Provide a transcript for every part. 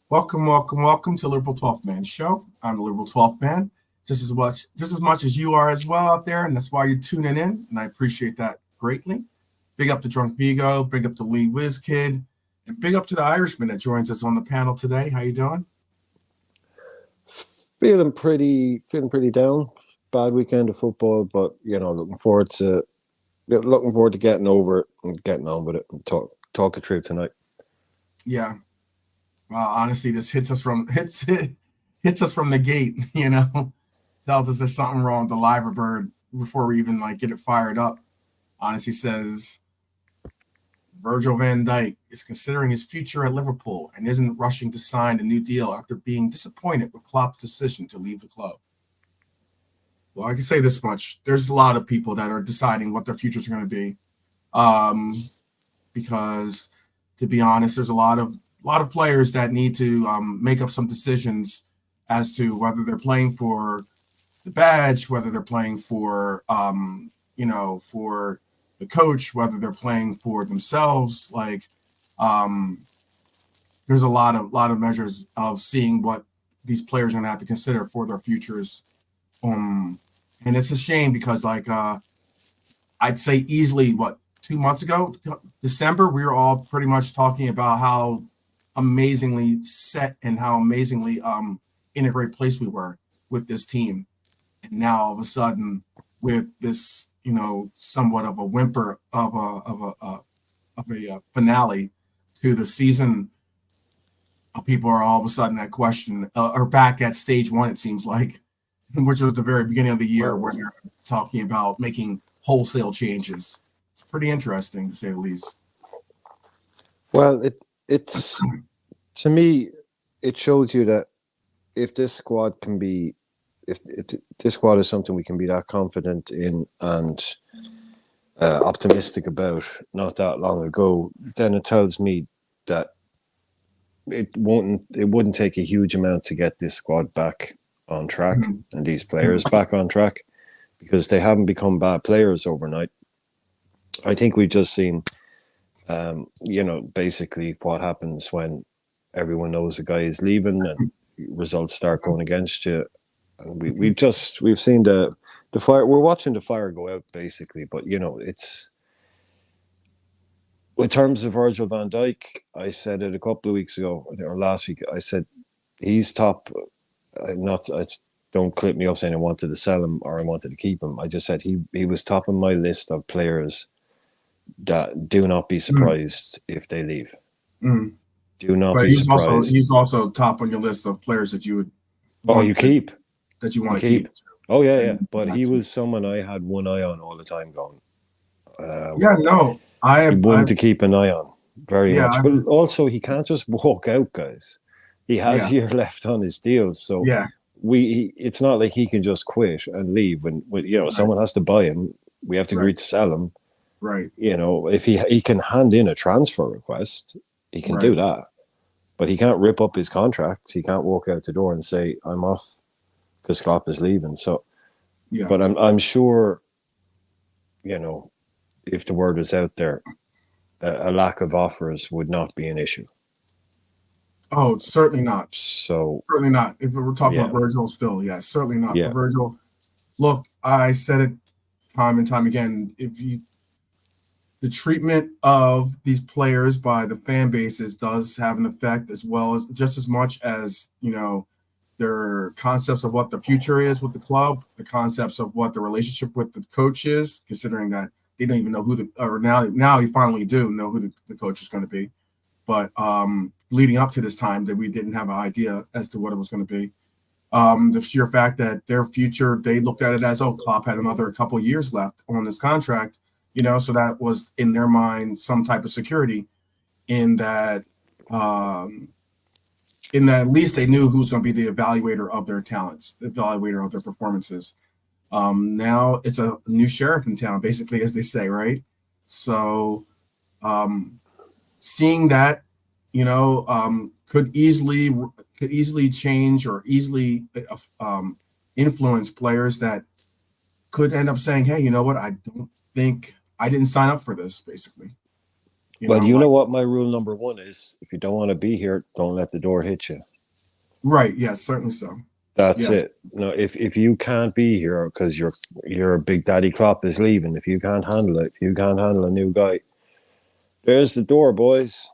Welcome to Liberal 12th Man Show. I'm the Liberal 12th Man, just as much as you are as well out there, and that's why you're tuning in, and I appreciate that greatly. Big up to Drunk Vigo, big up to Lee Whiz Kid, and big up to the Irishman that joins us on the panel today. How you doing? Feeling pretty down. Bad weekend of football, but looking forward to getting over it and getting on with it and talk it through tonight. Yeah. Honestly, this hits us from the gate. Tells us there's something wrong with the liver bird before we even get it fired up. Honestly, says Virgil van Dijk is considering his future at Liverpool and isn't rushing to sign a new deal after being disappointed with Klopp's decision to leave the club. Well, I can say this much: there's a lot of people that are deciding what their futures are going to be, because, to be honest, there's a lot of players that need to make up some decisions as to whether they're playing for the badge, whether they're playing for for the coach, whether they're playing for themselves. There's a lot of measures of seeing what these players are going to have to consider for their futures. And it's a shame because I'd say easily 2 months ago, December, we were all pretty much talking about how amazingly set and how amazingly in a great place we were with this team. And now all of a sudden, with this, somewhat of a whimper of a finale to the season, people are all of a sudden at question are back at stage one. It seems like, which was the very beginning of the year where they're talking about making wholesale changes. It's pretty interesting to say the least. Well, it's to me, it shows you that if this squad can be, if this squad is something we can be that confident in and optimistic about not that long ago, then it tells me that it wouldn't take a huge amount to get this squad back on track and these players back on track, because they haven't become bad players overnight. I think we've just seen, basically what happens when everyone knows a guy is leaving and results start going against you. And we've seen the fire. We're watching the fire go out basically. But it's in terms of Virgil van Dijk. I said it a couple of weeks ago or last week. I said he's top. Don't clip me up saying I wanted to sell him or I wanted to keep him. I just said he was top on my list of players that do not be surprised if they leave. Do not but be surprised. He's also top on your list of players that you would keep that you want to keep. Oh yeah. But he was someone I had one eye on all the time. Going, I wanted to keep an eye on very much. But also, he can't just walk out, guys. He has a year left on his deal, so it's not like he can just quit and leave when someone has to buy him. We have to agree to sell him. Right. If he can hand in a transfer request, he can do that. But he can't rip up his contract. He can't walk out the door and say, I'm off because Klopp is leaving. So, but I'm sure, if the word is out there, a lack of offers would not be an issue. Oh, certainly not. So certainly not. If we're talking about Virgil still, certainly not. Yeah. Virgil, look, I said it time and time again. The treatment of these players by the fan bases does have an effect, as well as just as much as their concepts of what the future is with the club, the concepts of what the relationship with the coach is, considering that they don't even know now you finally do know who the coach is going to be. But leading up to this time, that we didn't have an idea as to what it was going to be. The sheer fact that their future, they looked at it as, Klopp had another couple of years left on this contract, so that was in their mind some type of security in that at least they knew who was going to be the evaluator of their talents, the evaluator of their performances. Now it's a new sheriff in town, basically, as they say, right? So seeing that, could easily change or easily influence players that could end up saying, hey, you know what? I don't think I didn't sign up for this, basically. You Well, know, you like know what my rule number one is? If you don't want to be here, don't let the door hit you. right? Yes, certainly so. That's Yes. it. No, if you can't be here because your big daddy Klopp is leaving, if you can't handle it, if you can't handle a new guy, there's the door, boys.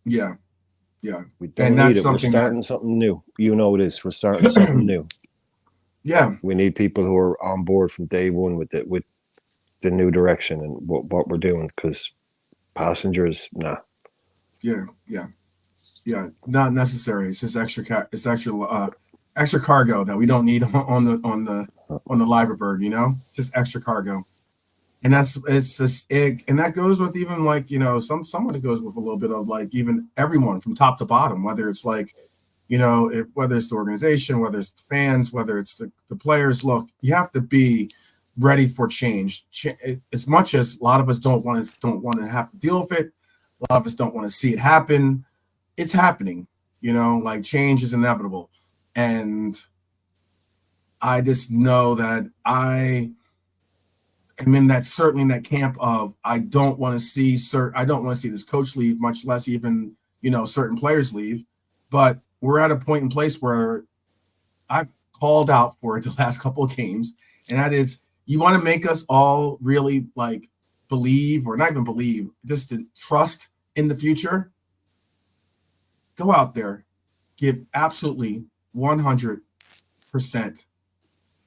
Yeah. Yeah. We don't And need that's it. We're something that, starting something new. You know this. We're starting something new. yeah, We need people who are on board from day one with the new direction and what we're doing. Because passengers, nah. yeah, yeah, yeah, not necessary. It's just it's extra, extra cargo that we don't need on the live bird. Just extra cargo. And it's just and that goes with even like someone that goes with a little bit of like even everyone from top to bottom, whether it's like whether it's the organization, whether it's the fans, whether it's the players. Look, you have to be ready for change. As much as a lot of us don't want to have to deal with it, a lot of us don't want to see it happen. It's happening. Like change is inevitable, and I just know that I'm in that certainly in that camp of I don't want to see this coach leave, much less even certain players leave. But we're at a point in place where I've called out for it the last couple of games, and that is you want to make us all really like believe, or not even believe, just to trust in the future. Go out there, give absolutely 100%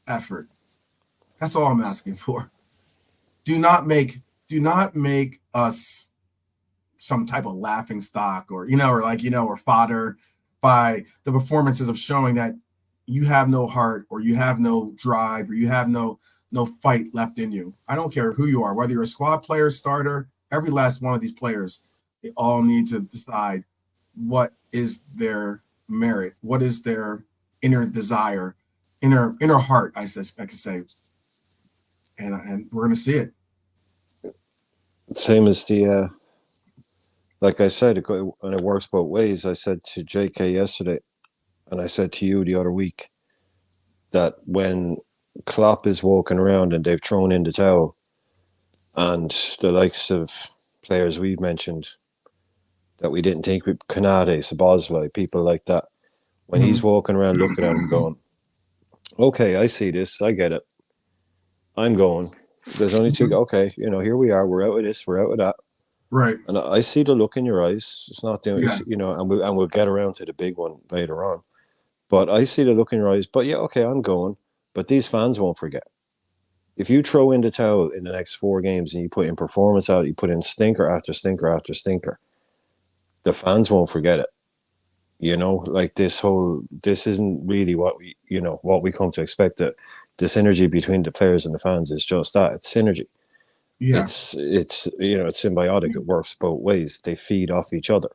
effort. That's all I'm asking for. Do not make us some type of laughing stock, or fodder by the performances of showing that you have no heart, or you have no drive, or you have no fight left in you. I don't care who you are, whether you're a squad player, starter, every last one of these players, they all need to decide what is their merit, what is their inner desire, inner heart, I could say, and we're gonna see it. Same as like I said, and it works both ways. I said to JK yesterday, and I said to you the other week, that when Klopp is walking around and they've thrown in the towel, and the likes of players we've mentioned that we didn't think we Canade, Sabozlai, people like that, when he's Mm-hmm. walking around looking at him going, okay, I see this, I get it. I'm going. There's only two. Mm-hmm. Okay, here we are. We're out of this. We're out of that. Right. And I see the look in your eyes. It's not doing, Yeah. and we'll get around to the big one later on. But I see the look in your eyes. But yeah, okay, I'm going. But these fans won't forget. If you throw in the towel in the next 4 games and you put in performance out, you put in stinker after stinker after stinker, the fans won't forget it. Like this isn't really what we come to expect. That the synergy between the players and the fans is just that. It's synergy. Yeah. It's symbiotic. It works both ways. They feed off each other.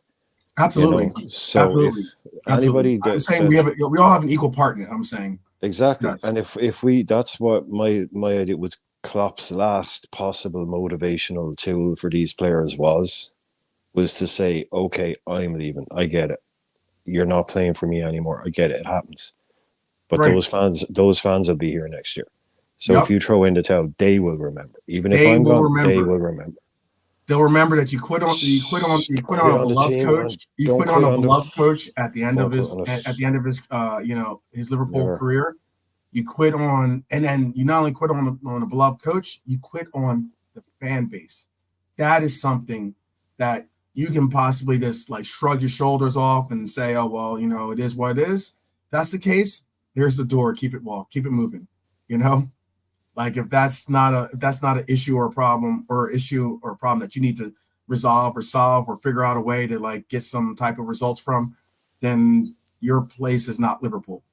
Absolutely. So if Absolutely. Absolutely. anybody I'm saying that we all have an equal part in it. I'm saying exactly, yes. and if we that's what my idea was. Klopp's last possible motivational tool for these players was to say, okay, I'm leaving. I get it. You're not playing for me anymore. I get it. It happens. But Right. those fans will be here next year. So if Yep. you throw in the towel, they will remember. Even if They I'm will gone, they remember. will remember. They'll remember that you quit on Quit a on the beloved team, man. coach. You Don't quit on quit a on the. beloved coach at the end Don't of quit on his us. his Liverpool Never. career. You quit on, and then you not only quit on a beloved coach, you quit on the fan base. That is something that you can possibly just like shrug your shoulders off and say, oh well, it is what it is. If that's the case. There's the door. Keep it moving. You know, like if that's not an issue or a problem that you need to resolve or solve or figure out a way to like get some type of results from, then your place is not Liverpool.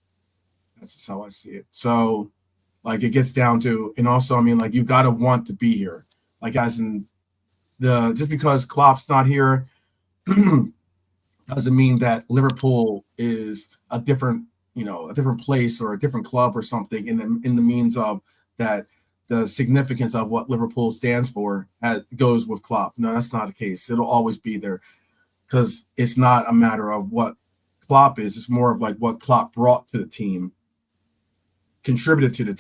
That's just how I see it. So like it gets down to, and also I mean like you got to want to be here. Like as in the just because Klopp's not here doesn't mean that Liverpool is a different place or a different club or something in the means of that the significance of what Liverpool stands for goes with Klopp. No, that's not the case. It'll always be there because it's not a matter of what Klopp is. It's more of like what Klopp brought to the team, contributed to the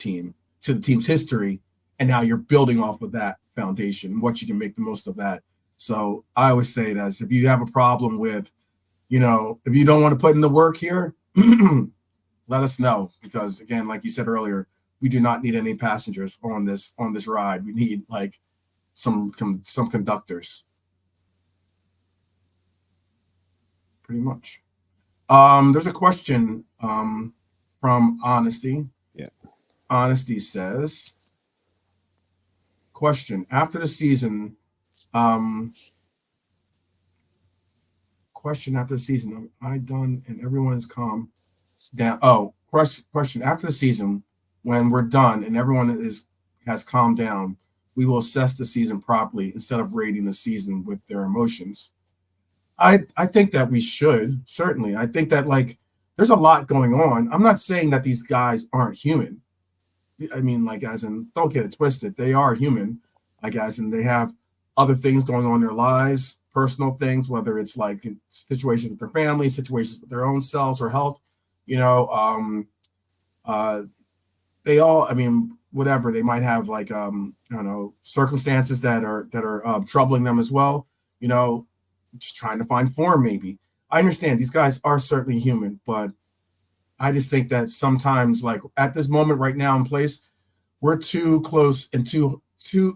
team's history, and now you're building off of that foundation. What you can make the most of that. So I always say that if you have a problem with, if you don't want to put in the work here, let us know, because again, like you said earlier, we do not need any passengers on this ride. We need like some conductors, pretty much. There's a question from Honesty. Yeah. Honesty says, question after the season. Question after the season. Am I done and everyone is calm down? Oh, question after the season, when we're done and everyone has calmed down, we will assess the season properly instead of rating the season with their emotions. I think that we should, certainly. I think that like there's a lot going on. I'm not saying that these guys aren't human. I mean, like, as in, don't get it twisted. They are human, I guess, and they have other things going on in their lives, personal things, whether it's like situations with their family, situations with their own selves or health. You know, they all, I mean, whatever, they might have like I don't know, circumstances that are troubling them as well. You know, just trying to find form. Maybe I understand these guys are certainly human, but I just think that sometimes, like at this moment right now in place, we're too close and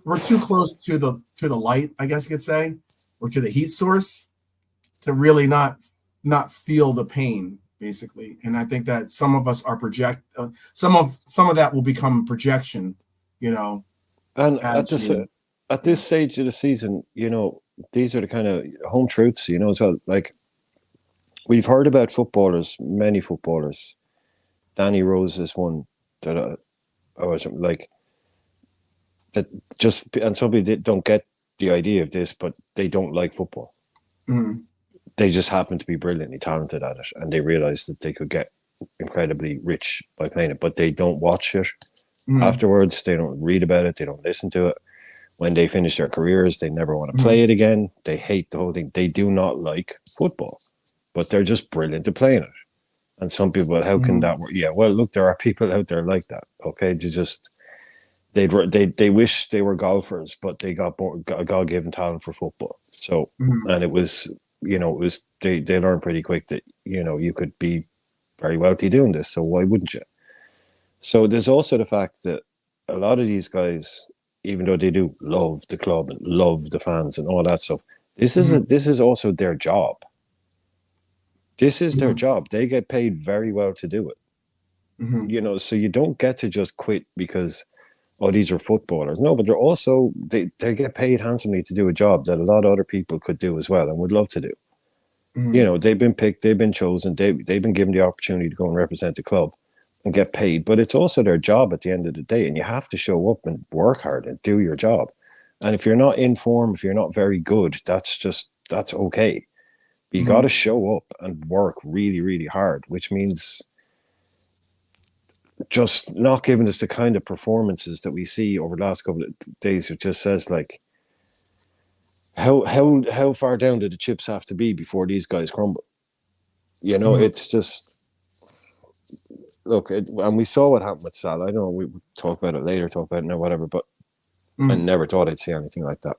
we're too close to the light, I guess you could say, or to the heat source to really not feel the pain, basically. And I think that some of us are some of that will become projection, you know, And as you. at Yeah. this stage of the season, these are the kind of home truths, as well. Like we've heard about footballers, many footballers. Danny Rose is one that I was like that. Just and some people don't get the idea of this, but they don't like football. Mhm. They just happen to be brilliantly talented at it, and they realize that they could get incredibly rich by playing it, but they don't watch it Mhm. afterwards. They don't read about it. They don't listen to it. When they finish their careers, they never want to play Mhm. it again. They hate the whole thing. They do not like football, but they're just brilliant at playing it. And some people, how can Mhm. that work? Yeah, well, look, there are people out there like that. Okay, they wish they were golfers, but they got a God given talent for football. So, Mhm. and they learned pretty quick that you could be very wealthy doing this. So why wouldn't you? So there's also the fact that a lot of these guys, even though they do love the club and love the fans and all that stuff, Mhm. this is also their job. This is their Mhm. job. They get paid very well to do it. Mhm. So you don't get to just quit because these are footballers. No, but they get paid handsomely to do a job that a lot of other people could do as well and would love to do. Mhm. They've been picked, they've been chosen, they've been given the opportunity to go and represent the club and get paid. But it's also their job at the end of the day, and you have to show up and work hard and do your job. And if you're not in form, if you're not very good, that's okay. But you got to Mhm. show up and work really, really hard, which means just not giving us the kind of performances that we see over the last couple of days. It just says like how far down do the chips have to be before these guys crumble? Mhm. It's just and we saw what happened with Salah. I know we talk about it later, talk about it now, whatever. But I Mhm. never thought I'd see anything like that.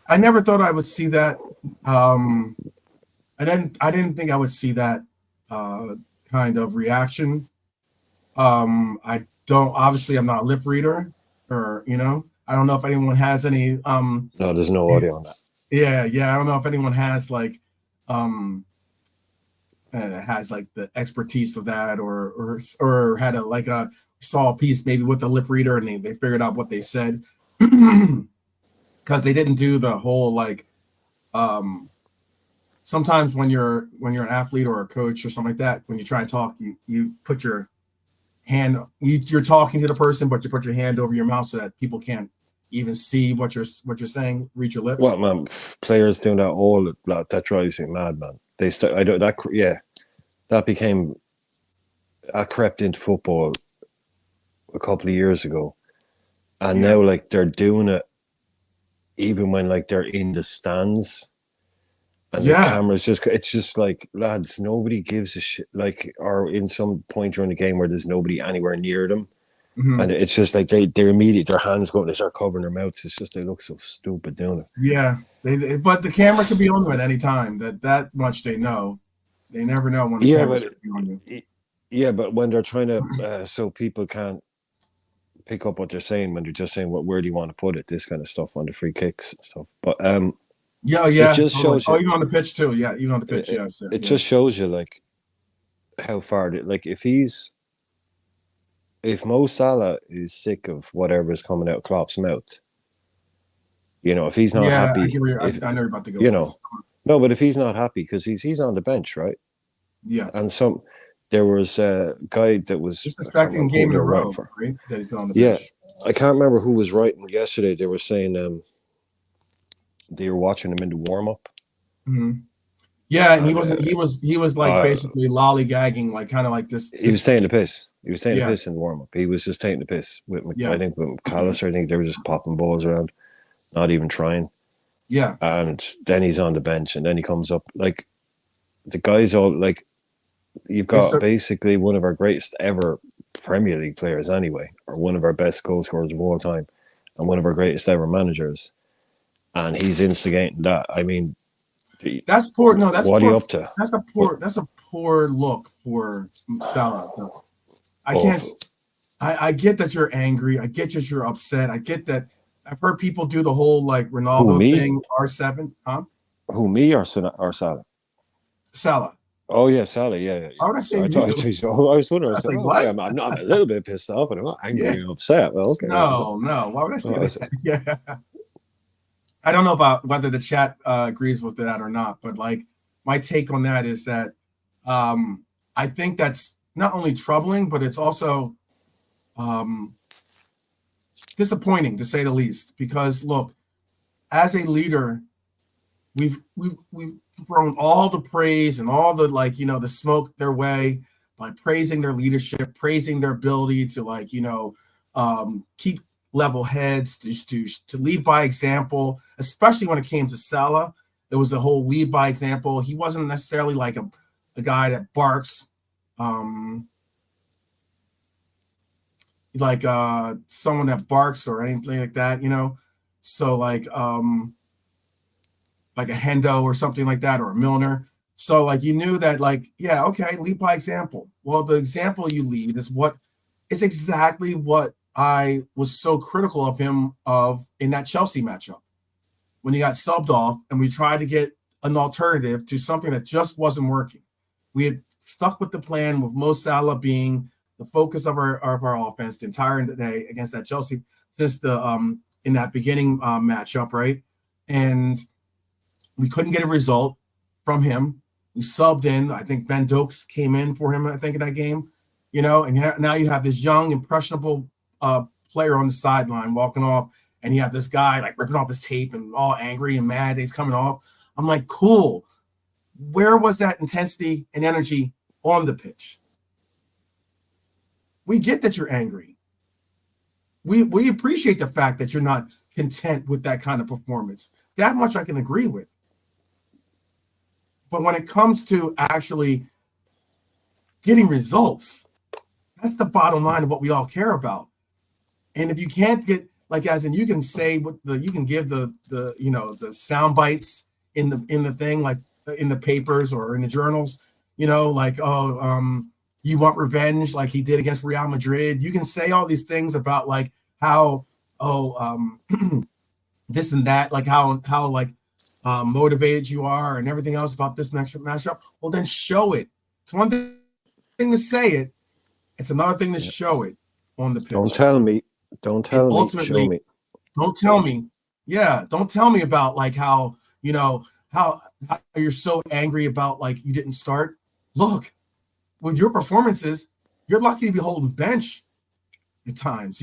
I never thought I would see that. Um, I didn't think I would see that uh, kind of reaction. I don't, obviously I'm not a lip reader, or I don't know if anyone has any No, there's no audio on that. yeah, I don't know if anyone has like um has like the expertise of that, or had a like a saw a piece maybe with the lip reader and they figured out what they said. Because they didn't do the whole like um sometimes when you're an athlete or a coach or something like that, when you try and talk, you put your you're talking to the person, but you put your hand over your mouth so that people can't even see what you're saying, read your Well, lips. man, players doing that all that drives me mad, man. I don't that yeah, that became crept into football a couple of years ago, and Yeah, now like they're doing it even when like they're in the stands and the yeah, cameras it's just like lads, nobody gives a shit. Like, or in some point during the game where there's nobody anywhere near them, Hmm. And it's just like they're immediate, their hands go up, they start covering their mouths. It's just they look so stupid doing it. Yeah, but the camera can be on them at any time. That much they know. They never know when the Yeah, camera's but going to be on you. yeah, but when they're trying to, so people can't pick up what they're saying when they're just saying, "What where do you want to put it?" This kind of stuff on the free kicks and stuff. But Yeah, it yeah, just totally. shows Oh, you. you on the pitch too? Yeah, you on the pitch? It, Yes, it yeah. just shows you like how far, like if Mo Salah is sick of whatever is coming out Klopp's mouth, if he's not Yeah, I happy, get where if I know you're about to go you with know, this. no, but if he's not happy because he's on the bench, right? Yeah, And there was a guy that was, it's the I can't second remember who game they in a were writing row, for. right? That he's been on the Yeah, bench. I can't remember who was writing yesterday. They were saying they were watching him in the warm up, Hmm. Yeah, and he and wasn't. He was like uh, basically lollygagging, like kind of like this. he was taking the piss. He was taking the Yeah, piss in the warm up. He was just taking the piss with, yeah, I think, with McAllister. I think they were just popping balls around, not even trying. yeah. And then he's on the bench, and then he comes up like the guys all like you've It's got the basically one of our greatest ever Premier League players anyway, or one of our best goal scorers of all time, and one of our greatest ever managers, and he's instigating that. I mean, that's poor. No, that's what are you poor. up to? That's a What poor. That's a poor look for Salah. Though. I can't. awful? I get that you're angry. I get that you're upset. I get that. I've heard people do the whole like Who Ronaldo me? thing. R7, huh? Who me or Salah? Salah. Oh yeah, Salah. Yeah, yeah, yeah. Why would I So say you? I was wondering. I I was said, like, "Oh, okay." what? I'm a little bit pissed off, but I'm not Yeah. angry or upset. Well, okay. No, no. Why would I say Oh, that? Yeah. I don't know about whether the chat agrees with that or not, but like my take on that is that I think that's not only troubling, but it's also um, disappointing to say the least. Because look, as a leader, we've thrown all the praise and all the the smoke their way by praising their leadership, praising their ability to keep level heads, to lead by example, especially when it came to Salah. It was a whole lead by example. He wasn't necessarily like a guy that barks, like someone that barks or anything like that. So like a Hendo or something like that, or a Milner. So like you knew that yeah, okay, lead by example. Well, the example you lead is exactly what I was so critical of him of in that Chelsea matchup when he got subbed off and we tried to get an alternative to something that just wasn't working. We had stuck with the plan with Mo Salah being the focus of our offense the entire day against that Chelsea since the in that beginning matchup, right? And we couldn't get a result from him. We subbed in. I think Ben Dokes came in for him, I think, in that game. And now you have this young, impressionable player on the sideline walking off, and you have this guy like ripping off his tape and all angry and mad that he's coming off. I'm like, cool. Where was that intensity and energy on the pitch? We get that you're angry. We appreciate the fact that you're not content with that kind of performance. That much I can agree with. But when it comes to actually getting results, that's the bottom line of what we all care about. And if you can't get as in you can say you can give the sound bites in the thing, like in the papers or in the journals, you want revenge like he did against Real Madrid. You can say all these things about like how this and that, like how motivated you are and everything else about this matchup. Well, then show it. It's one thing to say it. It's another thing to Yeah. show it on the Don't pitch. tell me. Don't And tell me. Show ultimately, me. don't tell me. Yeah, don't tell me about like how how you're so angry about like you didn't start. Look, with your performances, you're lucky to be holding bench at times.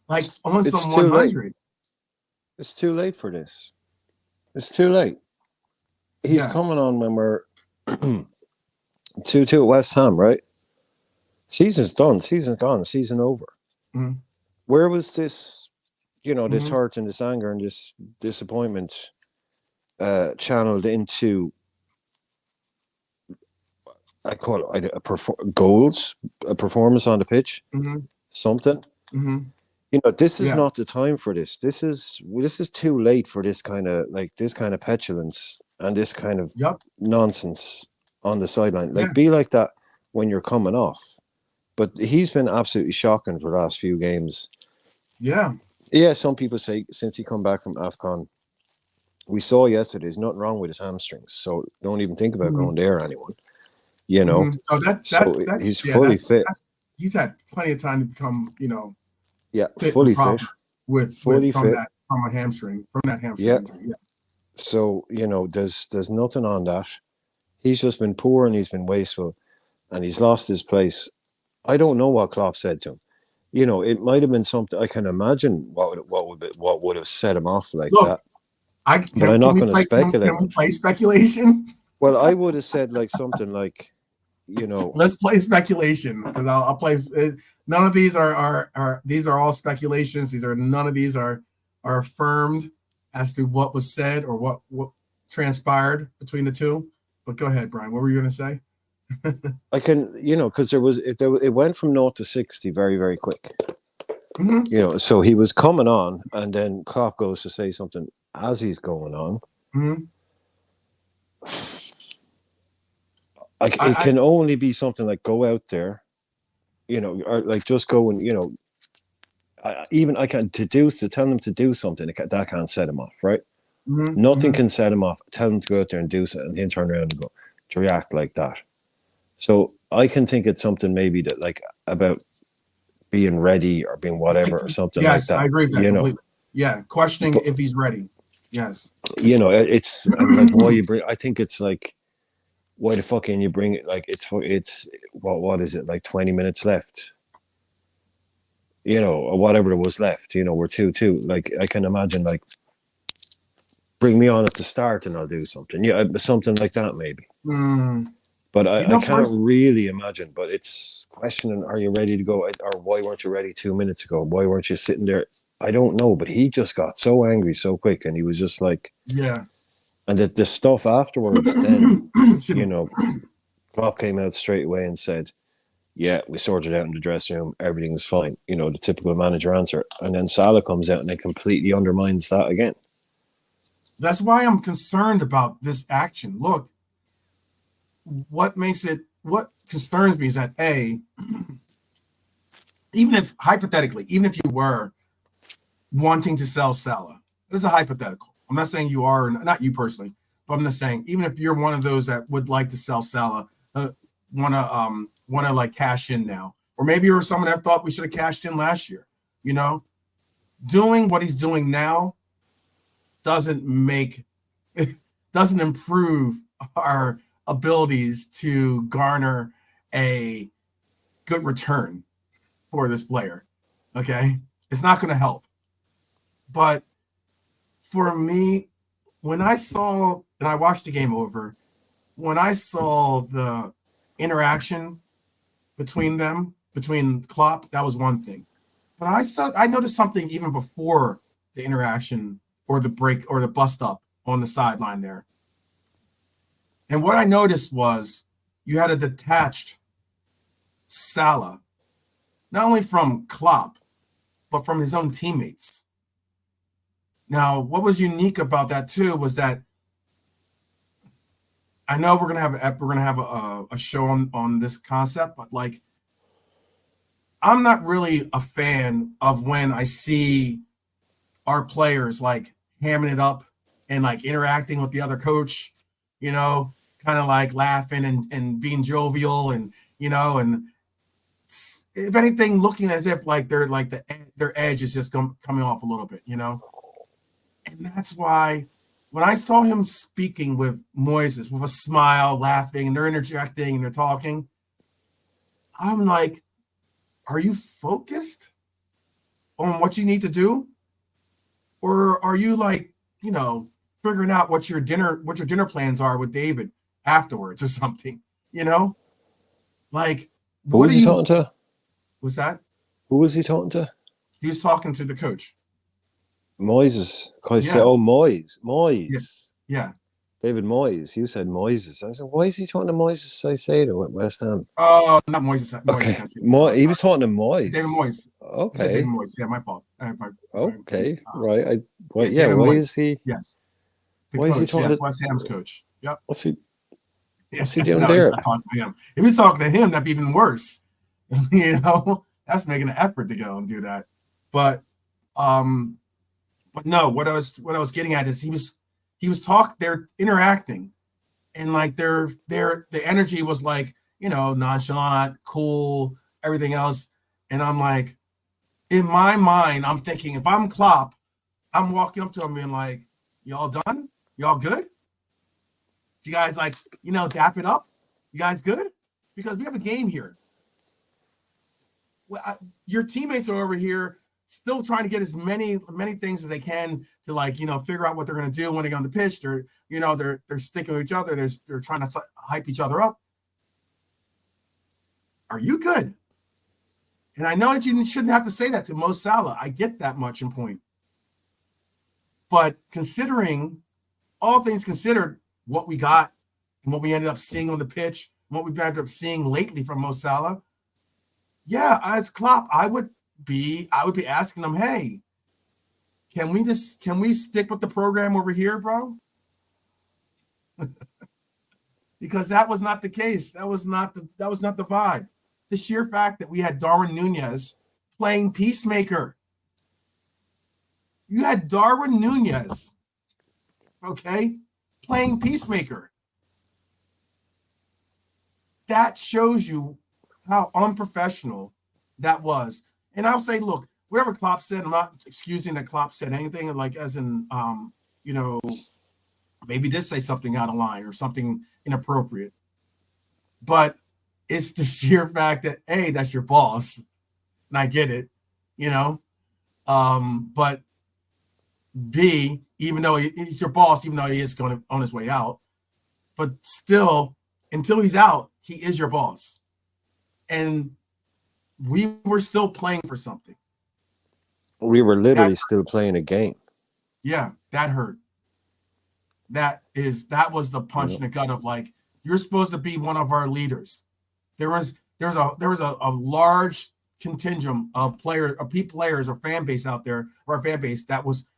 Like on It's some too late. 100. It's too late for this. It's too late. He's Yeah. coming on when we're 2-2 at West Ham, right? Season's done. Season's gone. Season over. Mhm. Where was this, this Mhm. hurt and this anger and this disappointment channeled into, I call it goals, a performance on the pitch, Mhm. something? Mm-hmm. This is Yeah. not the time for this. This is too late for this kind of petulance and this kind of Yep. nonsense on the sideline. Yeah. Like, be like that when you're coming off. But he's been absolutely shocking for the last few games. Yeah. Yeah, some people say since he come back from AFCON, we saw yesterday, there's nothing wrong with his hamstrings. So don't even think about Mm-hmm. going there, anyone. Mm-hmm. So So that's he's fully fit. he's had plenty of time to become, Yeah, fit and fully fit. proper with Fully fit. from that hamstring Yeah. injury. Yeah. So, there's nothing on that. He's just been poor and he's been wasteful and he's lost his place. I don't know what Klopp said to him. It might have been something. I can imagine what would have set him off like Look, that. But I'm can not we going to play speculate. can we play speculation? Well, I would have said like something like, Let's play speculation because I'll play. None of these are these are all speculations. None of these are affirmed as to what was said or what transpired between the two. But go ahead, Brian. What were you going to say? I can, because it went from 0 to 60 very, very quick. Mm-hmm. So he was coming on, and then Klopp goes to say something as he's going on. Mm-hmm. It can only be something like go out there, or like just go and I can to tell them to do something that can't set him off, right? Mm-hmm. Nothing can set him off. Tell him to go out there and do something, and he'll turn around and go to react like that. So I can think it's something maybe that like about being ready or being whatever or something like that. Yes, I agree with that completely. Yeah, questioning if he's ready. Yes. It's like why you bring. I think it's like why the fuck can you bring it? Like it's what is it like 20 minutes left? Or whatever there was left. We're 2-2. Like I can imagine like bring me on at the start and I'll do something. Yeah, something like that maybe. Mm. But I can't really imagine. But it's questioning: are you ready to go? Or why weren't you ready 2 minutes ago? Why weren't you sitting there? I don't know. But he just got so angry so quick, and he was just like, yeah. And the stuff afterwards, then Klopp came out straight away and said, "Yeah, we sorted it out in the dressing room. Everything's fine." The typical manager answer. And then Salah comes out and it completely undermines that again. That's why I'm concerned about this action. Look, what concerns me is that even if hypothetically, even if you were wanting to sell Salah, this is a hypothetical. I'm not saying you are, not you personally, but I'm just saying even if you're one of those that would like to sell Salah, want to like cash in now, or maybe you're someone that thought we should have cashed in last year. Doing what he's doing now doesn't improve our abilities to garner a good return for this player. Okay, it's not going to help. But for me, when I saw and I watched the game over, when I saw the interaction between Klopp, that was one thing. But I noticed something even before the interaction or the break or the bust up on the sideline there. And what I noticed was you had a detached Salah, not only from Klopp, but from his own teammates. Now, what was unique about that too was that I know we're gonna have a show on this concept, but like I'm not really a fan of when I see our players like hamming it up and like interacting with the other coach, kind of like laughing and being jovial and and if anything, looking as if like they're like their edge is just coming off a little bit, and that's why when I saw him speaking with Moises with a smile, laughing, and they're interjecting and they're talking, I'm like, are you focused on what you need to do? Or are you like, figuring out what your dinner plans are with David afterwards or something, Like, who was he talking to? What's that? Who was he talking to? He was talking to the coach. Moises. Yeah. Oh, Moyes. Yeah. David Moyes. You said Moises. I said, why is he talking to Moises Caicedo at West Ham? Oh, not Moises. Moises Okay, Caicedo. Oh, He was sorry. talking to David Moyes. Moyes. I said David Okay, Moyes. Yeah, my fault. okay, right. Yeah, Yeah. David Why Moyes. is he? Yes, the Why is he coach. talking Yes, to? West Ham's coach. Yep. What's he? Yeah. What's he doing No, he's there? not talking to him. If he's talking to him, that'd be even worse. That's making an effort to go and do that. But um, but no, what I was getting at is they're interacting, and like the energy was like, nonchalant, cool, everything else. And I'm like, in my mind, I'm thinking, if I'm Klopp, I'm walking up to him being like, y'all done? Y'all good? You guys like, dap it up? You guys good? Because we have a game here. Your teammates are over here still trying to get as many things as they can to, like, figure out what they're going to do when they get on the pitch. They're sticking with each other. They're trying to hype each other up. Are you good? And I know that you shouldn't have to say that to Mo Salah. I get that much in point. But considering all things considered, what we got and what we ended up seeing on the pitch, what we've ended up seeing lately from Mo Salah, yeah, as Klopp, I would be asking them, hey, can we stick with the program over here, bro? Because that was not the case. That was not the vibe. The sheer fact that we had Darwin Nunez playing peacemaker. You had Darwin Nunez, okay, playing peacemaker. That shows you how unprofessional that was. And I'll say, look, whatever Klopp said, I'm not excusing that Klopp said anything, like as in, maybe did say something out of line or something inappropriate. But it's the sheer fact that, A, that's your boss. And I get it, but B, even though he's your boss, even though he is going on his way out, but still, until he's out, he is your boss. And we were still playing for something. We were literally still playing a game. Yeah, that hurt. That was the punch in the gut of, like, you're supposed to be one of our leaders. There was a large contingent of players or fan base out there, or our fan base, that was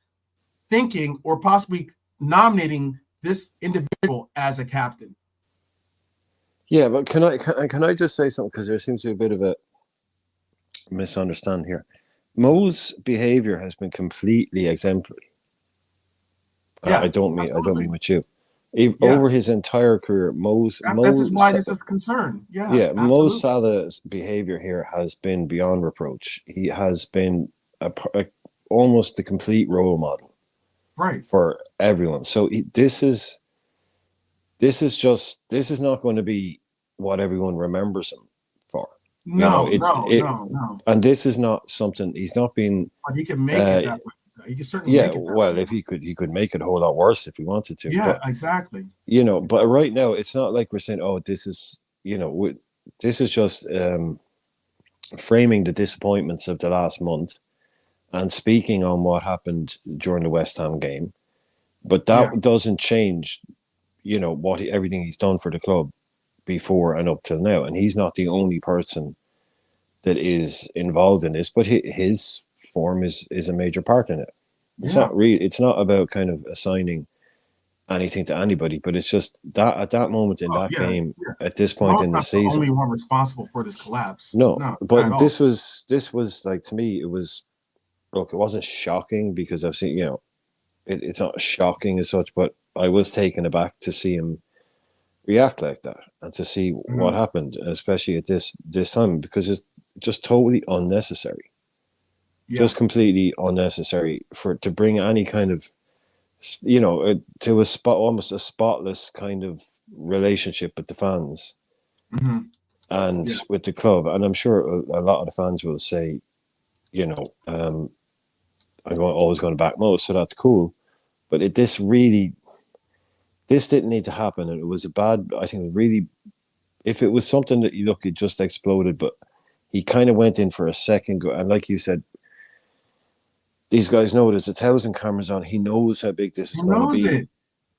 thinking or possibly nominating this individual as a captain. Yeah, but can I just say something, because there seems to be a bit of a misunderstanding here. Mo's behavior has been completely exemplary. Yeah, I don't mean with you. Yeah. Over his entire career, this is why this is concerned. Yeah, Mo Salah's behavior here has been beyond reproach. He has been almost the complete role model, right, for everyone. So this is not going to be what everyone remembers him for. No. And this is not something he's not been. But he can make it that way. He can certainly make it that way. If he could make it a whole lot worse if he wanted to. Yeah, but, exactly. But right now it's not like we're saying, oh, this is this is just framing the disappointments of the last month and speaking on what happened during the West Ham game. But that doesn't change, everything he's done for the club before and up till now. And he's not the only person that is involved in this, but his form is a major part in it. It's not about kind of assigning anything to anybody, but it's just that at that moment in game, at this point in the season, the only one responsible for this collapse. No, but this was like, to me, it was, look, it wasn't shocking, because I've seen, it's not shocking as such, but I was taken aback to see him react like that and to see what happened, especially at this time, because it's just totally unnecessary. Just completely unnecessary to bring any kind of, to almost a spotless kind of relationship with the fans and with the club. And I'm sure a lot of the fans will say, I'm always going to back Mo, so that's cool. But this didn't need to happen, and it was I think it was really, if it was something that it just exploded, but he kind of went in for a second go, and like you said, these guys know there's 1,000 cameras on. He knows how big this is going to be.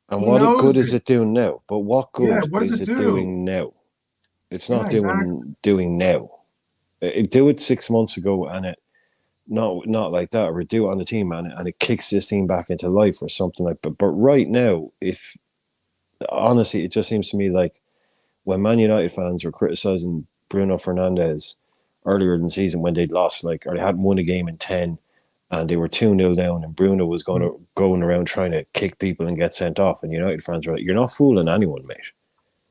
And He what good knows is it. it doing now? But what Yeah, good what does is it it do? doing now? It's Yeah, not exactly. doing now. It do it 6 months ago, and it not like that, or do it on the team, and it kicks this team back into life or something like. But right now, if honestly, it just seems to me like when Man United fans were criticizing Bruno Fernandes earlier in the season when they'd lost, like, or they hadn't won a game in 10, and they were 2-0 down, and Bruno was going around trying to kick people and get sent off, and United fans were like, "You're not fooling anyone, mate."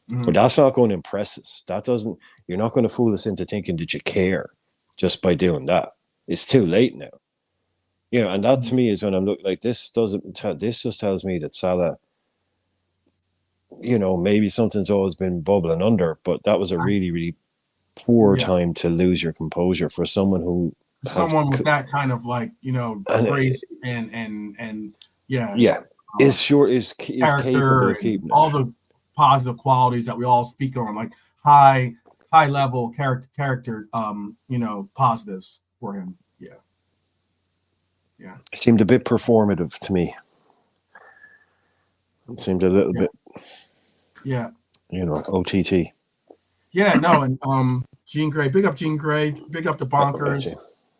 But Mm-hmm. that's not going to impress us. That doesn't. You're not going to fool us into thinking that you care just by doing that. It's too late now. And that to me is when I'm looking like this. This just tells me that Salah, maybe something's always been bubbling under, but that was a really, really poor Yeah, time to lose your composure for someone who has, someone with that kind of like and grace and yeah, yeah, uh, is capable character of and keeping it. all the positive qualities that we all speak on, like high level character positives for him. Yeah, yeah, It seemed a bit performative to me. It seemed a little yeah, bit, yeah, OTT. yeah. No, and Jean Grey, big up Jean Grey, big up the Bonkers,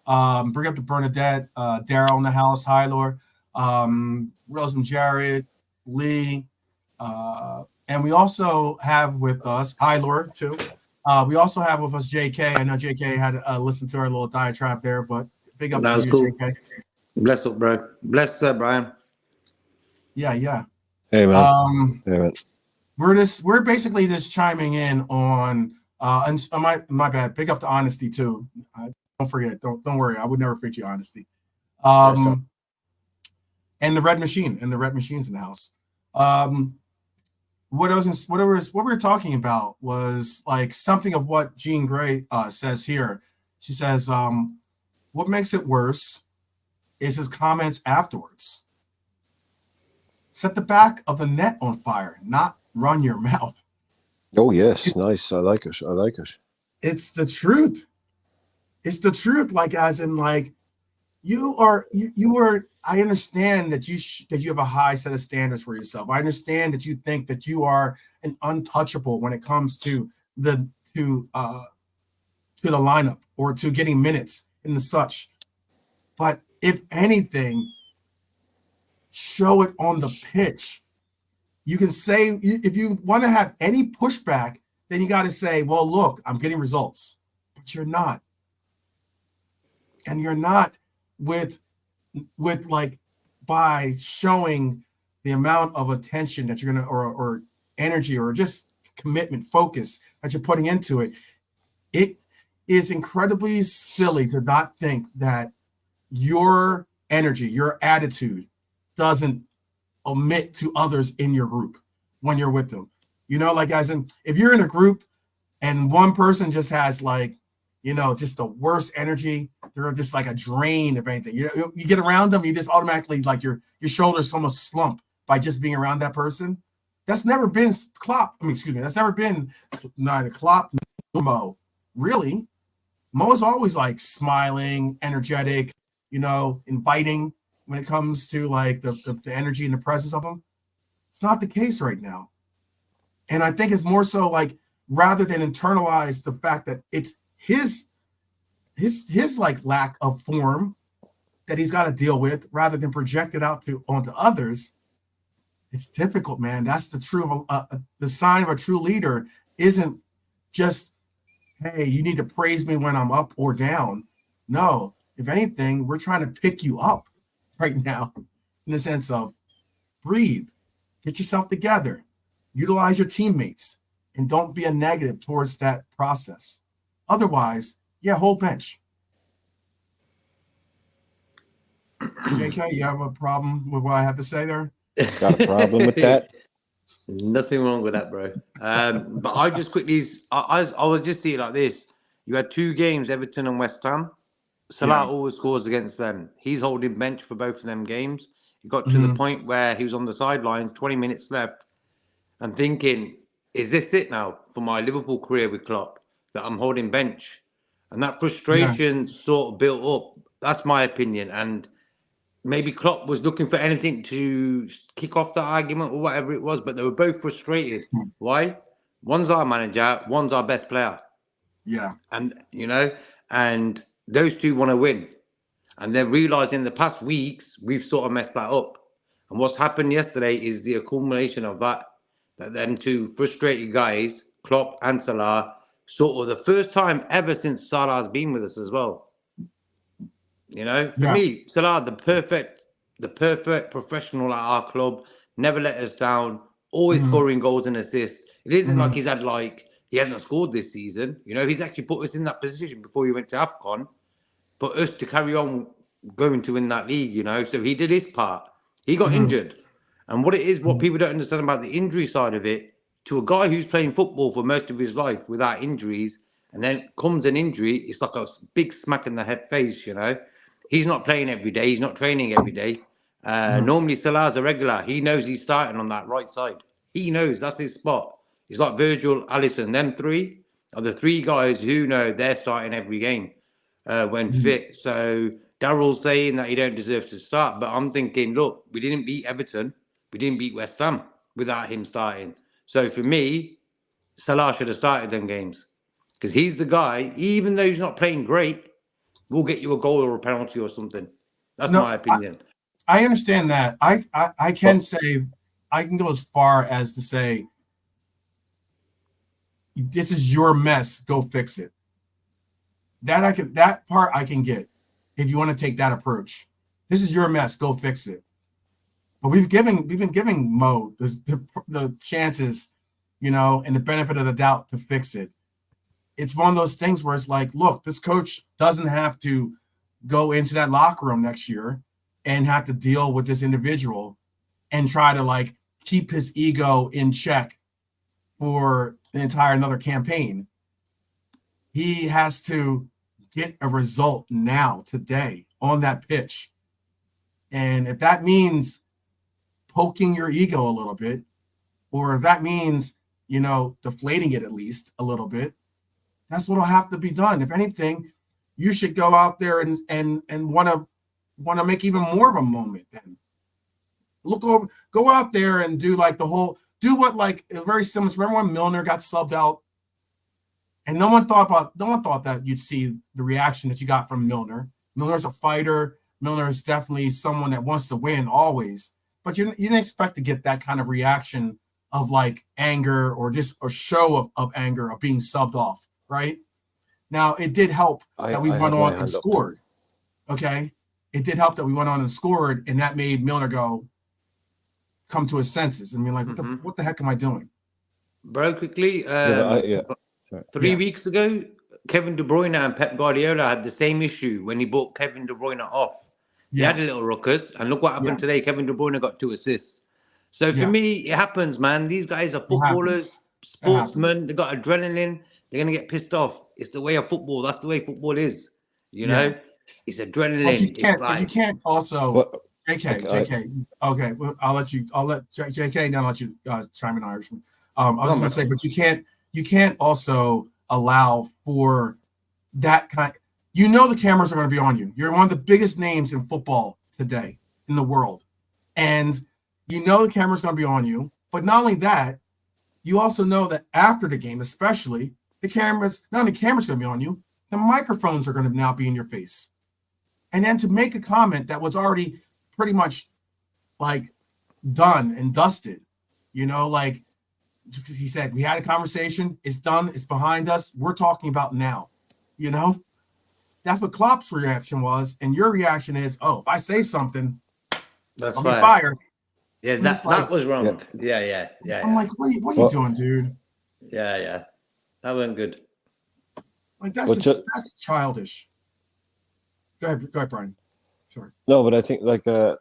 Actually. bring up the Bernadette, Daryl in the house, hi Lord, Rose and Jared, Lee, and we also have with us, hi Laura too. We also have with us JK. I know JK had listened to our little diatribe there, but big up That to was you, cool. JK. Bless up, bro. Bless, Brian. Yeah, yeah. Hey man. Um, Hey man. we're basically just chiming in on and my bad. Big up to honesty too. Don't forget. Don't worry. I would never preach you honesty. Yes, sir. Um, and the red machine and the red machines in the house. Um, what we were talking about was like something of what Jean Grey says here. She says, what makes it worse is his comments afterwards. Set the back of the net on fire, not run your mouth. Oh yes, It's nice. I like it. I like it. it's the truth. It's the truth. Like as in like you are. I understand that you have a high set of standards for yourself. I understand that you think that you are an untouchable when it comes to the to uh to the lineup or to getting minutes and the such. But if anything, show it on the pitch. You can say if you want to have any pushback, then you got to say, well, look, I'm getting results, but you're not, and you're not with like by showing the amount of attention that you're gonna or energy or just commitment, focus that you're putting into it. It is incredibly silly to not think that your energy, your attitude doesn't omit to others in your group when you're with them. Like as in if you're in a group and one person just has like, just the worst energy, they're just like a drain of anything. You get around them, you just automatically like your shoulders almost slump by just being around that person. That's never been Klopp. I mean, excuse me, that's never been neither Klopp nor Mo. Really, Mo's always like smiling, energetic, inviting when it comes to like the energy and the presence of them. It's not the case right now. And I think it's more so like rather than internalize the fact that it's his like lack of form that he's got to deal with rather than project it out onto others. It's difficult, man. That's the sign of a true leader isn't just, hey, you need to praise me when I'm up or down. No, if anything, we're trying to pick you up right now in the sense of breathe, get yourself together, utilize your teammates, and don't be a negative towards that process. Otherwise, yeah, hold bench. JK, you have a problem with what I have to say there? Got a problem with that? Nothing wrong with that, bro. But I just quickly, I was just seeing it like this. You had two games, Everton and West Ham. Salah Yeah. always scores against them. He's holding bench for both of them games. He got to the Mm-hmm. point where he was on the sidelines, 20 minutes left, and thinking, is this it now for my Liverpool career with Klopp, that I'm holding bench? And that Yeah. frustration sort of built up. That's my opinion. And maybe Klopp was looking for anything to kick off the argument or whatever it was, but they were both frustrated. Why? One's our manager, one's our best player. Yeah. And, and those two want to win. And then realizing the past weeks, we've sort of messed that up. And what's happened yesterday is the accumulation of that them two frustrated guys, Klopp and Salah, sort of the first time ever since Salah's been with us as well. For me, Salah, the perfect professional at our club, never let us down, always scoring goals and assists. It isn't like he hasn't scored this season. He's actually put us in that position before he went to AFCON for us to carry on going to win that league, So he did his part. He got injured. And what people don't understand about the injury side of it, to a guy who's playing football for most of his life without injuries, and then comes an injury, it's like a big smack in the head face, He's not playing every day. He's not training every day. Normally, Salah's a regular. He knows he's starting on that right side. He knows that's his spot. He's like Virgil, Alisson. Them three are the three guys who know they're starting every game when fit. So Daryl's saying that he don't deserve to start. But I'm thinking, look, we didn't beat Everton. We didn't beat West Ham without him starting. So for me, Salah should have started them games because he's the guy, even though he's not playing great, we'll get you a goal or a penalty or something. That's my opinion. I understand that. I can say, I can go as far as to say, this is your mess. Go fix it. That part I can get if you want to take that approach. This is your mess. Go fix it. But we've been giving Mo the chances, and the benefit of the doubt to fix it. It's one of those things where it's like, look, this coach doesn't have to go into that locker room next year and have to deal with this individual and try to keep his ego in check for an entire another campaign. He has to get a result now, today, on that pitch. And if that means poking your ego a little bit, or if that means, deflating it at least a little bit, that's what'll have to be done. If anything, you should go out there and want to make even more of a moment. Then go out there and do very similar. Remember when Milner got subbed out, and no one thought that you'd see the reaction that you got from Milner. Milner's a fighter. Milner is definitely someone that wants to win always, but you didn't expect to get that kind of reaction of anger or just a show of anger of being subbed off. Right now, it did help that we went on and scored. Okay, it did help that we went on and scored, and that made Milner come to his senses and be like, "What the heck am I doing?" Bro, quickly, 3 weeks ago, Kevin De Bruyne and Pep Guardiola had the same issue when he bought Kevin De Bruyne off. He had a little ruckus, and look what happened today. Kevin De Bruyne got 2 assists. So for me, it happens, man. These guys are footballers, sportsmen. They got adrenaline. They're going to get pissed off. It's the way of football. That's the way football is. It's adrenaline. But you can't also, JK. Okay, well, I'll let JK, then I'll let you chime in, Irishman. I was going to say, but you can't also allow for that kind. The cameras are going to be on you. You're one of the biggest names in football today in the world. And the camera's going to be on you. But not only that, you also know that after the game, especially, not only the camera's going to be on you, the microphones are going to now be in your face. And then to make a comment that was already pretty much done and dusted, he said, we had a conversation, it's done, it's behind us, we're talking about now, That's what Klopp's reaction was. And your reaction is, oh, if I say something, I'll be fired. Yeah, that was wrong. Yeah. I'm like, what are you doing, dude? Yeah. That wasn't good. That's childish. Go ahead, Brian. Sorry. No, but I think there's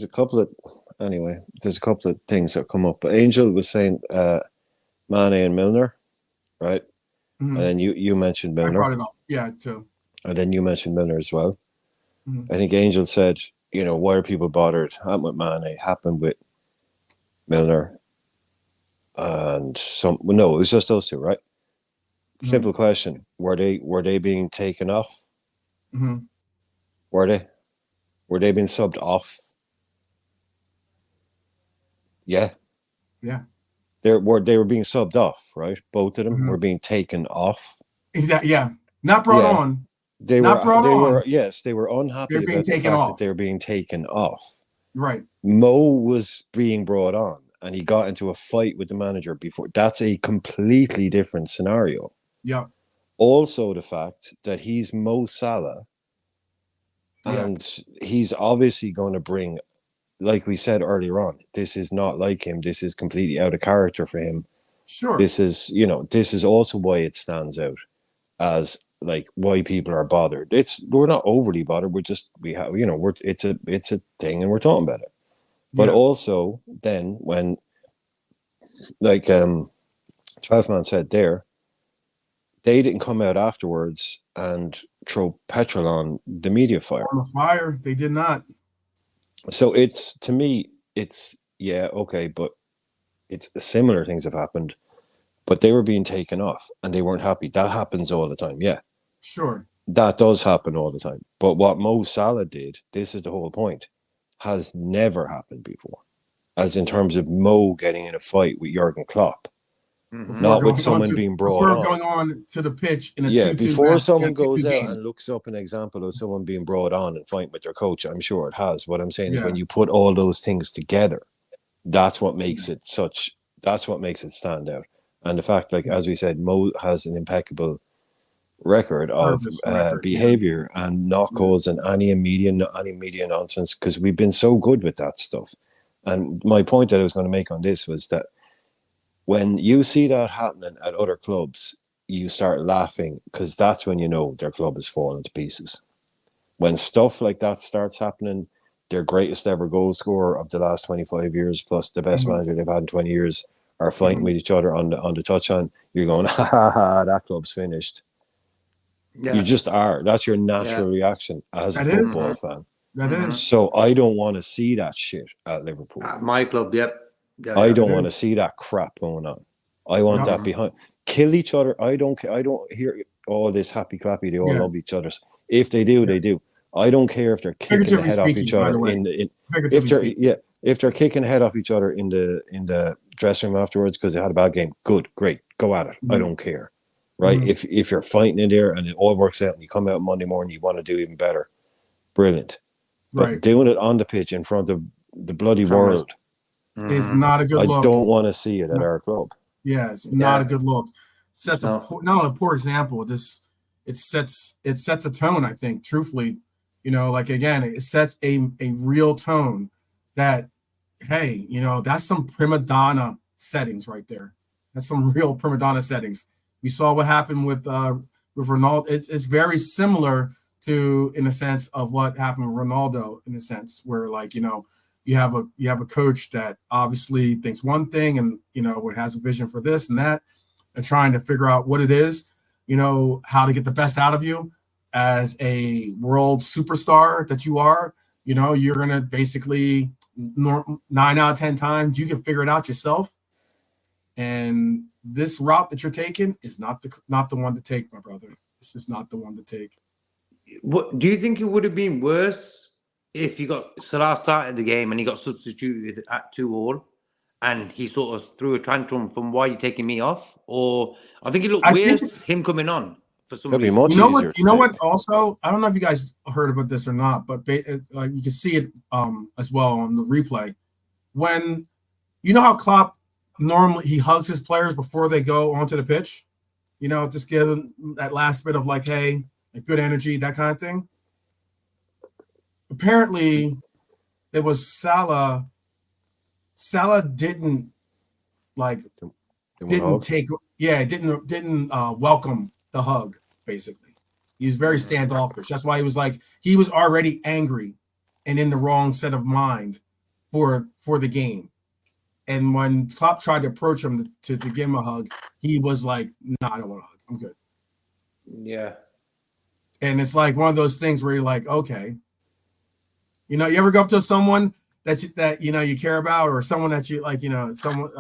a couple of things that come up. But Angel was saying Mane and Milner, right? Mm-hmm. And then you mentioned Milner. I brought it up. Yeah, too. And then you mentioned Milner as well. Mm-hmm. I think Angel said, why are people bothered? Happened with Mane, happened with Milner, and it was just those two, right? Simple question: Were they being taken off? Mm-hmm. Were they? Were they being subbed off? Yeah. Yeah. They were being subbed off, right? Both of them Mhm. were being taken off. Exactly. Yeah. Not brought Yeah. on. They Not brought on. were yes, they were unhappy They're being about the taken fact off. that they were being taken off. Right. Mo was being brought on and he got into a fight with the manager before. That's a completely different scenario. Yep. Also, the fact that he's Mo Salah Yeah. and he's obviously going to bring, like we said earlier on, this is not like him. This is completely out of character for him. Sure. This is also why it stands out as like why people are bothered. We're not overly bothered. It's a thing and we're talking about it. But Yeah. also then when, like 12 Man said there, they didn't come out afterwards and throw petrol on the media fire. On the fire, they did not. So it's, to me, it's, yeah, okay, but it's similar things have happened, but they were being taken off and they weren't happy. That happens all the time, yeah. Sure. That does happen all the time. But what Mo Salah did, this is the whole point, has never happened before. As in terms of Mo getting in a fight with Jurgen Klopp. Mhm. Not with someone being brought before on. going on to the pitch in a 2-2 before match, someone in a 2-2 goes out game. and looks up an example of someone being brought on and fighting with their coach, I'm sure it has. What I'm saying is Yeah. when you put all those things together, that's what makes it stand out. And the fact, like as we said, Mo has an impeccable record of Service record, behavior and not causing any media nonsense, because we've been so good with that stuff. And my point that I was going to make on this was that when you see that happening at other clubs, you start laughing because that's when you know their club is falling to pieces. When stuff like that starts happening, their greatest ever goal scorer of the last 25 years, plus the best manager they've had in 20 years, are fighting with each other on the touchline, you're going, ha ha ha, that club's finished. Yeah. You just are. That's your natural reaction as a football fan. That is. So I don't want to see that shit at Liverpool. At my club, yep. Yeah, I don't want to see that crap going on. I want that behind. Kill each other. I don't hear all this happy clappy. They all love each other. If they do, they do. I don't care if they're kicking the head off each other if they're kicking the head off each other in the dressing room afterwards because they had a bad game. Good, great, go at it. I don't care. Right? If you're fighting in there and it all works out and you come out Monday morning, you want to do even better. Brilliant. But doing it on the pitch in front of the bloody world is not a good look. I don't want to see it at our club. Yeah, it's not a good look. Sets not only a poor example. It sets a tone. I think, truthfully, like again, it sets a real tone that, hey, that's some prima donna settings right there. That's some real prima donna settings. We saw what happened with Ronaldo. It's very similar to, in a sense, of what happened with Ronaldo, in a sense, where you have a coach that obviously thinks one thing and has a vision for this and that, and trying to figure out what it is, how to get the best out of you as a world superstar that you are. You're gonna basically 9 out of 10 times you can figure it out yourself. And this route that you're taking is not the one to take, my brother. It's just not the one to take. What do you think it would have been worse if you got Salah started the game and he got substituted at 2-2 and he sort of threw a tantrum from why are you taking me off? Or I think it looked weird him coming on for some reason. You know what? Also, I don't know if you guys heard about this or not, but you can see it as well on the replay. When how Klopp normally he hugs his players before they go onto the pitch, just give them that last bit of like, hey, good energy, that kind of thing. Apparently, it was Salah. Salah didn't didn't welcome the hug. Basically, he was very standoffish. That's why he was already angry and in the wrong set of mind for the game. And when Klopp tried to approach him to give him a hug, he was like, "No, I don't want a hug. I'm good." Yeah. And it's like one of those things where you're like, okay, you ever go up to someone that you care about, or someone that you like, someone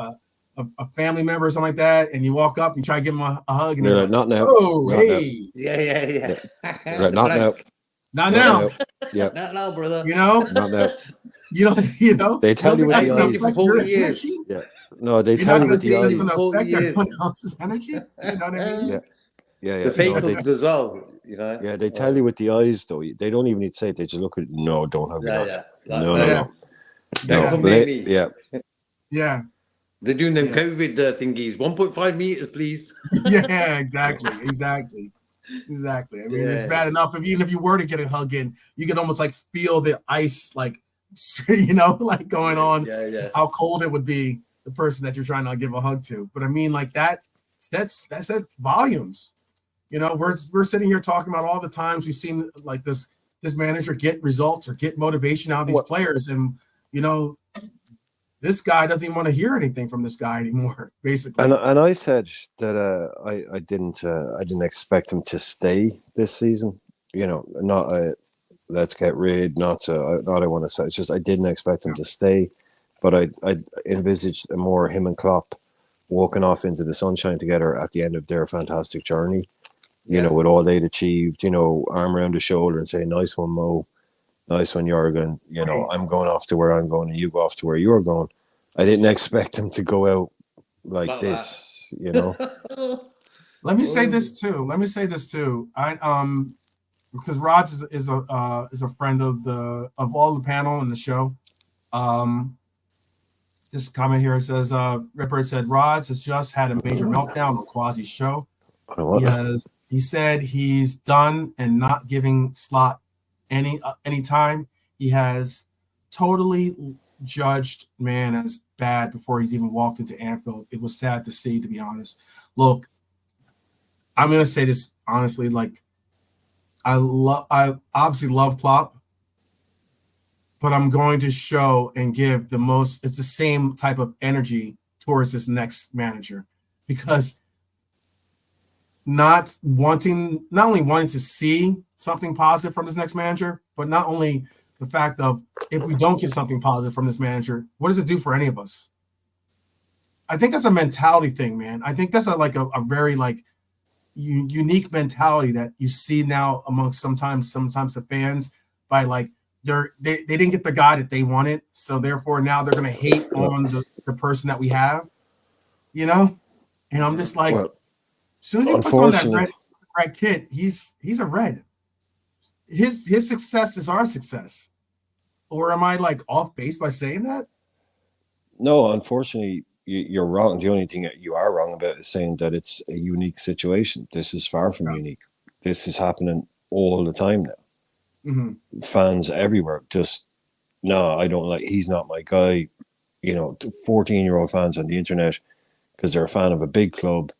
a family member or something like that, and you walk up and try to give them a hug, and they're like, not now. Oh, not hey, yeah. Right, not now. Not now. Yeah. Not now, brother. You know, Not now. you know. They tell you with that's the gonna seen you for eyes. affect your 40 years. energy. Yeah. No, they You're tell not you gonna with think the that's seen you gonna for eyes. 40 affect years. everyone else's energy. You know what I mean? Yeah. Yeah. The Yeah. fake No, they ones as well, you know. yeah, they tell you with the eyes though. They don't even need to say it. They just look at no, don't hug me, Yeah, not yeah. now. Like, No, no, Yeah, no. don't No. yeah, come near me. Yeah. yeah, They're doing them yeah, COVID thingies. 1.5 meters, please. yeah. Exactly. I mean, it's Yeah. bad enough if even if you were to get a hug in, you can almost like feel the ice, like like going on. Yeah. How cold it would be the person that you're trying to give a hug to. But I mean, like that's volumes. We're sitting here talking about all the times we've seen like this manager get results or get motivation out of these What? players, and this guy doesn't even want to hear anything from this guy anymore. Basically, And I said that I didn't expect him to stay this season. Not let's get rid. Not I want to say. It's just I didn't expect him to stay, but I envisaged a more him and Klopp walking off into the sunshine together at the end of their fantastic journey. With all they'd achieved. Arm around the shoulder and say, "Nice one, Mo. Nice one, Jurgen. I'm going off to where I'm going, and you go off to where you're going." I didn't expect him to go out like this. let me say this too. I because Rods is a friend of all the panel and the show. This comment here says, Ripper said Rods has just had a major meltdown on Quasi's show. He said he's done and not giving Slot any time. He has totally judged man as bad before he's even walked into Anfield. It was sad to see, to be honest. Look, I'm gonna say this honestly, like I obviously love Klopp, but I'm going to show and give it's the same type of energy towards this next manager, because not only wanting to see something positive from this next manager, but not only the fact of if we don't get something positive from this manager, what does it do for any of us? I think that's a mentality thing, man. I think that's a very unique mentality that you see now amongst sometimes the fans, by they didn't get the guy that they wanted, so therefore now they're going to hate on the person that we have, and I'm just like, as soon as he puts on that red kit, he's a red. His success is our success. Or am I off base by saying that? No, unfortunately, you're wrong. The only thing that you are wrong about is saying that it's a unique situation. This is far from unique. This is happening all the time now. Mm-hmm. Fans everywhere just, no, I don't like, he's not my guy. 14-year-old fans on the internet, because they're a fan of a big club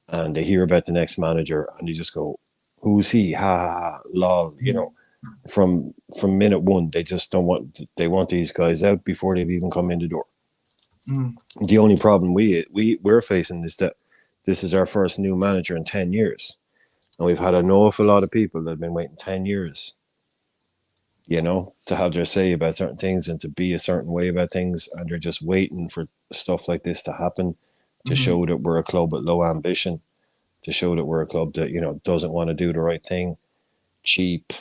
and they hear about the next manager and they just go, who's he? Ha ha ha, lol. From minute one, they just don't want, they want these guys out before they've even come in the door. Mm. The only problem we're facing is that this is our first new manager in 10 years. And we've had an awful lot of people that have been waiting 10 years, to have their say about certain things and to be a certain way about things. And they're just waiting for stuff like this to happen, to show that we're a club with low ambition, to show that we're a club that, doesn't want to do the right thing, cheap,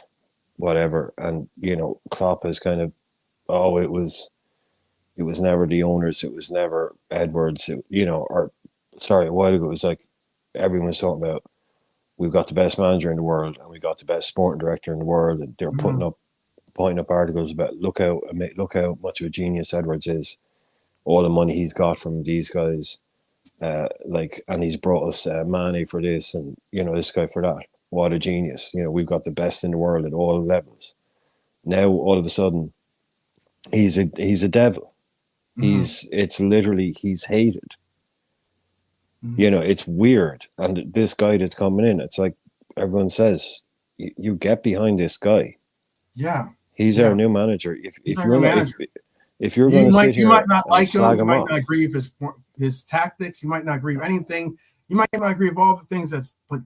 whatever. And, Klopp is kind of, it was never the owners, it was never Edwards, a while ago, it was like everyone's talking about, we've got the best manager in the world and we got the best sporting director in the world, and they're pointing up articles about look how much of a genius Edwards is, all the money he's got from these guys, and he's brought us Mane for this, and this guy for that. What a genius! We've got the best in the world at all levels. Now all of a sudden, he's a devil. It's literally, he's hated. It's weird. And this guy that's coming in, it's like everyone says, you get behind this guy. Yeah. He's our new manager. If you're going to sit here, you might not like him. You might off. not agree with his tactics. You might not agree with anything. You might not agree with all the things but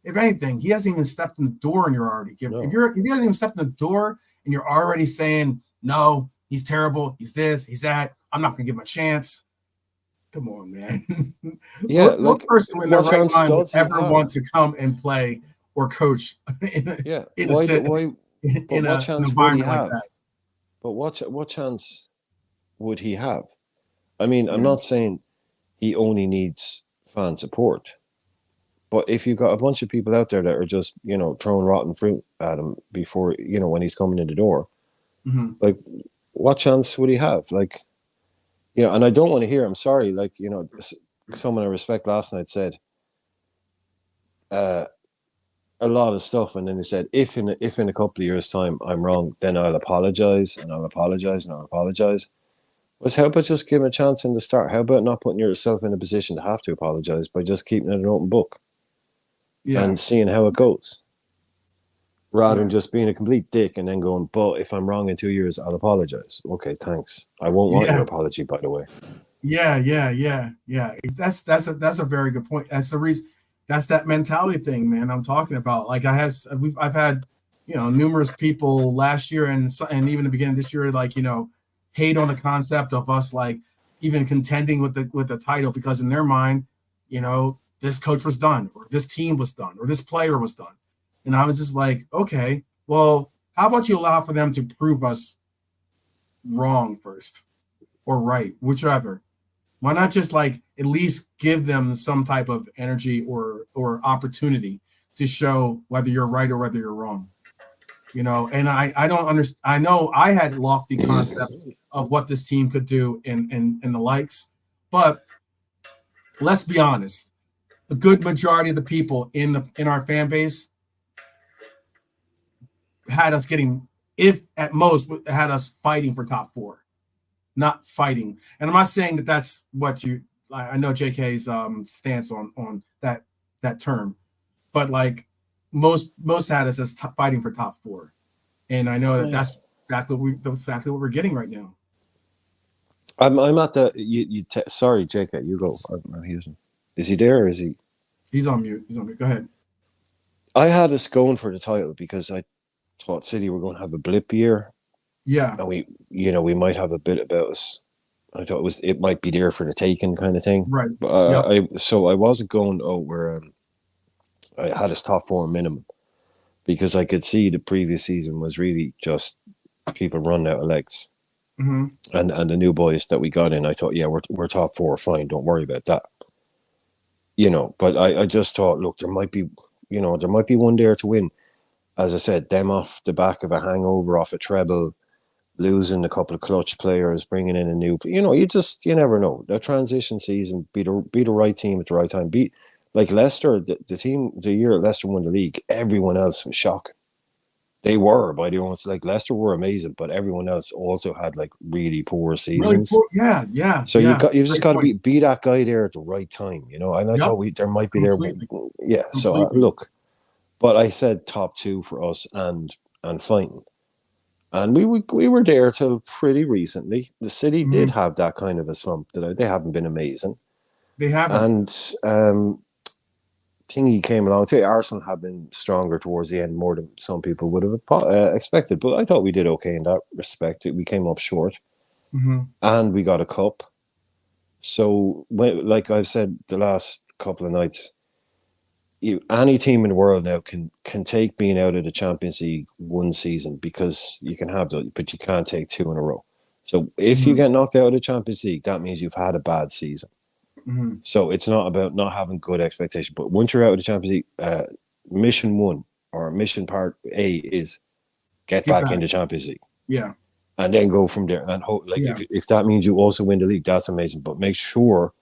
if anything, he hasn't even stepped in the door and you're already giving. No. If he hasn't even stepped in the door and you're already saying, no, he's terrible, he's this, he's that, I'm not going to give him a chance. Come on, man. Yeah, what person in their right mind would ever want to come and play or coach? Yeah. But in what an chance would he environment like have? that. But what chance would he have? I mean, I'm Yeah. not saying he only needs fan support, but if you've got a bunch of people out there that are just, throwing rotten fruit at him before, when he's coming in the door, Hmm. like, what chance would he have? Like, and I don't want to hear, I'm sorry, like, someone I respect last night said a lot of stuff, and then he said, if in a couple of years' time I'm wrong, then I'll apologize, and I'll apologize, and I'll apologize. Was how about just give him a chance in the start? How about not putting yourself in a position to have to apologize by just keeping it an open book Yeah. and seeing how it goes, rather Yeah. than just being a complete dick and then going, but if I'm wrong in 2 years, I'll apologize. Okay, thanks. I won't want your Yeah. apology, by the way. Yeah. That's a very good point. That's the reason. That's that mentality thing, man. I'm talking about. Like I've had, numerous people last year and even the beginning of this year, like hate on the concept of us like even contending with the title because in their mind, this coach was done or this team was done or this player was done, and I was just like, okay, well, how about you allow for them to prove us wrong first or right, whichever. Why not just like at least give them some type of energy or opportunity to show whether you're right or whether you're wrong? And I don't understand. I know I had lofty concepts of what this team could do and the likes, but let's be honest. The good majority of the people in our fan base had us getting, if at most, had us fighting for top four, not fighting. And I'm not saying that that's what you. I know JK's stance on that term, but like most had us as fighting for top four, and I know that that's exactly what we're getting right now. I'm at the sorry, JK, you go. Is he there or is he? He's on mute. Go ahead. I had us going for the title because I thought City were going to have a blip year, Yeah. and we might have a bit about us. I thought it might be there for the taking kind of thing. Right. But Yep. I wasn't going. Where I had us top four minimum because I could see the previous season was really just people running out of legs. Mm-hmm. And the new boys that we got in, I thought, yeah, we're top four, fine, don't worry about that. But I just thought, look, there might be one there to win. As I said, them off the back of a hangover, off a treble, losing a couple of clutch players, bringing in a new, you never know. The transition season, be the right team at the right time. Beat like Leicester, the team, the year Leicester won the league, everyone else was shocking. They were by the ones like Leicester were amazing, but everyone else also had like really poor Really seasons. cool. Yeah. So you just Great got to point. be that guy there at the right time, And I Yep. thought there might be Completely. there, yeah. So Completely. look, but I said top two for us and fighting, and we were there till pretty recently. The City did have that kind of a slump that they haven't been amazing, They haven't. and Thingy came along too. Arsenal have been stronger towards the end, more than some people would have expected. But I thought we did okay in that respect. We came up short, and we got a cup. So, like I've said the last couple of nights, any team in the world now can take being out of the Champions League one season because you can have those, but you can't take two in a row. So if you get knocked out of the Champions League, that means you've had a bad season. So it's not about not having good expectation. But once you're out of the Champions League, mission one or mission part A is get back in the Champions League. Yeah. And then go from there. And if that means you also win the league, that's amazing. But make sure,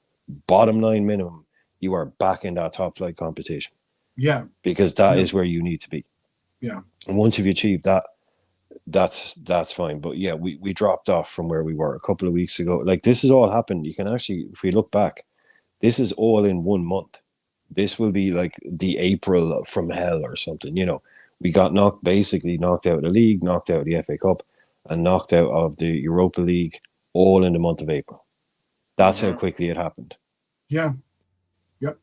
bottom line minimum, you are back in that top flight competition. Yeah. Because that is where you need to be. Yeah. And once you've achieved that, that's fine. But yeah, we dropped off from where we were a couple of weeks ago. Like this has all happened. You can actually, if we look back, this is all in 1 month. This will be like the April from hell or something. We got basically knocked out of the league, knocked out of the FA Cup, and knocked out of the Europa League all in the month of April. That's how quickly it happened. Yeah. Yep.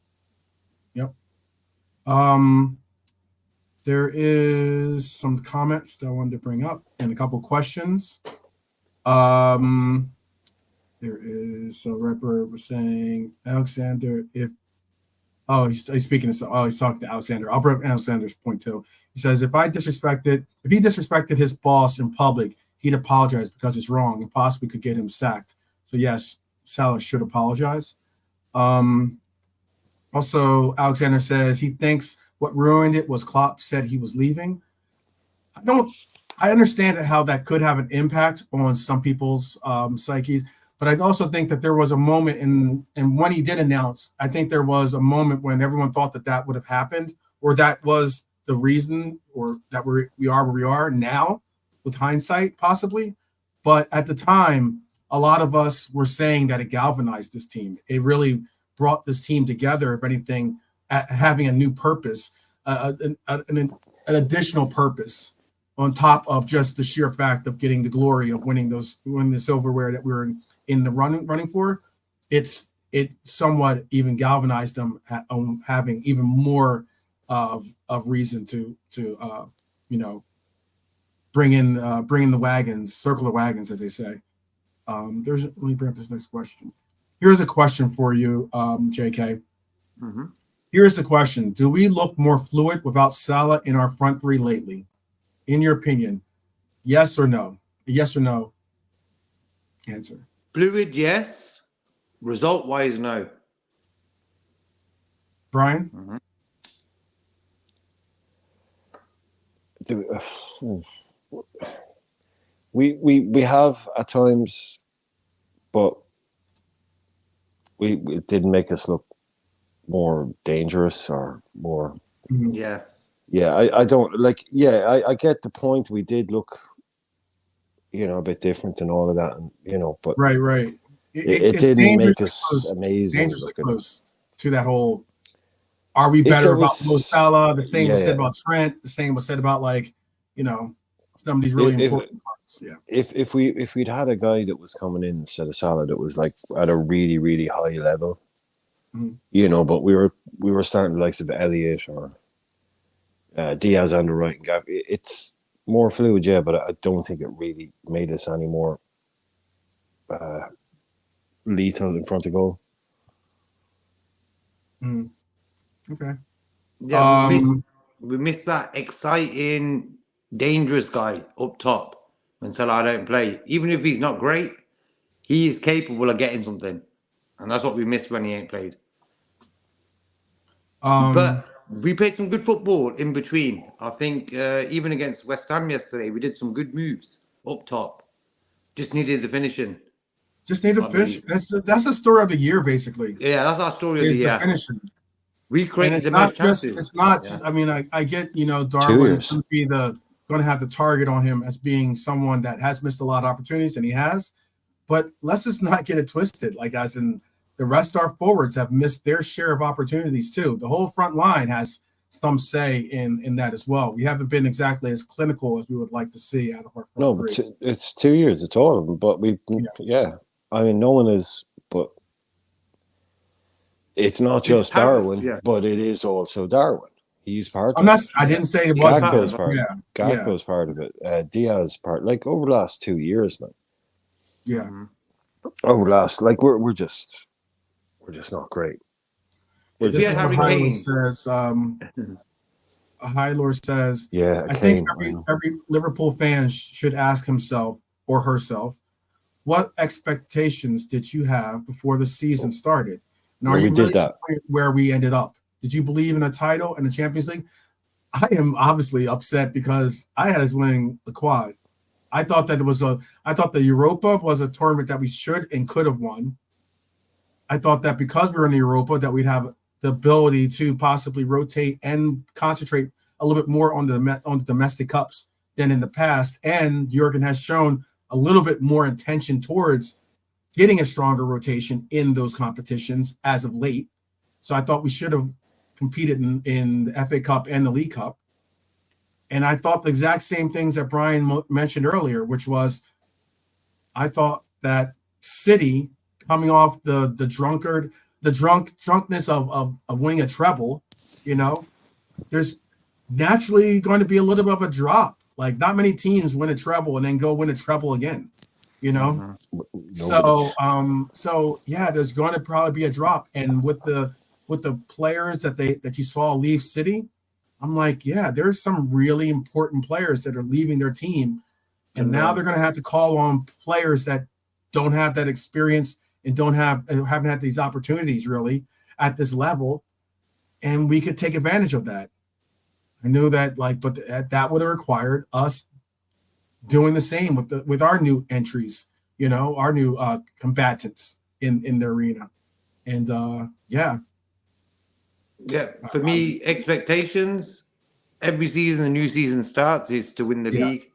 There is some comments that I wanted to bring up and a couple questions. There is, so Redbird was saying, Alexander, if Oh, he's speaking to. Oh, he's talking to Alexander. I'll bring up Alexander's point too. He says if he disrespected his boss in public, he'd apologize because it's wrong and possibly could get him sacked. So yes, Salah should apologize. Also, Alexander says he thinks what ruined it was Klopp said he was leaving. I understand how that could have an impact on some people's psyches, but I also think that there was a moment and when he did announce, I think there was a moment when everyone thought that would have happened, or that was the reason, or that we are where we are now with hindsight, possibly. But at the time, a lot of us were saying that it galvanized this team. It really brought this team together, if anything, having a new purpose, an additional purpose on top of just the sheer fact of getting the glory of winning the silverware that we were in the running for. It somewhat even galvanized them having even more of reason to bring in the wagons, circle the wagons, as they say. Let me bring up this next question. Here's a question for you, JK. Mm-hmm. Here's the question: do we look more fluid without Salah in our front three lately? In your opinion, yes or no? A yes or no answer. Fluid, yes. Result-wise, no. Brian? Mm-hmm. We have at times, but it didn't make us look more dangerous or more. Yeah. Yeah, I don't like. Yeah, I get the point. We did look, a bit different and all of that, and but right. It It's didn't make dangerously us close, amazing. dangerously close to that whole. Are we If better there about Mo was- Salah? The same was said Yeah. about Trent. The same was said about some of these really If- important parts. Yeah. If we'd had a guy that was coming in instead of Salah that was like at a really really high level, Mhm. but we were starting the likes of Elliott or Diaz on the right and Gav. It's more fluid, yeah, but I don't think it really made us any more lethal in front of goal. Mhm. Okay. Yeah, we missed that exciting, dangerous guy up top when Salah don't play. Even if he's not great, he is capable of getting something. And that's what we missed when he ain't played. But we played some good football in between. I think even against West Ham yesterday, we did some good moves up top. Just needed the finishing. just need to I finish. believe. That's the story of the year, basically. Yeah, that's our story of the Is the year. finishing. We And created it's the not most just. chances. It's not Yeah. just. I mean, I get. 2 Darwin's years. going to be going to have the target on him as being someone that has missed a lot of opportunities, and he has. But let's just not get it twisted. Like as in the rest of our forwards have missed their share of opportunities too. The whole front line has some say in that as well. We haven't been exactly as clinical as we would like to see out of our front No, three. but it's 2 years. It's all of them. But yeah. I mean, no one is. But it's not just talent, Darwin, yeah. but it is also Darwin. He's part I'm of not. it. I didn't say it He's wasn't. part Gakpo's of part. Yeah. Gakpo's part of it. Diaz part. Like over the last 2 years, man. Yeah. Mm-hmm. Over the last, like we're just not great. We're This Yeah, is just what Harry not great. Hylor Kane. says. Hylor says. Yeah, I think Kane. every Liverpool fan should ask himself or herself, what expectations did you have before the season started? And are Well, you we really did that. disappointed where we ended up? Did you believe in a title and the Champions League? I am obviously upset because I had us winning the quad. I thought that I thought the Europa was a tournament that we should and could have won. I thought that because we were in the Europa that we'd have the ability to possibly rotate and concentrate a little bit more on the domestic cups than in the past. And Jurgen has shown a little bit more intention towards getting a stronger rotation in those competitions as of late. So I thought we should have competed in the FA Cup and the League Cup. And I thought the exact same things that Brian mentioned earlier, which was I thought that City coming off the drunkenness of winning a treble, there's naturally going to be a little bit of a drop. Like not many teams win a treble and then go win a treble again, Nobody. So yeah, there's going to probably be a drop. And with the with the players that you saw leave City, I'm like, yeah, there's some really important players that are leaving their team, and now they're going to have to call on players that don't have that experience and haven't had these opportunities really at this level, and we could take advantage of that. I knew that, but that would have required us doing the same with our new entries, our new combatants in the arena, and Yeah, for me, expectations every season, the new season starts is to win the league.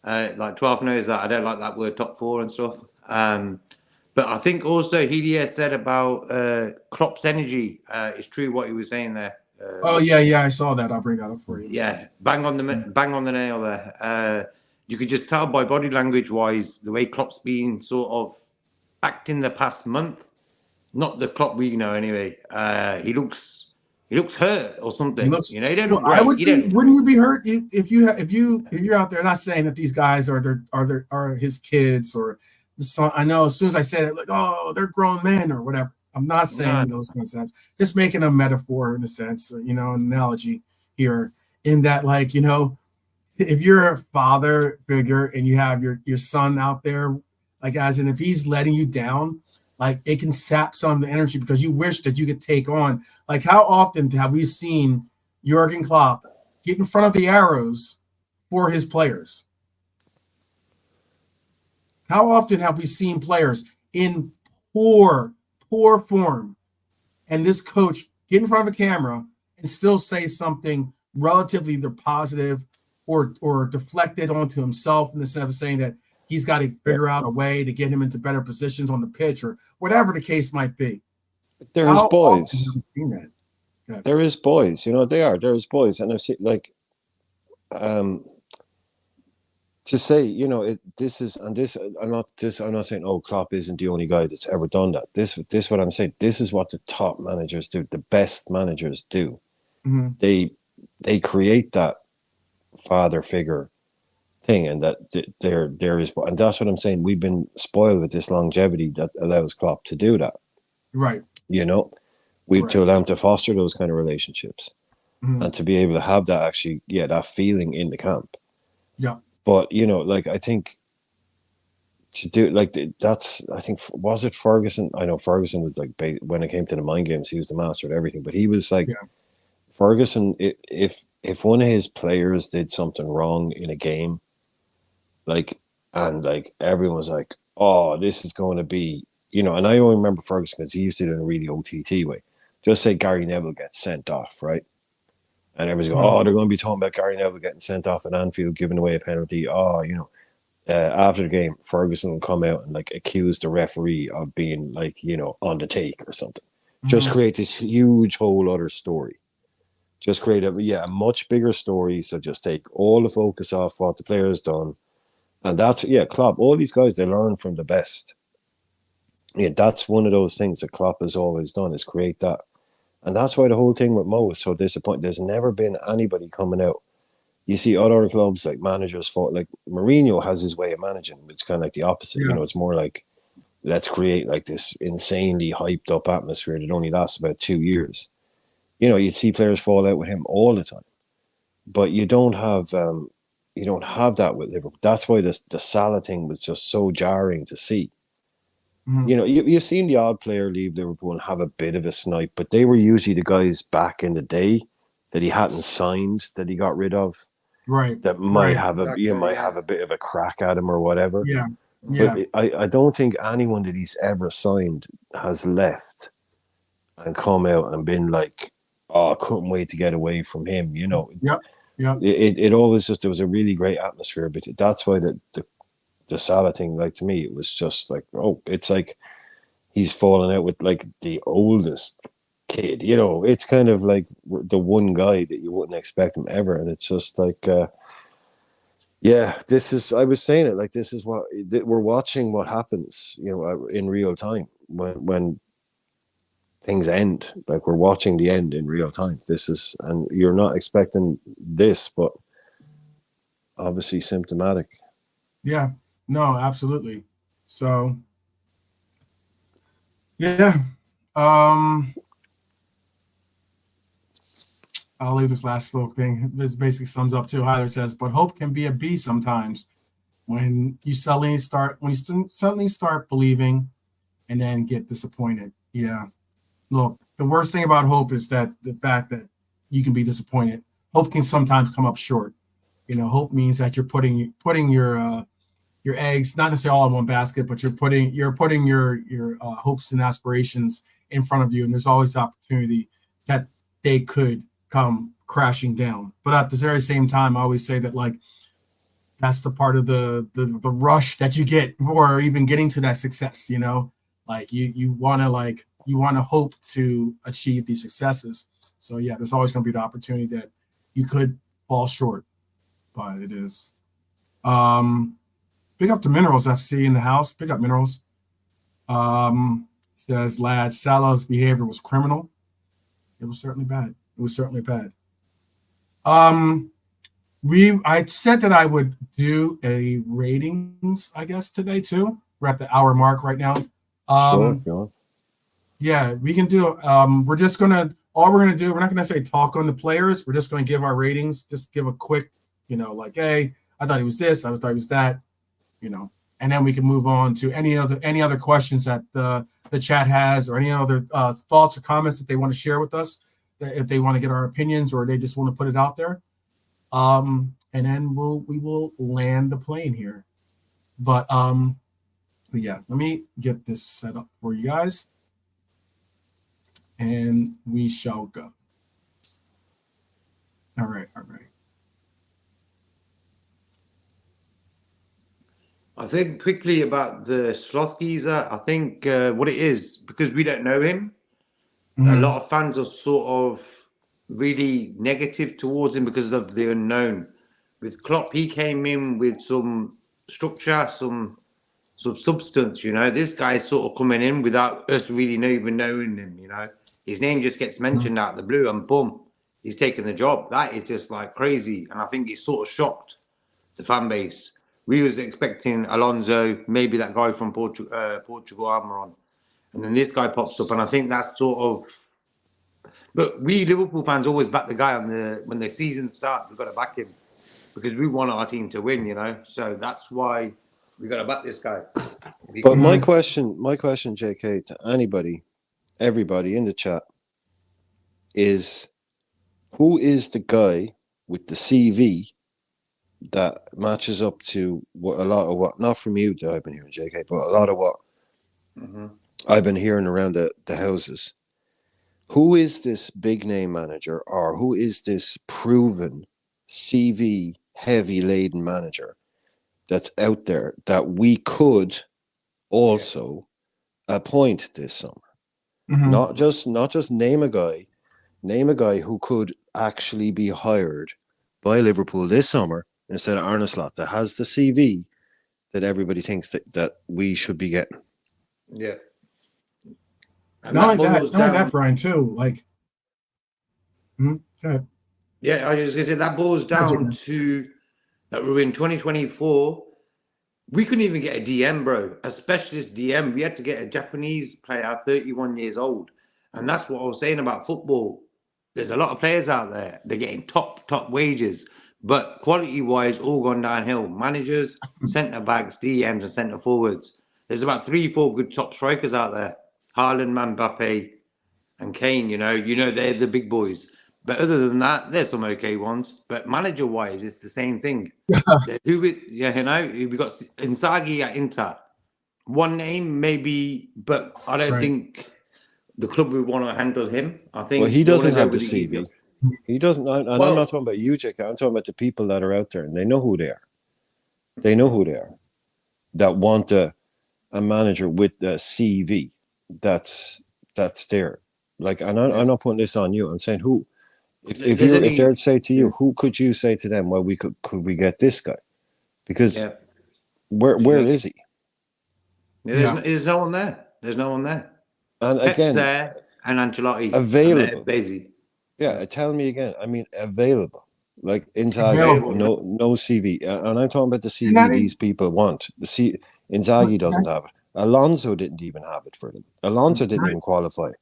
Like 12 knows that I don't like that word top four and stuff. But I think also Helia said about Klopp's energy. It's true what he was saying there. Oh yeah, I saw that. I'll bring that up for you. Yeah, bang on the nail there. You could just tell by body language wise the way Klopp's been sort of acting the past month. Not the Klopp we know anyway. He looks hurt or something. He looks, he don't look I great. would be. Wouldn't you be hurt if you're out there? Not saying that these guys are his kids or the son. I know as soon as I said it, like, oh, they're grown men or whatever. I'm not saying those concepts. Just making a metaphor in a sense, an analogy here. In that, if you're a father figure and you have your son out there, as in if he's letting you down, it can sap some of the energy because you wish that you could take on. How often have we seen Jurgen Klopp get in front of the arrows for his players? How often have we seen players in poor form and this coach get in front of a camera and still say something relatively either positive or deflected onto himself in the sense of saying that he's got to figure out a way to get him into better positions on the pitch or whatever the case might be. There's boys. Seen that? Yeah. There is boys. There's boys, and I've seen to say, this is, and this. I'm not saying, oh, Klopp isn't the only guy that's ever done that. This what I'm saying. This is what the top managers do. The best managers do. Mm-hmm. They create that father figure thing, and that there is, and that's what I'm saying. We've been spoiled with this longevity that allows Klopp to do that. Right. To allow him to foster those kind of relationships, and to be able to have that that feeling in the camp. Yeah. But I think to do I think, was it Ferguson? I know Ferguson was when it came to the mind games, he was the master of everything. But he was Ferguson. If one of his players did something wrong in a game, everyone was like, oh, this is going to be, and I only remember Ferguson because he used to do it in a really OTT way. Just say Gary Neville gets sent off, right? And everyone's going, oh, they're going to be talking about Gary Neville getting sent off at Anfield, giving away a penalty. Oh, after the game, Ferguson will come out and accuse the referee of being on the take or something. Just create this huge whole other story. Just create a much bigger story. So just take all the focus off what the player's done. And that's, Klopp, all these guys, they learn from the best. Yeah, that's one of those things that Klopp has always done, is create that. And that's why the whole thing with Mo is so disappointing. There's never been anybody coming out. You see other clubs, managers fought, Mourinho has his way of managing, which is kind of the opposite. Yeah. It's more let's create this insanely hyped up atmosphere that only lasts about 2 years. You'd see players fall out with him all the time. But you don't have that with Liverpool. That's why the Salah thing was just so jarring to see. You've seen the odd player leave Liverpool and have a bit of a snipe, but they were usually the guys back in the day that he hadn't signed, that he got rid of, right? That might have a bit of a crack at him or whatever. Yeah. But I don't think anyone that he's ever signed has left and come out and been like, oh, I couldn't wait to get away from him. Yeah. It always just, there was a really great atmosphere, but that's why the Salah thing, to me, it was just it's like he's falling out with the oldest kid. It's kind of like the one guy that you wouldn't expect him ever, and it's just this is, I was saying it, this is what we're watching, what happens, in real time when things end. We're watching the end in real time. This is, and you're not expecting this, but obviously symptomatic. Yeah. No, absolutely. So, yeah. I'll leave this last little thing. This basically sums up too. Hyler says, but hope can be a beast sometimes when you suddenly start believing and then get disappointed. Yeah. Look, the worst thing about hope is that the fact that you can be disappointed. Hope can sometimes come up short. Hope means that you're putting your eggs, not necessarily all in one basket, but you're putting your hopes and aspirations in front of you, and there's always opportunity that they could come crashing down. But at the very same time, I always say that like that's the part of the rush that you get, or even getting to that success. Like you want to hope to achieve these successes. So yeah, there's always going to be the opportunity that you could fall short, but it is. Big up to Minerals FC in the house. Big up Minerals. Says, lads, Salah's behavior was criminal. It was certainly bad. I said that I would do a ratings, I guess, today too. We're at the hour mark right now. Sure, if you want. Yeah, we can do. We're not gonna say talk on the players. We're just gonna give our ratings. Just give a quick, like, hey, I thought he was this. I thought he was that. And then we can move on to any other questions that the chat has, or any other thoughts or comments that they want to share with us, if they want to get our opinions or they just want to put it out there. And then we will land the plane here. But yeah, let me get this set up for you guys, and we shall go. All right. I think quickly about the Sloth geezer. I think what it is, because we don't know him, a lot of fans are sort of really negative towards him because of the unknown. With Klopp, he came in with some structure, some substance. This guy's sort of coming in without us really even knowing him. His name just gets mentioned out of the blue, and boom, he's taken the job. That is just like crazy, and I think it's sort of shocked the fan base. We was expecting Alonso, maybe that guy from Portugal, Almiron, and then this guy pops up, and I think that's sort of. But we Liverpool fans always back the guy when the season starts. We've got to back him because we want our team to win, So that's why we got to back this guy. But my question, JK, to everybody in the chat, is who is the guy with the CV that matches up to a lot of what, not from you that I've been hearing, JK, but a lot of what I've been hearing around the houses. Who is this big name manager, or who is this proven CV heavy laden manager that's out there that we could also appoint this summer? Not just name a guy who could actually be hired by Liverpool this summer instead of Arne Slot, that has the CV that everybody thinks that we should be getting. Yeah. And not only that, Brian, too. Like, go ahead. Yeah, I was going to say that boils down to that we're in 2024. We couldn't even get a DM, bro, a specialist DM. We had to get a Japanese player, 31 years old. And that's what I was saying about football. There's a lot of players out there. They're getting top wages. But quality-wise, all gone downhill. Managers, centre-backs, DMs, and centre-forwards. There's about 3-4 good top strikers out there. Haaland, Mbappe, and Kane, they're the big boys. But other than that, there's some okay ones. But manager-wise, it's the same thing. We got Inzaghi at Inter. One name, maybe, but I don't think the club would want to handle him. I think. Well, he doesn't have the CV. He doesn't. I'm not talking about you, JK. I'm talking about the people that are out there, and they know who they are. They know who they are. That want a manager with a CV that's there. Like, and I'm not putting this on you. I'm saying who. If they would say to you, who could you say to them? Well, could we get this guy? Because where is he? There's no one there. There's no one there. And Pep's again, there and Ancelotti available. Busy. Yeah, tell me again. I mean, available. Like Inzaghi, no CV, and I'm talking about the CV these people want. Inzaghi doesn't have it. Alonso didn't even have it for them. Alonso didn't even qualify.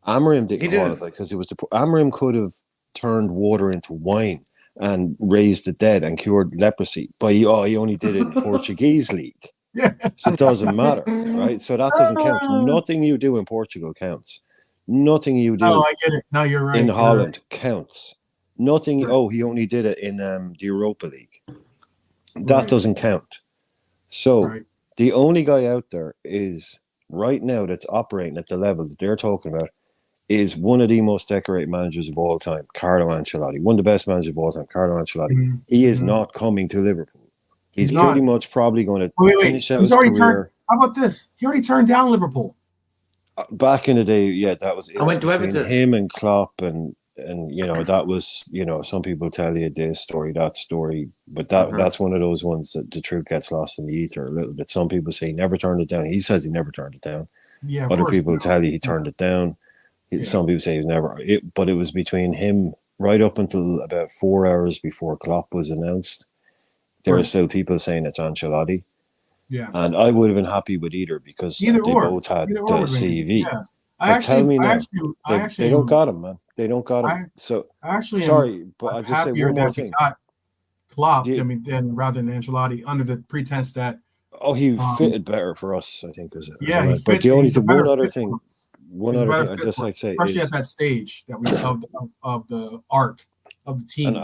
Amorim didn't qualify because it was Amorim could have turned water into wine and raised the dead and cured leprosy, but he only did it in Portuguese league. Yeah. So it doesn't matter, right? So that doesn't count. Nothing you do in Portugal counts. Nothing you do Oh, I get it. No, you're right. in You're Holland counts. Nothing. Right. Oh, he only did it in the Europa League. That Right. doesn't count. So Right. the only guy out there is right now that's operating at the level that they're talking about is one of the most decorated managers of all time, Carlo Ancelotti. One of the best managers of all time, Carlo Ancelotti. Mhm. He is Mhm. not coming to Liverpool. He's He's pretty not. much probably going to Wait. finish out He's his already career. turned. How about this? He already turned down Liverpool. Back in the day, yeah, that was it. I went to Between Everton. him and Klopp, and that was, some people tell you this story, that story, but that's one of those ones that the truth gets lost in the ether a little bit. Some people say he never turned it down. He says he never turned it down. Yeah. Of Other course. people tell you he turned it down. Yeah. Some people say he was never. But it was between him right up until about 4 hours before Klopp was announced. There are still people saying it's Ancelotti. Yeah. And I would have been happy with either because they both had the CV. Yeah. But tell me now, they don't got him, man. They don't got him. Sorry, but I'll just say one more thing. Got Klopp, rather than Ancelotti, under the pretense that he fitted better for us, I think. But the only one other thing I just like to say, especially at that stage that we of the arc of the team. And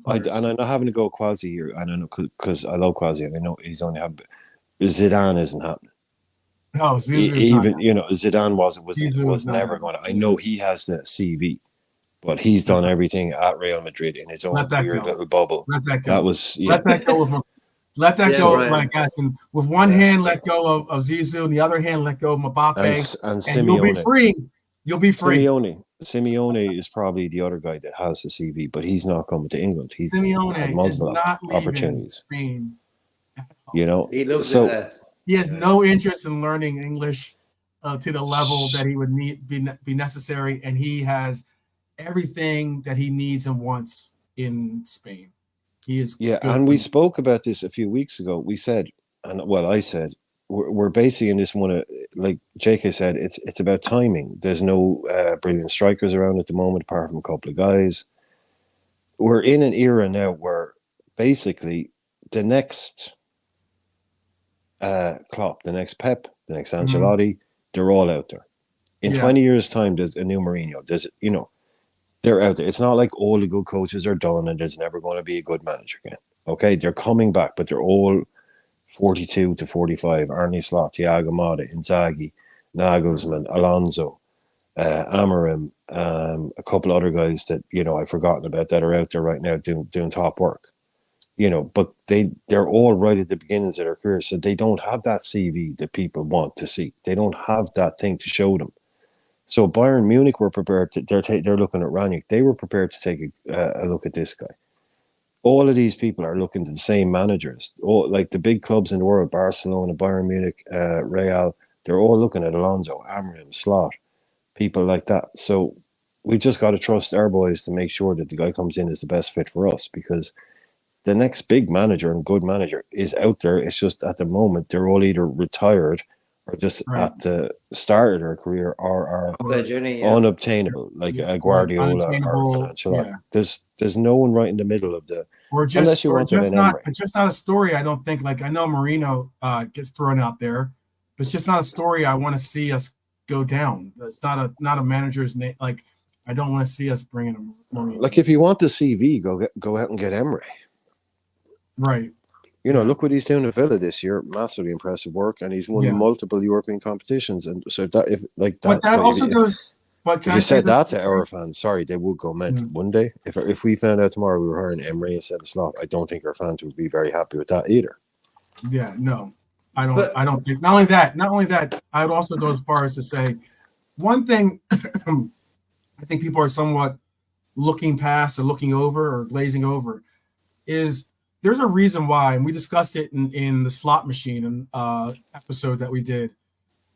I'm not having to go Quasi here, and I know because I love Quasi, and I know he's only had Zidane isn't happening. No, Zidane was never going to. I know he has the CV, but he's done everything at Real Madrid in his own weird little bubble. Let that go. That was let that go with my guys, and with one hand let go of Zizou, and the other hand let go of Mbappe, and Simeone. You'll be free. You'll be free. Simeone is probably the other guy that has the CV, but he's not coming to England. Simeone is not leaving opportunities. Spain. He loves it there. He has no interest in learning English to the level that he would be necessary, and he has everything that he needs and wants in Spain. He is and we spoke about this a few weeks ago. We said, I said, we're basically in this one. Like JK said, it's about timing. There's no brilliant strikers around at the moment, apart from a couple of guys. We're in an era now where basically the next Klopp, the next Pep, the next Ancelotti, they're all out there. In 20 years' time, there's a new Mourinho. They're out there. It's not like all the good coaches are done and there's never going to be a good manager again. Okay, they're coming back, but they're all 42 to 45. Arne Slot, Thiago Motta, Inzaghi, Nagelsmann, Alonso, Amorim, a couple other guys that I've forgotten about that are out there right now doing top work. But they're all right at the beginnings of their career, so they don't have that CV that people want to see. They don't have that thing to show them. So Bayern Munich were prepared to. They're looking at Ranić. They were prepared to take a look at this guy. All of these people are looking to the same managers. All like the big clubs in the world, Barcelona, Bayern Munich, Real. They're all looking at Alonso, Amorim, Slot, people like that. So we just got to trust our boys to make sure that the guy comes in as the best fit for us, because the next big manager and good manager is out there. It's just at the moment they're all either retired or just at the start of their career or are unobtainable, like a Guardiola or Ancelotti. There's no one right in the middle of the. Unless you want just not a story. I don't think, like, I know Mourinho gets thrown out there, but it's just not a story I want to see us go down. It's not a manager's name. Like, I don't want to see us bringing him. Mourinho. Like, if you want the CV, go out and get Emery. Right. Look what he's doing at Villa this year. Massively impressive work, and he's won multiple European competitions. And so if you said that to our fans, sorry, they would go mental, wouldn't they? If we found out tomorrow we were hiring Emery instead of Slot, I don't think our fans would be very happy with that either. Yeah, no, I don't think. Not only that, I would also go as far as to say one thing. I think people are somewhat looking past or looking over or glazing over is. There's a reason why, and we discussed it in the slot machine episode that we did.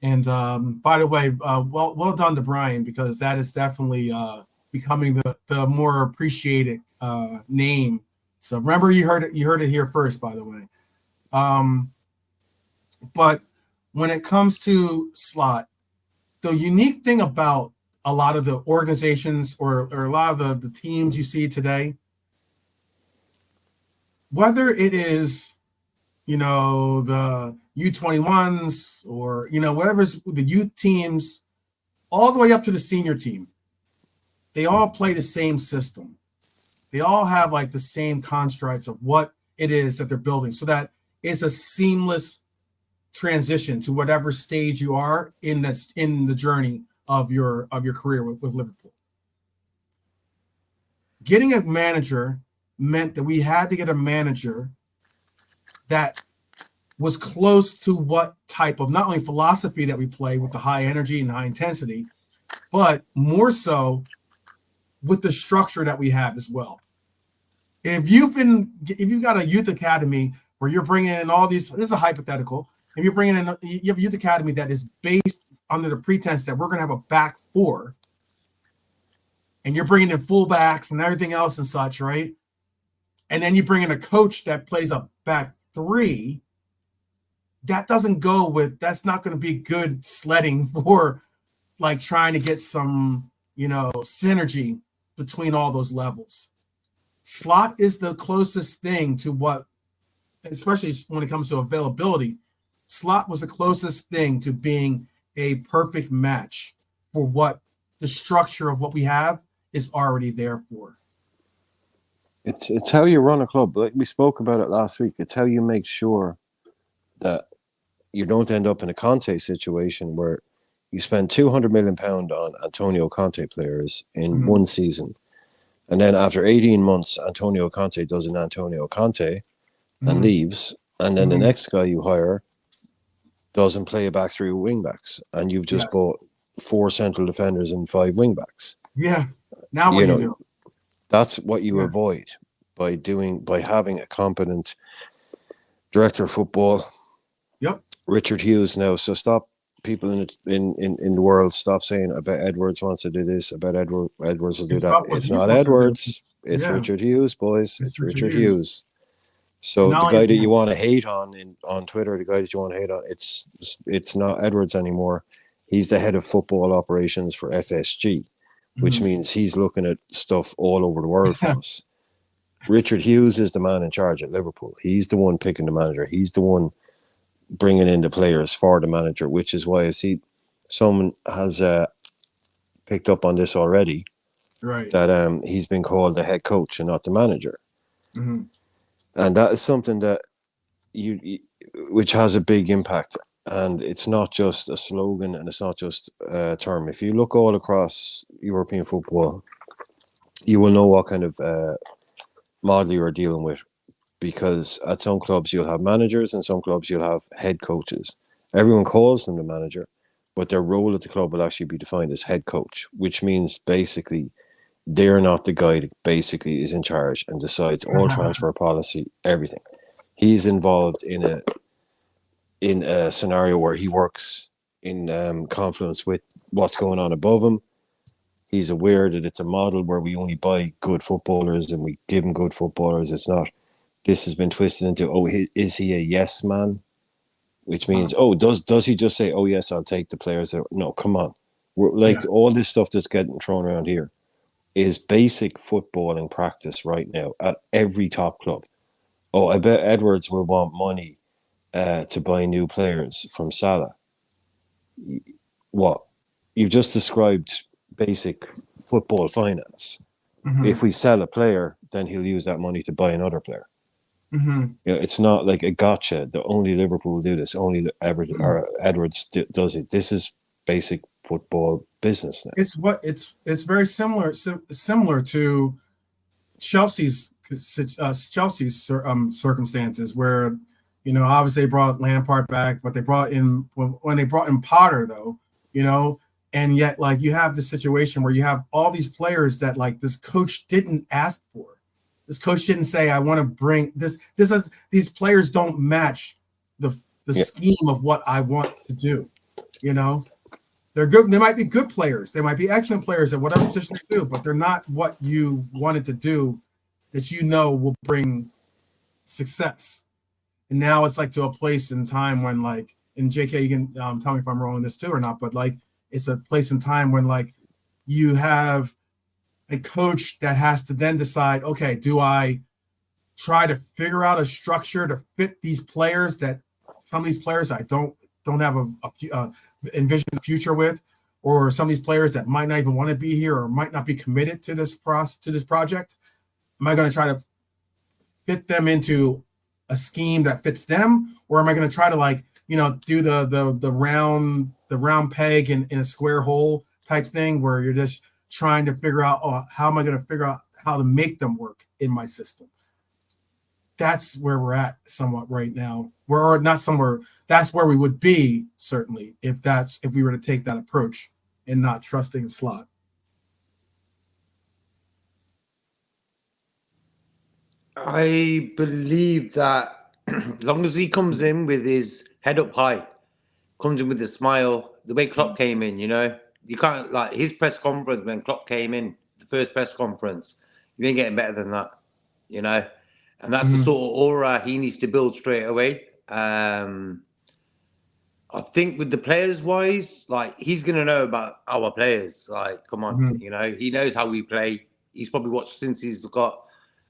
And by the way, well done to Brian, because that is definitely becoming the more appreciated name. So remember, you heard it here first, by the way. But when it comes to Slot, the unique thing about a lot of the organizations or a lot of the teams you see today, whether it is, the U21s or, whatever's the youth teams, all the way up to the senior team, they all play the same system. They all have like the same constructs of what it is that they're building, so that it's a seamless transition to whatever stage you are in the journey of your career with Liverpool. Getting a manager meant that we had to get a manager that was close to what type of not only philosophy that we play with the high energy and high intensity, but more so with the structure that we have as well. If you've got a youth academy where you're bringing in all these, this is a hypothetical, and you're bringing in, you have a youth academy that is based under the pretense that we're going to have a back four, and you're bringing in fullbacks and everything else and such, right? And then you bring in a coach that plays a back three. That's not going to be good sledding for like trying to get some, synergy between all those levels. Slot is the closest thing to what, especially when it comes to availability, Slot was the closest thing to being a perfect match for what the structure of what we have is already there for. It's how you run a club. Like we spoke about it last week. It's how you make sure that you don't end up in a Conte situation where you spend £200 million on Antonio Conte players in one season. And then after 18 months, Antonio Conte does an Antonio Conte and leaves. And then the next guy you hire doesn't play a back three wing backs. And you've just bought 4 central defenders and 5 wing backs. Yeah. Now what do you do? That's what you avoid by having a competent director of football. Yep. Richard Hughes now. So stop people in the world stop saying about Edwards wants to do this, about Edwards will do that. It's not Edwards. It's Richard Hughes, boys. It's Richard Hughes. So the guy that you want to hate on Twitter, the guy that you want to hate on, it's not Edwards anymore. He's the head of football operations for FSG, which means he's looking at stuff all over the world for us. Richard Hughes is the man in charge at Liverpool. He's the one picking the manager. He's the one bringing in the players for the manager, which is why I see someone has picked up on this already, right? That he's been called the head coach and not the manager, and that is something that which has a big impact. And it's not just a slogan, and it's not just a term. If you look all across European football, you will know what kind of model you are dealing with. Because at some clubs you'll have managers, and some clubs you'll have head coaches. Everyone calls them the manager, but their role at the club will actually be defined as head coach, which means basically they're not the guy that basically is in charge and decides all transfer policy, everything. He's involved in a scenario where he works in confluence with what's going on above him. He's aware that it's a model where we only buy good footballers and we give them good footballers. It's not. This has been twisted into, is he a yes man? Which means, does he just say, oh, yes, I'll take the players? No, come on. All this stuff that's getting thrown around here is basic footballing practice right now at every top club. Oh, I bet Edwards will want money to buy new players from Salah. What? You've just described basic football finance. If we sell a player, then he'll use that money to buy another player. It's not like a gotcha. The only Liverpool do this. Only Edwards does it. This is basic football business now. It's very similar to Chelsea's circumstances, where obviously they brought Lampard back, but they brought in when they brought in Potter though, and yet like you have this situation where you have all these players that like this coach didn't ask for. This coach didn't say, I want to bring this. These players don't match the scheme of what I want to do. They're good. They might be good players. They might be excellent players at whatever position they do, but they're not what you wanted to do that will bring success. And now it's like to a place in time when like, and JK, you can tell me if I'm wrong in this too or not, but like it's a place in time when like you have a coach that has to then decide, okay, do I try to figure out a structure to fit these players that some of these players I don't have envision a future with, or some of these players that might not even want to be here or might not be committed to this project? Am I going to try to fit them into a scheme that fits them, or am I going to try to do the round peg in a square hole type thing where you're just trying to figure out, how am I going to figure out how to make them work in my system? That's where we're at somewhat right now. We're not somewhere. That's where we would be, certainly, if we were to take that approach and not trusting Slot. I believe that as long as he comes in with his head up high, comes in with a smile, the way Klopp came in, you can't, like his press conference when Klopp came in, the first press conference, you ain't getting better than that, and that's the sort of aura he needs to build straight away. I think with the players wise, like he's gonna know about our players. Like, come on, he knows how we play. He's probably watched since he's got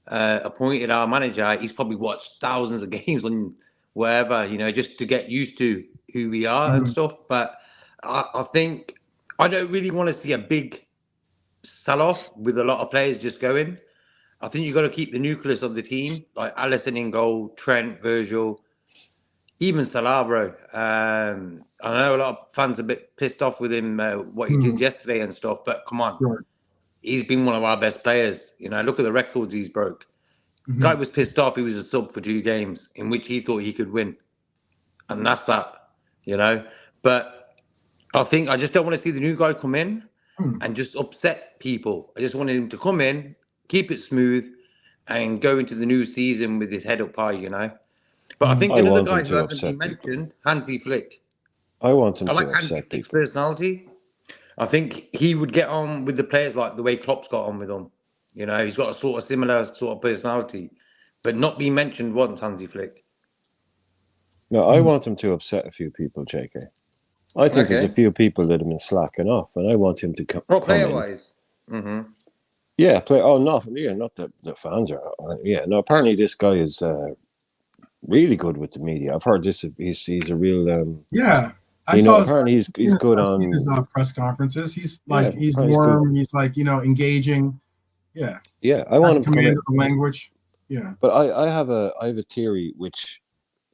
appointed our manager. He's probably watched thousands of games on wherever, just to get used to who we are and stuff. But I think I don't really want to see a big sell-off with a lot of players just going. I think you got to keep the nucleus of the team, like Alisson in goal, Trent, Virgil, even Salah, bro. I know a lot of fans are a bit pissed off with him, what he did yesterday and stuff, but come on. Sure. He's been one of our best players. Look at the records he's broke. Guy was pissed off. He was a sub for 2 games in which he thought he could win. And that's that, But I think I just don't want to see the new guy come in and just upset people. I just wanted him to come in, keep it smooth, and go into the new season with his head up high, But I think another guy who hasn't been mentioned, Hansi Flick. I want him I to like Hansi upset Flick's people. personality. I think he would get on with the players like the way Klopp's got on with them. He's got a sort of similar sort of personality, but not being mentioned once, Hansi Flick. No, I want him to upset a few people, JK. I think there's a few people that have been slacking off, and I want him to come player-wise. Yeah, play. Oh, not the fans are. Yeah, no. Apparently, this guy is really good with the media. I've heard this. He's a real. Yeah, I saw. Apparently, he's good on his press conferences. He's like he's warm. He's like engaging. Yeah. Yeah, I want him to command the language. Yeah, but I have a theory which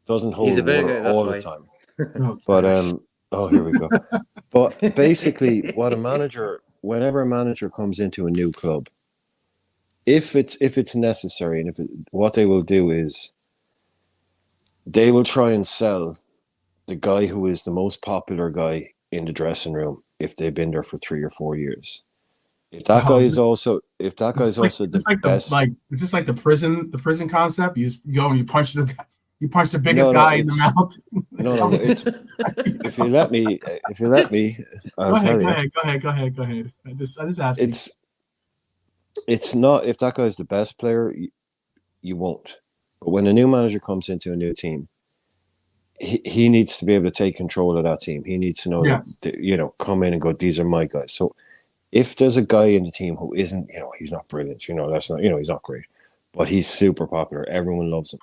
doesn't hold water all the time. But here we go. But basically, whenever a manager comes into a new club, if it's necessary, and what they will do is they will try and sell the guy who is the most popular guy in the dressing room if they've been there for 3 or 4 years. If that guy is also the best, is this like the prison concept? You just go and you punch the biggest guy in the mouth. No, it's if you let me, I'll go ahead. I just ask. It's not if that guy's the best player, you won't. But when a new manager comes into a new team, he needs to be able to take control of that team. He needs to know that, come in and go, these are my guys. So if there's a guy in the team who isn't, he's not brilliant, that's not, he's not great, but he's super popular. Everyone loves him.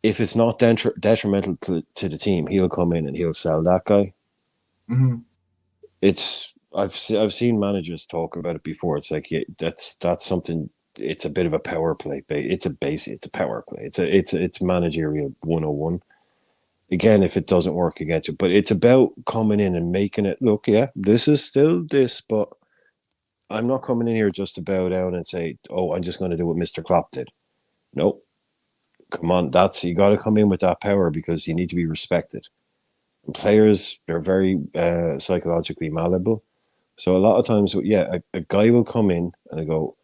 If it's not detrimental to the team, he'll come in and he'll sell that guy. I've seen managers talk about it before. It's like that's something. It's a bit of a power play. It's a power play. It's managerial 101. Again, if it doesn't work against you, but it's about coming in and making it look. Yeah, this is still this, but I'm not coming in here just to bow down and say, "Oh, I'm just going to do what Mr. Klopp did." No, come on, you got to come in with that power because you need to be respected. And players, they're very psychologically malleable, so a lot of times, a guy will come in and go,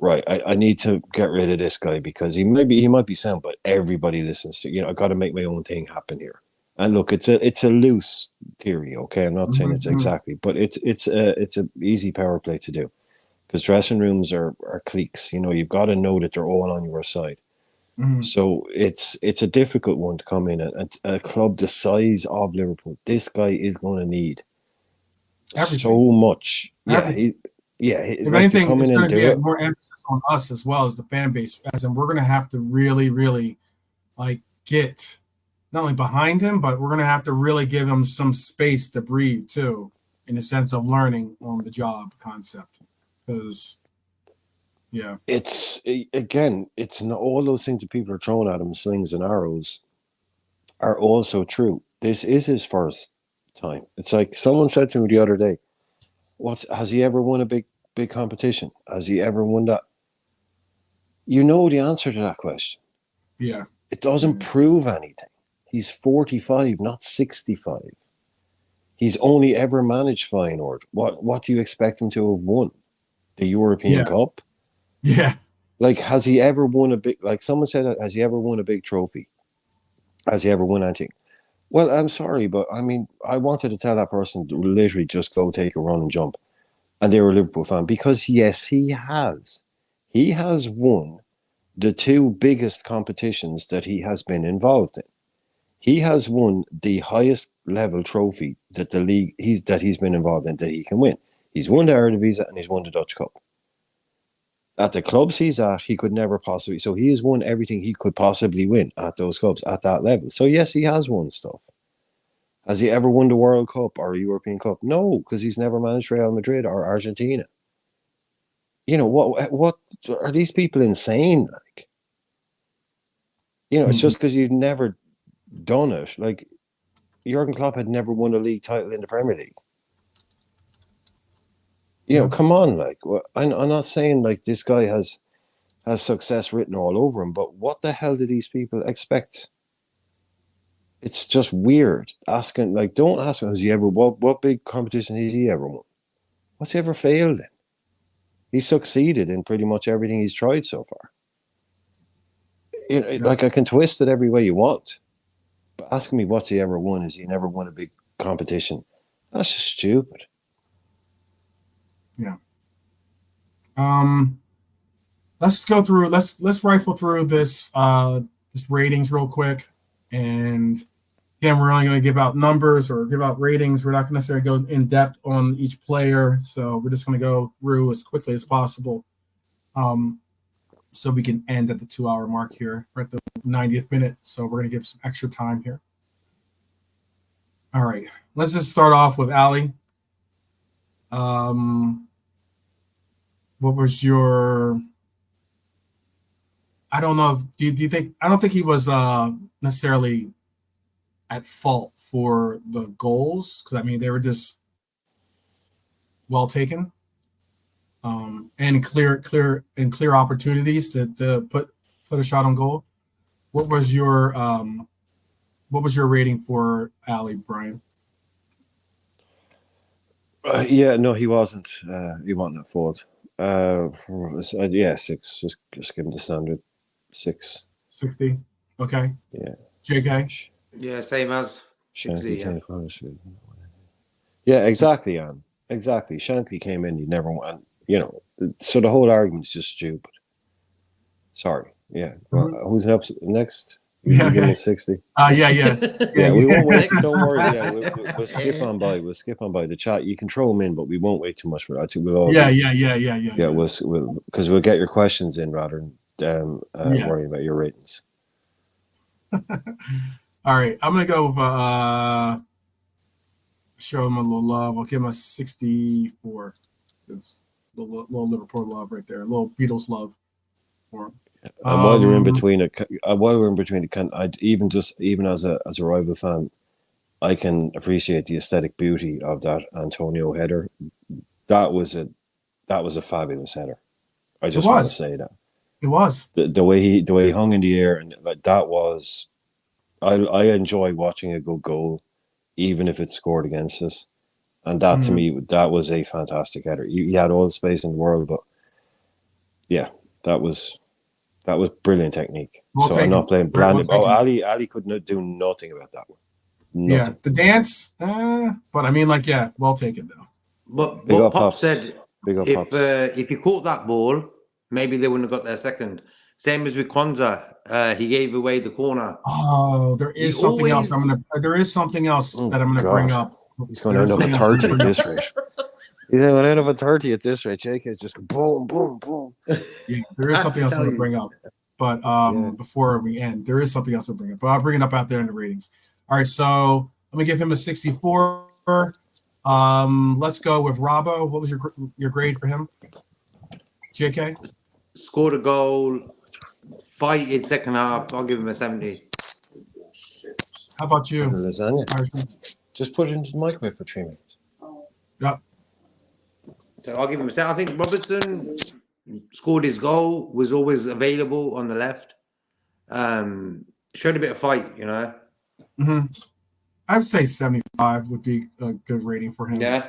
right, I need to get rid of this guy because he might be sound, but everybody listens to. I got to make my own thing happen here. And look, it's a loose theory, okay? I'm not saying it's exactly, but it's a easy power play to do because dressing rooms are cliques. You've got to know that they're all on your side. So it's a difficult one to come in at a club the size of Liverpool. This guy is going to need Everything. so much. Everything. If like to anything, come it's in going and to be do a it. more emphasis on us as well as the fan base, as in we're going to have to really, really like get not only behind him, but we're going to have to really give him some space to breathe too, in the sense of learning on the job concept. Because, yeah, It's again, it's not all those things that people are throwing at him, slings and arrows, are also true. This is his first time. It's like someone said to me the other day, has he ever won a big competition? Has he ever won that? You know the answer to that question. yeah, It doesn't prove anything. He's 45, not 65. He's only ever managed Feyenoord. What do you expect him to have won? The European Cup? yeah. Like, has he ever won a big, like someone said, has he ever won a big trophy? Has he ever won anything? Well, I'm sorry, but I mean, I wanted to tell that person to literally just go take a run and jump. And they were a Liverpool fan because, yes, he has. He has won the two biggest competitions that he has been involved in. He has won the highest level trophy that the league he's been involved in that he can win. He's won the Eredivisie and he's won the Dutch Cup. At the clubs he's at, he could never possibly. So he has won everything he could possibly win at those clubs at that level. So yes, he has won stuff. Has he ever won the World Cup or a European Cup? No, because he's never managed Real Madrid or Argentina. You know what are these people insane? Like, you know, it's just because you've never done it. Like Jurgen Klopp had never won a league title in the Premier League. You know, come on, like I'm not saying like this guy has success written all over him, but what the hell do these people expect? It's just weird asking. Like, don't ask him, has he ever what big competition has he ever won? What's he ever failed in? He's succeeded in pretty much everything he's tried so far. You know, like I can twist it every way you want, but asking me what's he ever won, has he never won a big competition? That's just stupid. Yeah. Let's go through. Let's rifle through this ratings real quick. And again, we're only going to give out numbers or give out ratings. We're not going to necessarily go in depth on each player. So we're just going to go through as quickly as possible. So we can end at the 2-hour mark here. We're at the 90th minute. So we're going to give some extra time here. All right. Let's just start off with Ali. What was your? I don't know. Do you think? I don't think he was necessarily at fault for the goals because I mean they were just well taken, and clear opportunities to put a shot on goal. What was your rating for Ali, Brian? Yeah, no, he wasn't. He wasn't at fault. Yeah, 6. Just give him the standard 6. 60. Okay. Yeah. JK. Yeah, same as 60. Yeah. Yeah, exactly, Anne. Exactly. Shankly came in. He never won. You know, so the whole argument's just stupid. Sorry. Yeah. Well, who's next? Yeah. Give him a 60. Yes. Yeah, we won't wait. Don't worry. Yeah, we'll skip on by. We'll skip on by the chat. You can throw them in, but we won't wait too much for that. I think we'll all. Yeah. We'll get your questions in rather than worrying about your ratings. All right, I'm gonna go with show him a little love. I'll give him a 64. It's a little Liverpool love right there, a little Beatles love for him. And while you're in between even as a rival fan, I can appreciate the aesthetic beauty of that Antonio header. That was a fabulous header. I just want to say that it was the way he hung in the air, and like that was. I enjoy watching a good goal, even if it's scored against us, and that to me that was a fantastic header. He had all the space in the world, but yeah, that was brilliant technique. I'm not playing bland. Ali could do nothing about that one. Nothing. Yeah, the dance, but I mean, like, yeah, well taken though. But what Pop said, if you caught that ball, maybe they wouldn't have got their second. Same as with Kwanzaa, he gave away the corner. Oh, there is something else. There is something else that I'm going to bring up He's going to end up with 30 at this rate. He's going to end up with 30 at this rate. JK's just boom, boom, boom. Yeah, there is something else I'm going to bring up. But before we end, there is something else to bring up. But I'll bring it up out there in the ratings. All right, so let me give him a 64. Let's go with Robbo. What was your grade for him? JK? Scored a goal, fight in second half. I'll give him a 70. How about you? Lasagna. Irishman? Just put it into the microwave for 3 minutes. Yep. So I'll give him a 70. I think Robertson scored his goal, was always available on the left. Showed a bit of fight, you know. Mm-hmm. I'd say 75 would be a good rating for him. Yeah.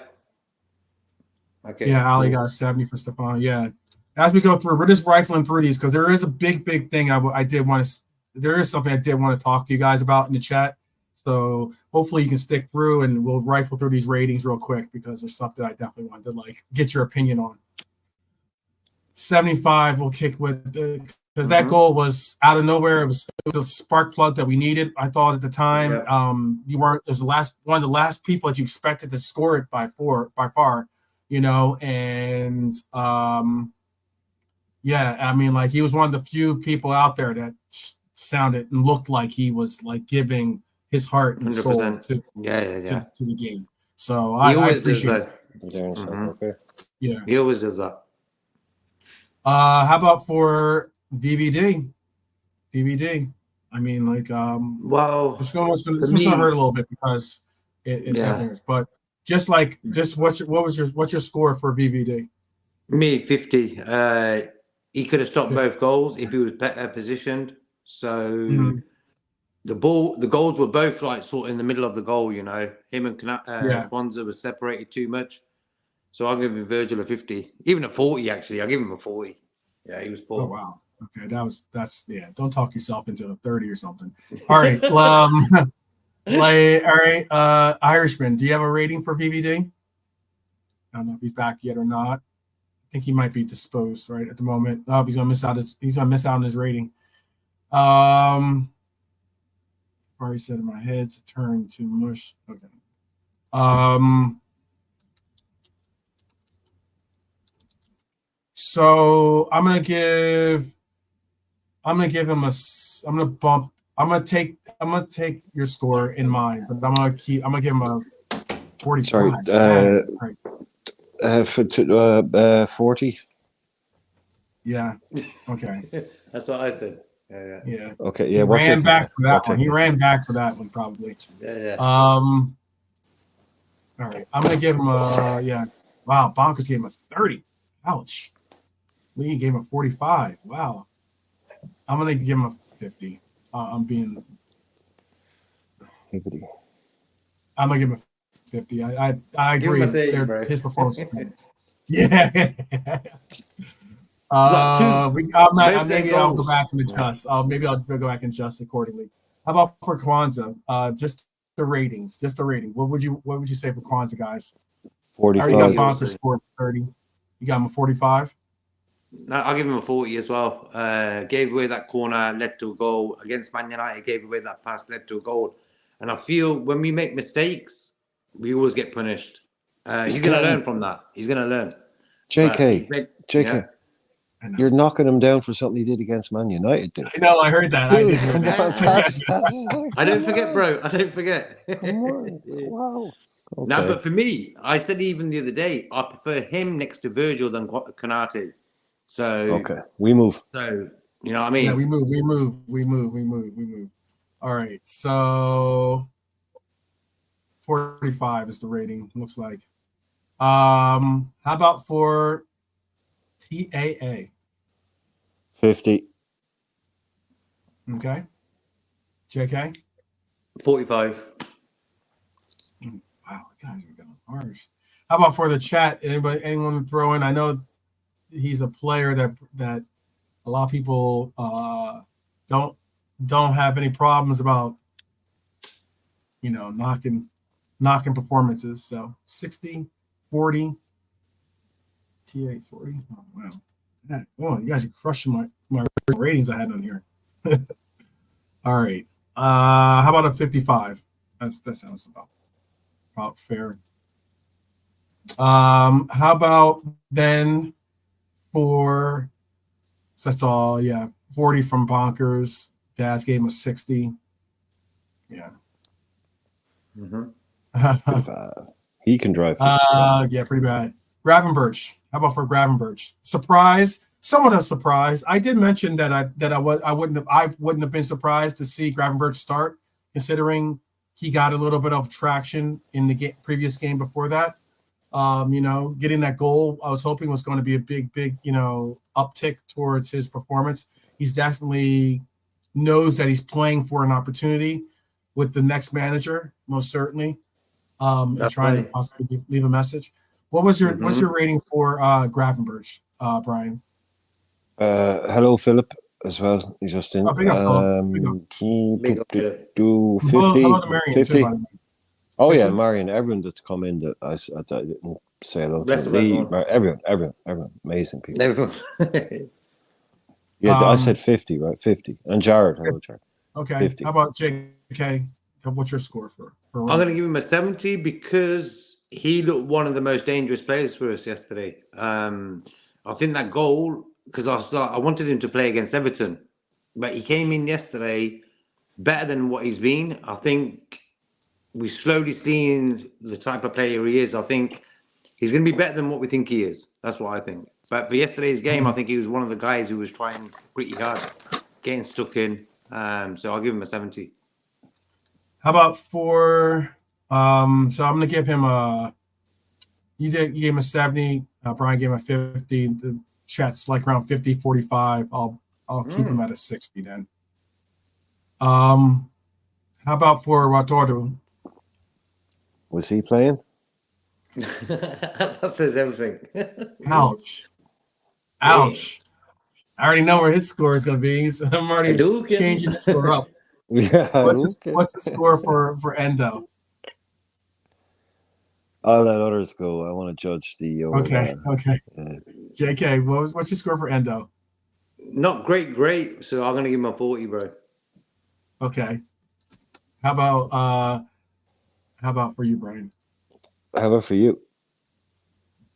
Okay. Yeah, Ali got a 70 for Stefano. Yeah. As we go through, we're just rifling through these because there is a big thing I did want to. There is something I did want to talk to you guys about in the chat. So hopefully you can stick through, and we'll rifle through these ratings real quick because there's something I definitely wanted to get your opinion on. 75 we'll kick with because that goal was out of nowhere. It was a spark plug that we needed. I thought at the time, you weren't as one of the last people that you expected to score it by far, you know, and yeah, I mean, like he was one of the few people out there that sounded and looked like he was like giving his heart and 100%. soul to the game. So I appreciate it. Okay. Yeah. He always does that. How about for DVD? I mean, like, Well, this one's gonna hurt a little bit because it matters. But what's your score for VVD? Me 50. He could have stopped both goals if he was better positioned. So the goals were both like sort of in the middle of the goal. You know, him and Kwanzaa were separated too much. So I'll give him Virgil a 50, even a 40. Actually, I'll give him a 40. Yeah, he was poor. Oh wow. Okay, that's Don't talk yourself into a 30 or something. All right. Irishman, do you have a rating for VVD? I don't know if he's back yet or not. I think he might be disposed right at the moment. Oh, he's gonna miss out on his rating. Already said in my head's turned to mush. Okay. So I'm gonna give him I'm gonna take your score in mind, but I'm gonna give him a 45. Sorry, Right. 40. Yeah. Okay. That's what I said. Yeah. Okay. Yeah. He ran back for that one. He ran back for that one probably. Yeah. All right. I'm gonna give him a Wow, Bonkers gave him a 30. Ouch. Lee gave him a 45. Wow. I'm gonna give him a 50. I'm gonna give him a 50. I agree. His performance. Yeah. Maybe I'll go back and adjust. Maybe I'll go back and adjust accordingly. How about for Kwanzaa? Just the ratings. What would you say for Kwanzaa, guys? 45. I already got Bonkers scored 30. You got him a 45? No, I'll give him a 40 as well. Gave away that corner, led to a goal. Against Man United, gave away that pass, led to a goal. And I feel when we make mistakes, we always get punished. He's going to learn from that. He's going to learn. JK, you're knocking him down for something he did against Man United. I know, I heard that. Dude, I don't forget, bro. I don't forget. Come on. Wow. Okay. No, but for me, I said even the other day, I prefer him next to Virgil than Konate. So okay, we move. So you know what I mean? Yeah, we move. All right, so 45 is the rating. Looks like. How about for TAA? 50. Okay. JK? 45. Wow, guys are going harsh. How about for the chat? Anyone throw in? I know he's a player that a lot of people don't have any problems about, knocking performances. So 60, 40, TA 40. Oh wow. Oh, you guys are crushing my ratings I had on here. All right. How about a 55? That sounds about about fair. How about then for so that's all, yeah. 40 from Bonkers. Daz gave him a 60. Yeah. He can drive 55. Yeah, pretty bad. Gravenberch. How about for Gravenberch? Surprise, somewhat a surprise. I did mention that I wouldn't have been surprised to see Gravenberch start, considering he got a little bit of traction in the previous game before that. Getting that goal, I was hoping was going to be a big, uptick towards his performance. He's definitely knows that he's playing for an opportunity with the next manager, most certainly. And trying to possibly leave a message. What's your rating for Gravenberch, Brian? Hello, Philip, as well. He's just in. Big up, Philip. Do 50. Hello to Marion 50. too, by the way. Oh 50? yeah, Marion, everyone that's come in that I didn't say hello to. Everyone, amazing people. Everyone. Yeah, I said 50, right? 50. And Jared, hello, Jared. Okay. 50. How about JK? What's your score for I'm going to give him a 70 because he looked one of the most dangerous players for us yesterday. I think that goal, because I wanted him to play against Everton, but he came in yesterday better than what he's been. I think we're slowly seeing the type of player he is. I think he's going to be better than what we think he is. That's what I think. But for yesterday's game, I think he was one of the guys who was trying pretty hard, getting stuck in. So I'll give him a 70. How about for so I'm gonna give him you gave him a 70, Brian gave him a 50. The chat's like around 50, 45. I'll keep him at a 60 then. How about for Watoru? Was he playing? That says everything. Ouch. I already know where his score is gonna be. So I'm already changing the score up. Yeah. What's the score for Endo? I'll let others go. I want to judge the. Okay. JK, what's your score for Endo? Not great. So I'm gonna give him a 40, bro. Okay. How about for you, Brian? How about for you?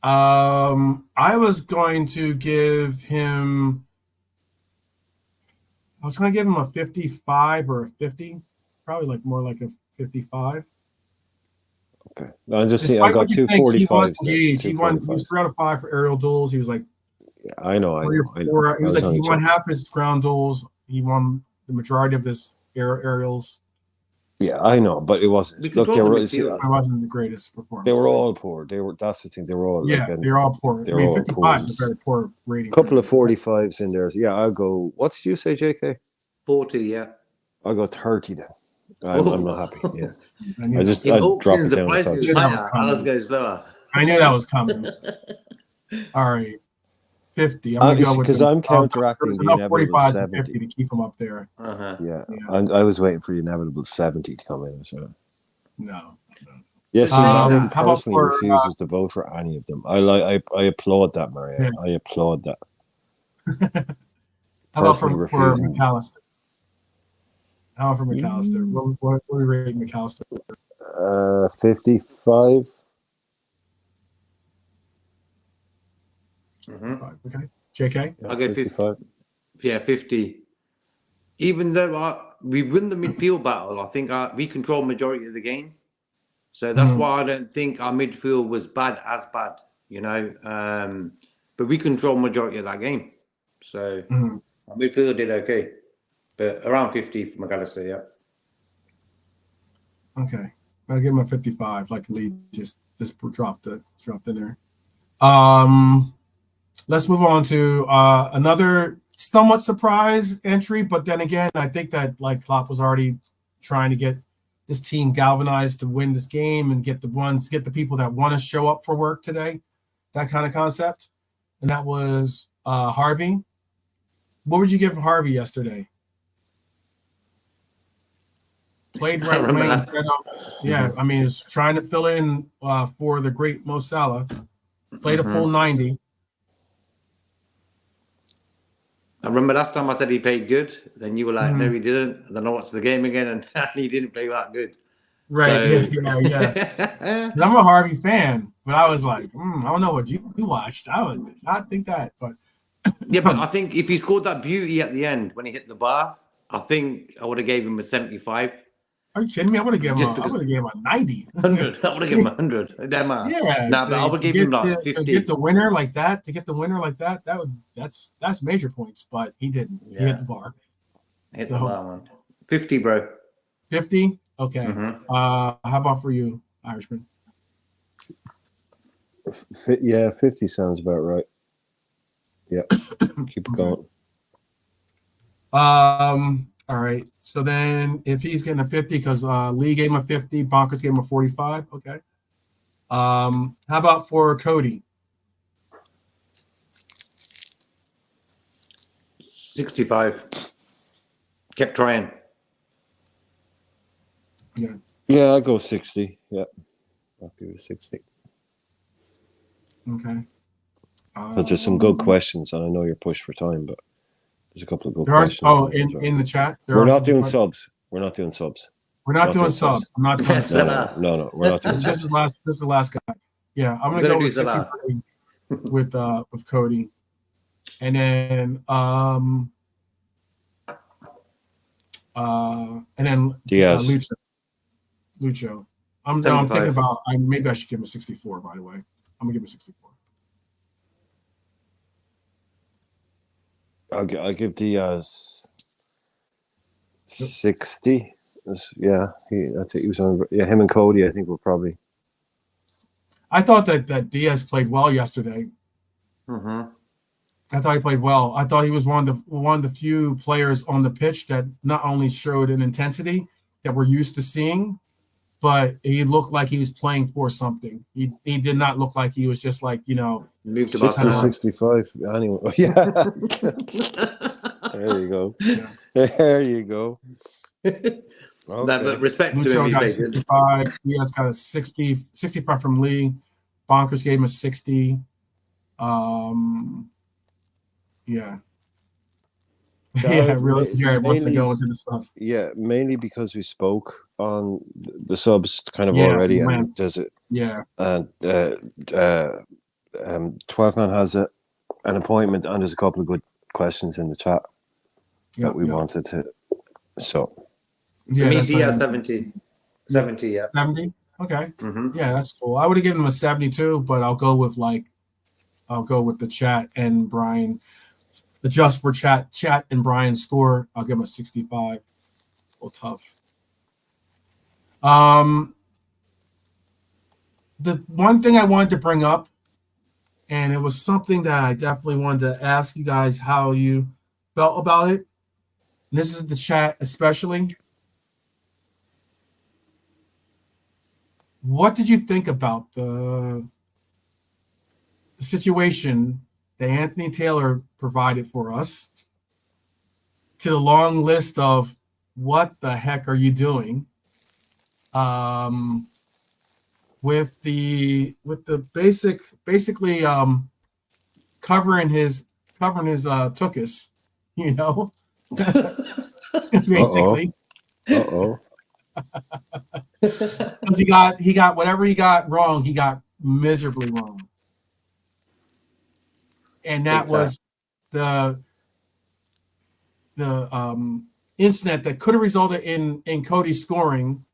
I was going to give him. I was going to give him a 55 or a 50, probably more like a 55. Okay, I just see. I got 245. He was engaged. He was 3 out of 5 for aerial duels. He was like, yeah, I know. He won half his ground duels. He won the majority of his aerials. Yeah, I know, but it wasn't. Look, it wasn't the greatest performance. They were all poor. That's the thing. They were all. Yeah, they're all poor. 55 is a very poor rating. A couple of 45s in there. Yeah, I'll go. What did you say, JK? 40. Yeah. I'll go 30 then. I'm not happy. Yeah. I dropped it down. I'll go slower. I knew that was coming. All right. 50. I'm because I'm counteracting the inevitable 70 50 to keep them up there. Yeah. I was waiting for the inevitable 70 to come in. So. No. Yes, Marion personally refuses to vote for any of them. I applaud that, Marion. Yeah. I applaud that. How about for McAllister? How about for McAllister? What do we rate McAllister? 55. Okay. JK? I'll go 55. Yeah, 50. Even though we win the midfield battle, I think we control majority of the game. So that's why I don't think our midfield was bad, but we control majority of that game. So our midfield did okay. But around 50 for McAllister, yeah. Okay. I'll give him a 55, like Lee just dropped in there. Let's move on to another somewhat surprise entry, but then again, I think that Klopp was already trying to get this team galvanized to win this game and get the people that want to show up for work today, that kind of concept. And that was Harvey. What would you give Harvey yesterday? Played right wing instead of he's trying to fill in for the great Mo Salah. Played a full 90. I remember last time I said he played good. Then you were like, no, he didn't. And then I watched the game again, and he didn't play that good. Right. So, Yeah. I'm a Harvey fan, but I was like, I don't know what you watched. I would not think that, but yeah, but I think if he scored that beauty at the end when he hit the bar, I think I would have gave him a 75. are you kidding me? I would have given him Just because a 90. 100, I would have given him 100. Yeah, Nah, but I would give him like to get 50. the winner like that, that's major points, but he didn't. He hit Yeah, the bar. hit the So bar, man. 50, bro. 50? Okay. Mm-hmm. How about for you, Irishman? Yeah, 50 sounds about right. Yeah, keep it going. All right. So then if he's getting a 50, because Lee gave him a 50, Bonkers gave him a 45. Okay. How about for Cody? 65. Kept trying. Yeah, I'll go 60. Yeah, I'll give it 60. Okay. But there's some good questions, and I know you're pushed for time, but there's a couple of good There are, questions. in the chat. We're not doing subs. We're not doing subs. We're not doing subs. I'm not doing subs. No, we're not doing This subs. is the last guy. Yeah, I'm gonna go with 63 with Cody, and then Diaz. Lucho. I'm 75. thinking about maybe I should give him a 64. By the way, I'm gonna give him a 64. I'll give Diaz 60. Yeah, I think he was on. Yeah, him and Cody, I think were probably. I thought that Diaz played well yesterday. Mm-hmm. I thought he played well. I thought he was one of the few players on the pitch that not only showed an intensity that we're used to seeing, but he looked like he was playing for something. He did not look like he was just like, Moved to 60, 65. Anyway, yeah. There you go. Yeah. There you go. Okay. Okay. But respect Lucho to him. got 65. Diaz got a 65 from Lee. Bonkers gave him a 60. Yeah. Yeah, realistic Jared wants to go into the stuff. Yeah, mainly because we spoke on the subs kind of already, and does it? Yeah. And 12 Man has an appointment, and there's a couple of good questions in the chat that we wanted to. So. Yeah, me, Diaz 70. 70, yeah. 70? Okay. Mm-hmm. Yeah, that's cool. I would have given him a 72, but I'll go with the chat and Brian. Adjust for chat and Brian's score. I'll give him a 65. Well, tough. The one thing I wanted to bring up, and it was something that I definitely wanted to ask you guys how you felt about it. And this is the chat especially. What did you think about the situation that Anthony Taylor provided for us, to the long list of what the heck are you doing, with the basically covering his tuchus, basically. Because he got whatever he got wrong, he got miserably wrong. And that was the incident that could have resulted in Cody scoring,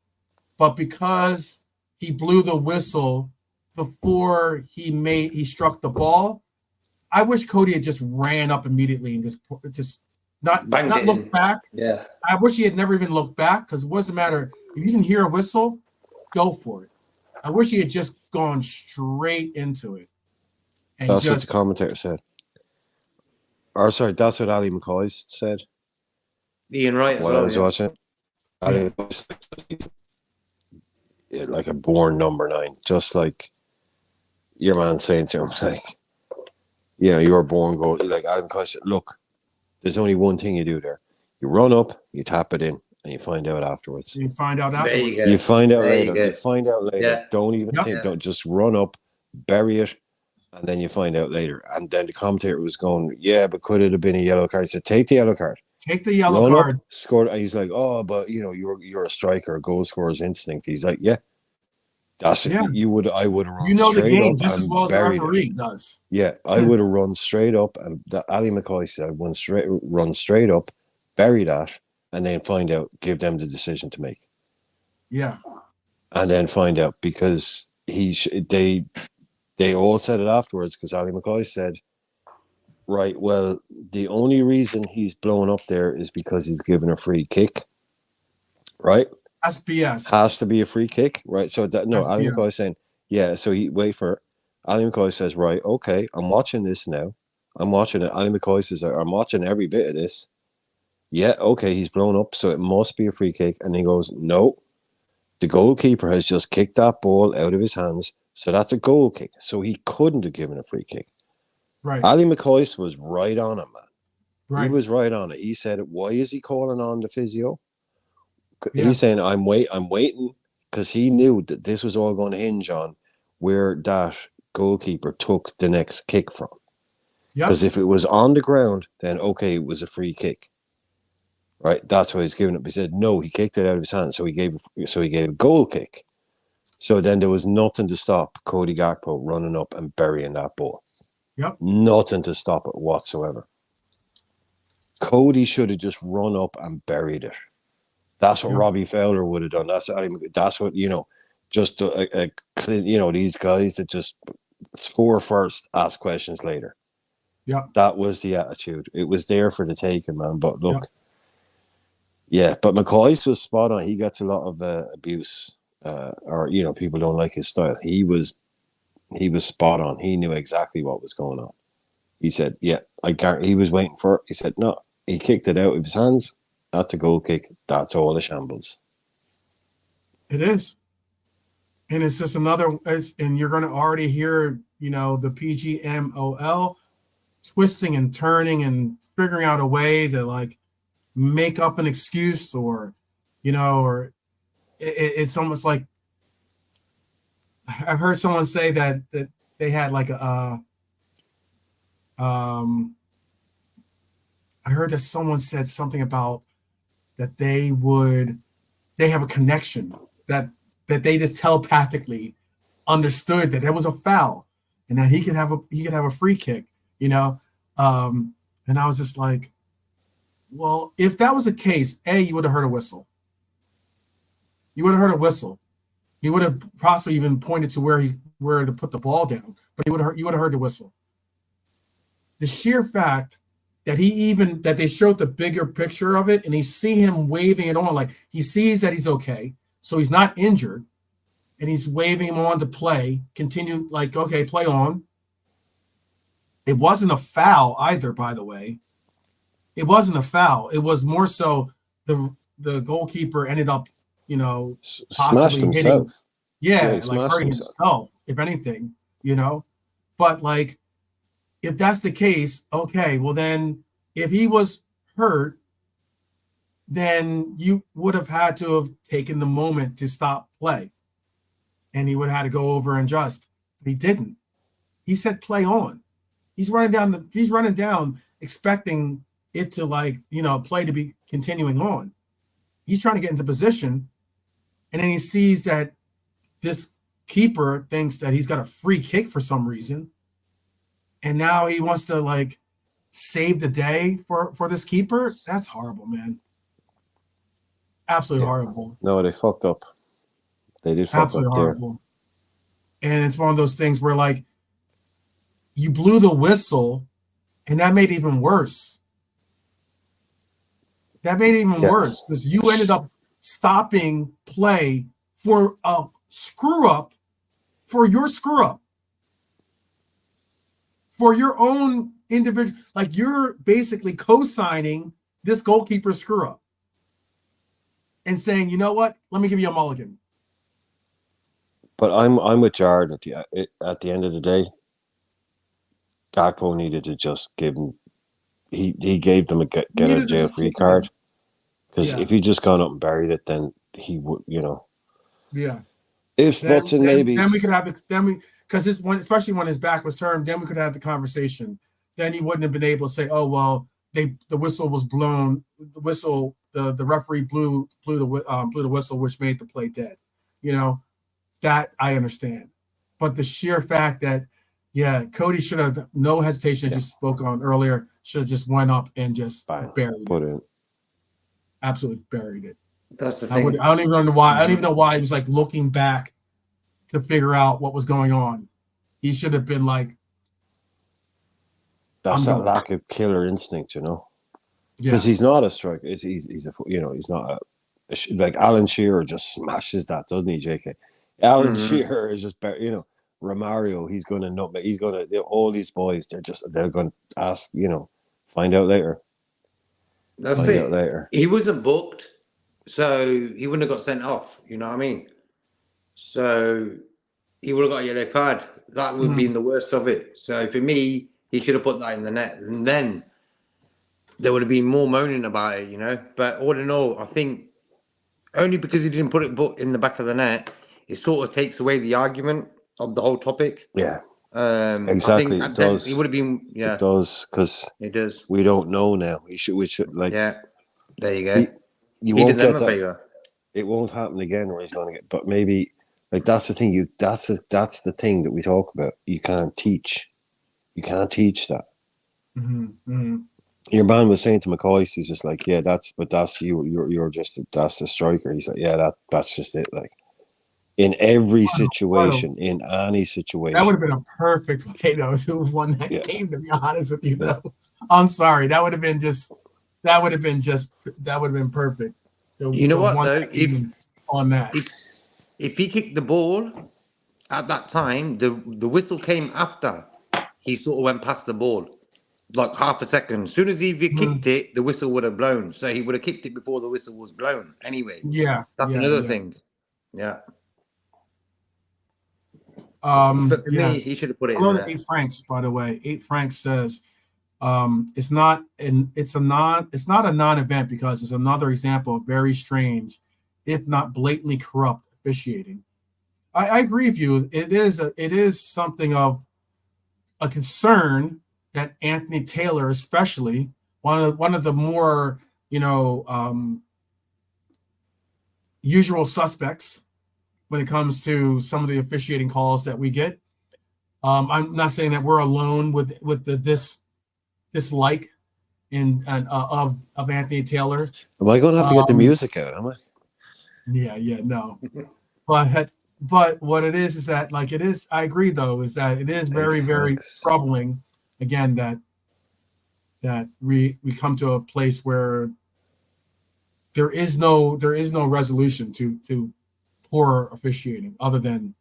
but because he blew the whistle before he struck the ball, I wish Cody had just ran up immediately and just not look back. Yeah, I wish he had never even looked back, because it doesn't matter if you didn't hear a whistle, go for it. I wish he had just gone straight into it. That's what the commentator said. Or sorry, that's what Ali McCoy said. Ian Wright. While I was watching, Ali was like a born number 9, just like your man saying to him, like, you're born goal. Like Ali McCoy said, look, there's only one thing you do there. You run up, you tap it in, and you find out afterwards. You find out afterwards. There you go. You find out there later. You find out later. Yeah. Don't even think. Don't just run up, bury it, and then you find out later. And then the commentator was going, "Yeah, but could it have been a yellow card?" He said, "Take the yellow card. take the yellow run card. up, scored. And he's like, oh, but you're a striker, a goal scorer's instinct. He's like, yeah, that's it. Yeah. I would have run You know the straight game up just as and well as the buried it. referee does. Yeah, I would have run straight up, and Ali McCoy said, run straight up, bury that, and then find out, give them the decision to make. Yeah. And then find out, because they all said it afterwards, because Ali McCoy said, right, well, the only reason he's blown up there is because he's given a free kick, right? That's BS. Has to be a free kick, right? So Ali BS. McCoy is saying, yeah, so he wait for it. Ali McCoy says, right, okay, I'm watching this now. I'm watching it. Ali McCoy says, I'm watching every bit of this. Yeah, okay, he's blown up, so it must be a free kick. And he goes, no, the goalkeeper has just kicked that ball out of his hands, so that's a goal kick. So he couldn't have given a free kick. Right. Ali McCoy was right on it, man. Right. He was right on it. He said, why is he calling on the physio? Yeah. He's saying, I'm waiting, because he knew that this was all going to hinge on where that goalkeeper took the next kick from. Because if it was on the ground, then okay, it was a free kick. Right? That's why he's giving it. He said, no, he kicked it out of his hand, so he gave a goal kick. So then there was nothing to stop Cody Gakpo running up and burying that ball. Yep. Nothing to stop it whatsoever. Cody should have just run up and buried it. That's what Robbie Fowler would have done. That's what, just these guys that just score first, ask questions later. Yeah. That was the attitude. It was there for the taking, man. But look, but McCoy was spot on. He gets a lot of abuse, or people don't like his style. He was spot on. He knew exactly what was going on. He said, "Yeah, I guarantee." He was waiting for it. He said, "No." He kicked it out of his hands. That's a goal kick. That's all the shambles. It is. And it's just and you're going to already hear, the PGMOL twisting and turning and figuring out a way to like make up an excuse or it's almost like I've heard someone say that they had like I heard that someone said something about that they have a connection that they just telepathically understood that there was a foul and that he could have a free kick, and I was just like, well, if that was the case, you would have heard a whistle. You would have heard a whistle. He would have possibly even pointed to where to put the ball down, but you would have heard the whistle. The sheer fact that that they showed the bigger picture of it and he see him waving it on, like he sees that he's okay, so he's not injured, and he's waving him on to play, continue, like, okay, play on. It wasn't a foul either, by the way. It wasn't a foul. It was more so the goalkeeper ended up, Smashed himself. Hurting himself, if anything, But like, if that's the case, okay, well then, if he was hurt, then you would have had to have taken the moment to stop play, and he would have had to go over and adjust. But he didn't. He said, "Play on." He's running down, expecting it to play to be continuing on. He's trying to get into position, and then he sees that this keeper thinks that he's got a free kick for some reason. And now he wants to save the day for this keeper. That's horrible, man. Absolutely horrible. No, they fucked up. They did fuck Absolutely up horrible. There. And it's one of those things where you blew the whistle, and that made it even worse. That made it even worse because you ended up stopping play for a screw up, for your screw up. For your own individual, you're basically co-signing this goalkeeper screw up and saying, you know what? Let me give you a mulligan. But I'm with Jared at the end of the day. Gakpo needed to just give him. He gave them a get out of jail free card, because if he just gone up and buried it, then he would, Yeah. If buts and maybes. Then we could have because especially when his back was turned, then we could have the conversation. Then he wouldn't have been able to say, "Oh well, the whistle was blown. The referee blew the whistle, which made the play dead. You know, that I understand, but the sheer fact that Cody should have no hesitation, as you spoke on earlier, should have just went up and just buried it. Absolutely buried it. That's the I thing. don't even know why. I don't even know why he was like looking back to figure out what was going on. He should have been like, that's that lack of killer instinct, because he's not a striker. He's not like Alan Shearer just smashes that, doesn't he, JK? Alan Shearer is just, Romario. He's going to nutmeg. He's going to all these boys. They're going to ask, find out later. That's it. He wasn't booked, so he wouldn't have got sent off. You know what I mean? So he would have got a yellow card. That would be the worst of it. So for me, he should have put that in the net, and then there would have been more moaning about it, But all in all, I think only because he didn't put it in the back of the net, it sort of takes away the argument of the whole topik. Yeah. Exactly. It does. It would have been. Yeah. It does, because it does. We don't know now. We should like. Yeah. There you go. You won't get that. Favor. It won't happen again, where he's going to get. But maybe, like, that's the thing. That's the thing that we talk about. You can't teach. You can't teach that. Your man was saying to McCoy, he's just like, that's you. You're just that's the striker. He's like, that's just it. Like, in every situation, in any situation, that would have been a perfect way to have won that game. To be honest with you, though, I'm sorry. That would have been perfect. So you know what though? If he kicked the ball at that time, the whistle came after he sort of went past the ball, like half a second. As soon as he kicked it, the whistle would have blown. So he would have kicked it before the whistle was blown. Anyway, that's another thing. Yeah. But for me, he should have put it in there. 8 Franks, by the way. 8 Franks says it's not a non-event because it's another example of very strange, if not blatantly corrupt officiating. I agree with you. It is something of a concern that Anthony Taylor, especially one of the more usual suspects when it comes to some of the officiating calls that we get. I'm not saying that we're alone with the dislike of Anthony Taylor. Am I going to have to get the music out? Am I? Yeah, no. But what it is that, like, it is. I agree, though, is that it is very, very troubling. Again, that we come to a place where there is no resolution to poor officiating, other than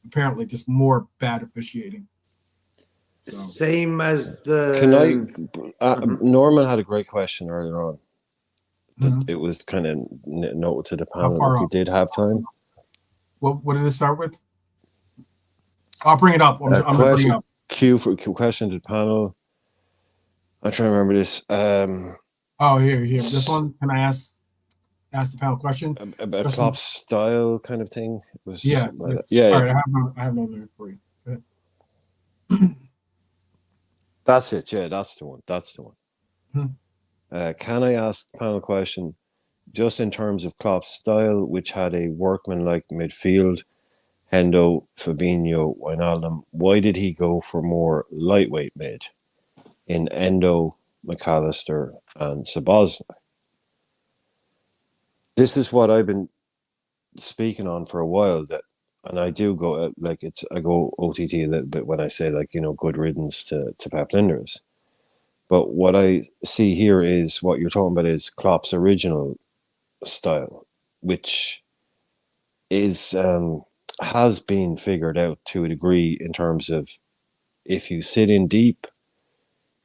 apparently just more bad officiating. So. Same as the. Can I? Norman had a great question earlier on. It was kind of noted to the panel if we did have time. What did it start with? I'll bring it up. I'm going to bring it up. Question to the panel. I'm trying to remember this. Here. This one. Can I ask the panel question? A Klopp's style kind of thing. It was, yeah. All right, I have no there for you. Go ahead. That's it. Yeah, that's the one. Can I ask the panel question, just in terms of Klopp's style, which had a workman-like midfield, Hendo, Fabinho, Wijnaldum, why did he go for more lightweight mid in Endo, McAllister, and Sabozna? This is what I've been speaking on for a while, and I do go I go OTT a little bit when I say, good riddance to Pep Linders. But what I see here is what you're talking about is Klopp's original style, which is has been figured out to a degree in terms of if you sit in deep,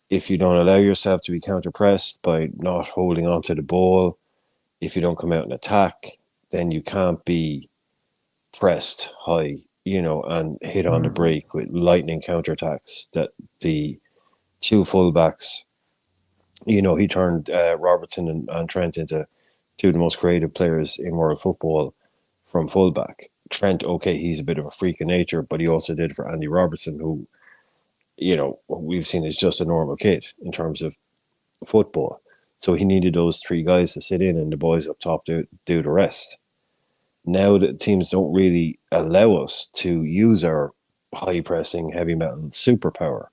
if you don't allow yourself to be counter-pressed by not holding on to the ball, if you don't come out and attack, then you can't be pressed high, and hit on the break with lightning counterattacks. That the two fullbacks, he turned Robertson and Trent into two of the most creative players in world football from fullback. Trent, okay, he's a bit of a freak of nature, but he also did for Andy Robertson, who, we've seen is just a normal kid in terms of football. So he needed those 3 guys to sit in and the boys up top do the rest. Now that teams don't really allow us to use our high pressing, heavy metal superpower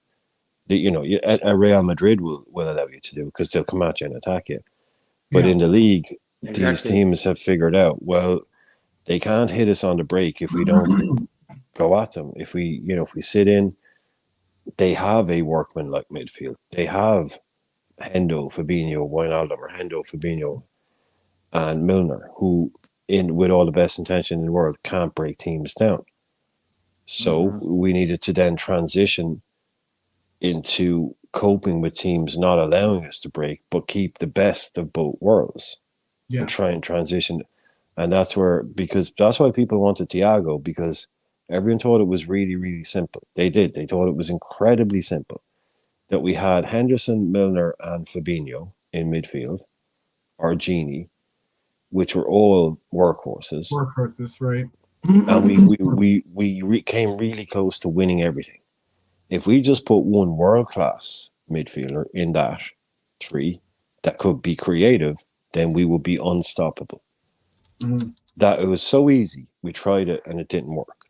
that, you know, a Real Madrid will allow you to do because they'll come at you and attack you. But Yeah. in the league, these Exactly. teams have figured out, well, they can't hit us on the break if we don't go at them. If we sit in, they have a workman like midfield. They have Hendo, Fabinho, Wijnaldum, or Hendo, Fabinho, and Milner, who, with all the best intention in the world, can't break teams down. So we needed to then transition into coping with teams not allowing us to break, but keep the best of both worlds Yeah. and try and transition. And that's why people wanted Thiago, because everyone thought it was really, really simple. They did. They thought it was incredibly simple that we had Henderson, Milner, and Fabinho in midfield, or Genie, which were all workhorses. Workhorses, right? And we came really close to winning everything. If we just put one world-class midfielder in that 3 that could be creative, then we would be unstoppable. That it was so easy. We tried it and it didn't work.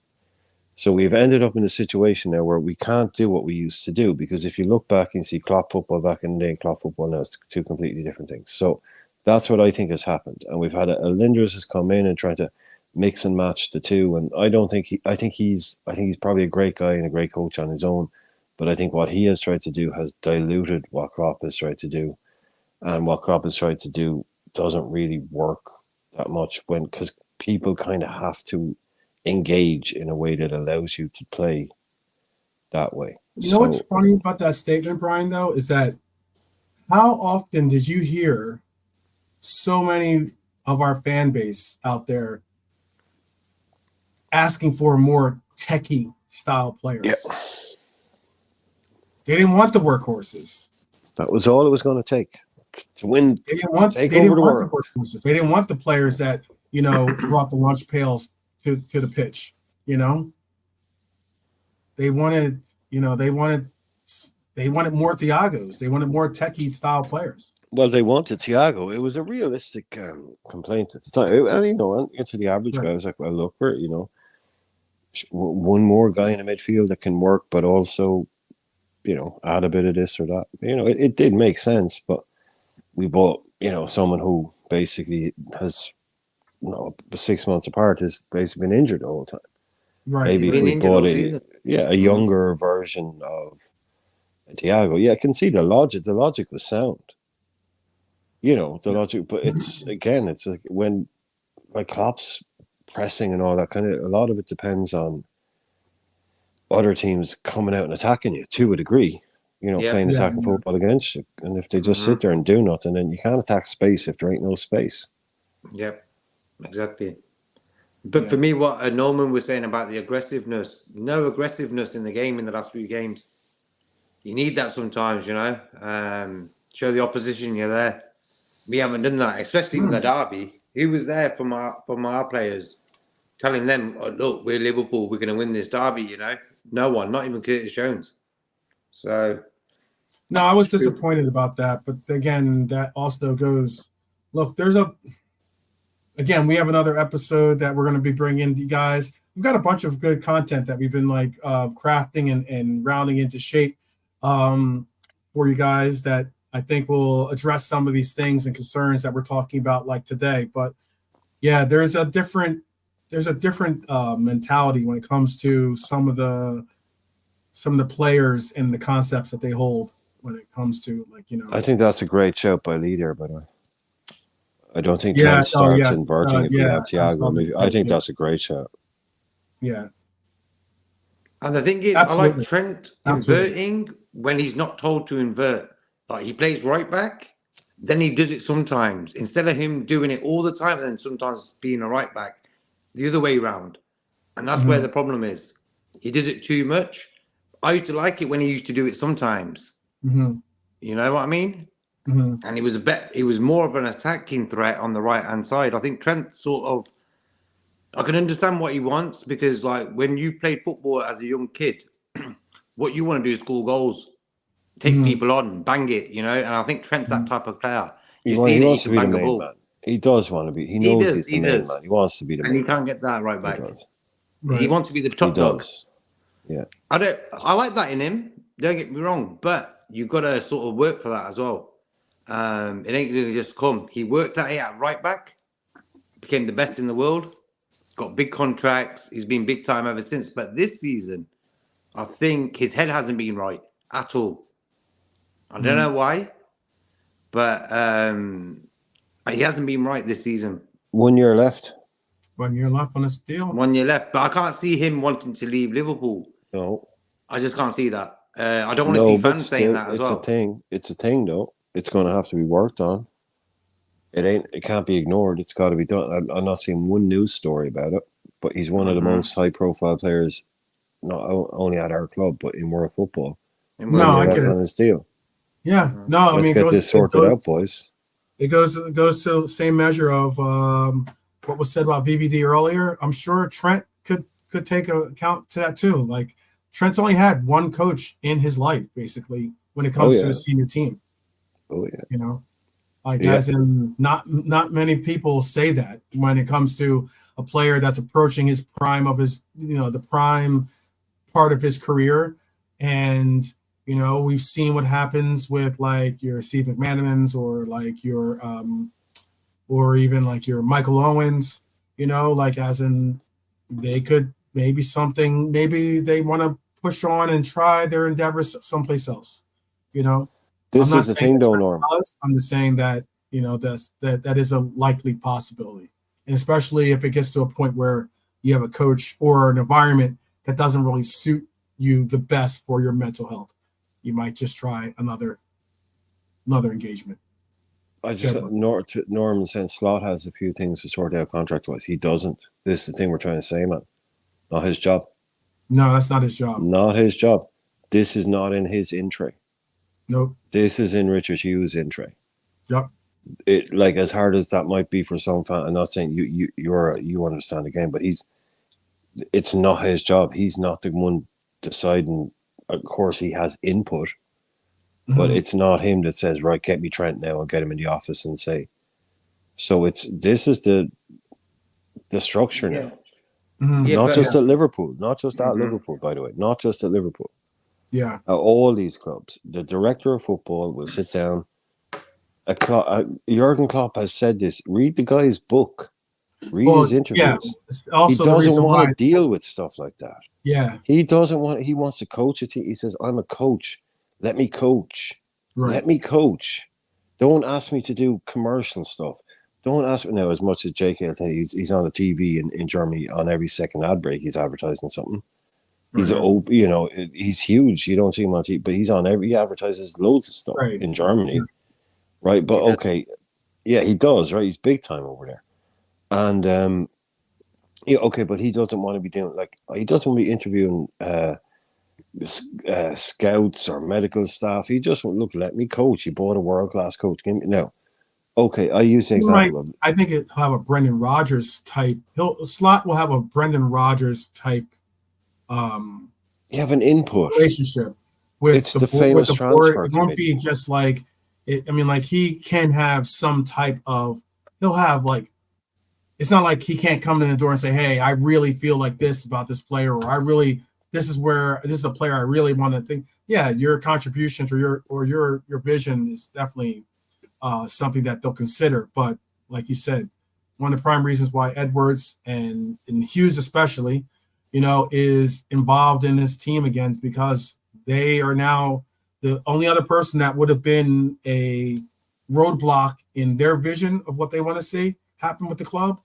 So we've ended up in a situation now where we can't do what we used to do, because if you look back and see Klopp football back in the day and Klopp football now, it's 2 completely different things. So that's what I think has happened. And we've had a Linders has come in and tried to mix and match the 2. And I think he's probably a great guy and a great coach on his own. But I think what he has tried to do has diluted what Klopp has tried to do. And what Klopp has tried to do doesn't really work that much, because people kind of have to engage in a way that allows you to play that way. You know what's funny about that statement, Brian, though, is that how often did you hear so many of our fan base out there asking for more techie style players? Yeah. They didn't want the workhorses. That was all it was going to take to win. They didn't want the workhorses. They didn't want the players that, you know, brought the lunch pails to the pitch. You know, they wanted more Thiagos. They wanted more techie style players. Well, they wanted Thiago. It was a realistic complaint at the time. And, you know, to the average guy, I was like, well, look, we're, you know, one more guy in the midfield that can work, but also, you know, add a bit of this or that. You know, it did make sense, but we bought, you know, someone who basically has, 6 months apart, has basically been injured the whole time. Right. Maybe if we bought a younger version of Thiago, I can see the logic. The logic was sound. You know, the logic, but it's like when, like, Klopp's pressing and all that kind of, a lot of it depends on other teams coming out and attacking you to a degree, you know, playing attacking football against you. And if they just sit there and do nothing, then you can't attack space if there ain't no space. Yep, exactly. But for me, what Norman was saying about the aggressiveness, no aggressiveness in the game in the last few games. You need that sometimes, you know, show the opposition you're there. We haven't done that, especially in the derby. Who was there from our players telling them, oh, look, we're Liverpool, we're going to win this derby, you know? No one, not even Curtis Jones. So. No, I was disappointed about that. But again, that also goes, look, again, we have another episode that we're going to be bringing you guys. We've got a bunch of good content that we've been like crafting and rounding into shape for you guys that I think will address some of these things and concerns that we're talking about like today. But yeah, there's a different mentality when it comes to some of the players and the concepts that they hold when it comes to, like, you know. I think that's a great shout by Leader, by the way. I don't think Trent starts inverting if we have Thiago. I think that's a great shout. Yeah. And the thing is, I like Trent inverting when he's not told to invert. Like, he plays right back, then he does it sometimes. Instead of him doing it all the time, and then sometimes being a right back, the other way around. And that's where the problem is. He does it too much. I used to like it when he used to do it sometimes. Mm-hmm. You know what I mean? Mm-hmm. And he was more of an attacking threat on the right-hand side. I think Trent I can understand what he wants, because, like, when you played football as a young kid, what you want to do is score goals. take people on, bang it, you know. And I think Trent's that type of player. He You've seen it, he wants to can be the bang a main ball. man. He does want to be. He He knows does, he's the he main does. man. He wants to be the And main you man. can't get that right He back. does. He wants to be the He top dog. does. Yeah. I like that in him. Don't get me wrong, but you've got to sort of work for that as well. It ain't gonna just come. He worked at it at right back, became the best in the world, got big contracts. He's been big time ever since. But this season, I think his head hasn't been right at all. I don't know why, but he hasn't been right this season. 1 year left. 1 year left on his deal. 1 year left, but I can't see him wanting to leave Liverpool. No. I just can't see that. I don't want to see fans saying that as well. It's a thing. It's a thing, though. It's going to have to be worked on. It can't be ignored. It's got to be done. I'm not seeing one news story about it, but he's one of the most high-profile players, not only at our club, but in world football. No, I get it. On his deal. Yeah, no, I Let's mean, get this sorted out, boys. It goes to the same measure of what was said about VVD earlier. I'm sure Trent could take account to that too. Like Trent's only had one coach in his life, basically, when it comes to the senior team. Oh yeah, you know, like as in not many people say that when it comes to a player that's approaching his prime of his, the prime part of his career. And we've seen what happens with like your Steve McManamans or like your or even like your Michael Owens, like as in they could maybe they want to push on and try their endeavors someplace else. This is the thing, though, Norm. I'm just saying that that is a likely possibility, and especially if it gets to a point where you have a coach or an environment that doesn't really suit you the best for your mental health, you might just try another engagement. I just Norman saying Slot has a few things to sort out contract-wise. He doesn't. This is the thing we're trying to say, man. Not his job. No, that's not his job. Not his job. This is not in his in-tray. Nope. This is in Richard Hughes' in-tray. Yep. It, like, as hard as that might be for some fan, I'm not saying you understand the game, but it's not his job. He's not the one deciding. Of course, he has input, but it's not him that says, right, get me Trent now and get him in the office and say. So this is the structure now. Not just at Liverpool, not just at Liverpool, by the way, not just at Liverpool. Yeah. At all these clubs, the director of football will sit down. Jurgen Klopp has said this. Read the guy's book. Read his interviews. Yeah. He doesn't want to deal with stuff like that. Yeah. He doesn't want. He wants to coach a team. He says, "I'm a coach. Let me coach. Right. Let me coach. Don't ask me to do commercial stuff. Don't ask me now." As much as JK will tell you, he's on the TV in Germany on every second ad break. He's advertising something. He's he's huge. You don't see him on TV, but he advertises loads of stuff in Germany, right? But okay, yeah, he does, right? He's big time over there, and okay, but he doesn't want to be doing he doesn't want to be interviewing scouts or medical staff. He just went, look, let me coach. You bought a world class coach. Give me no. Okay, I use the example. I think he'll have a Brendan Rodgers type. Slot will have a Brendan Rodgers type. You have an input relationship with the famous transfer. It won't be just like it. I mean, like he can have some type of. He'll have like. It's not like he can't come in the door and say, "Hey, I really feel like this about this player," or this is a player I really want to think. Yeah, your contributions or your vision is definitely something that they'll consider. But like you said, one of the prime reasons why Edwards and Hughes especially, is involved in this team again is because they are now the only other person that would have been a roadblock in their vision of what they want to see happen with the club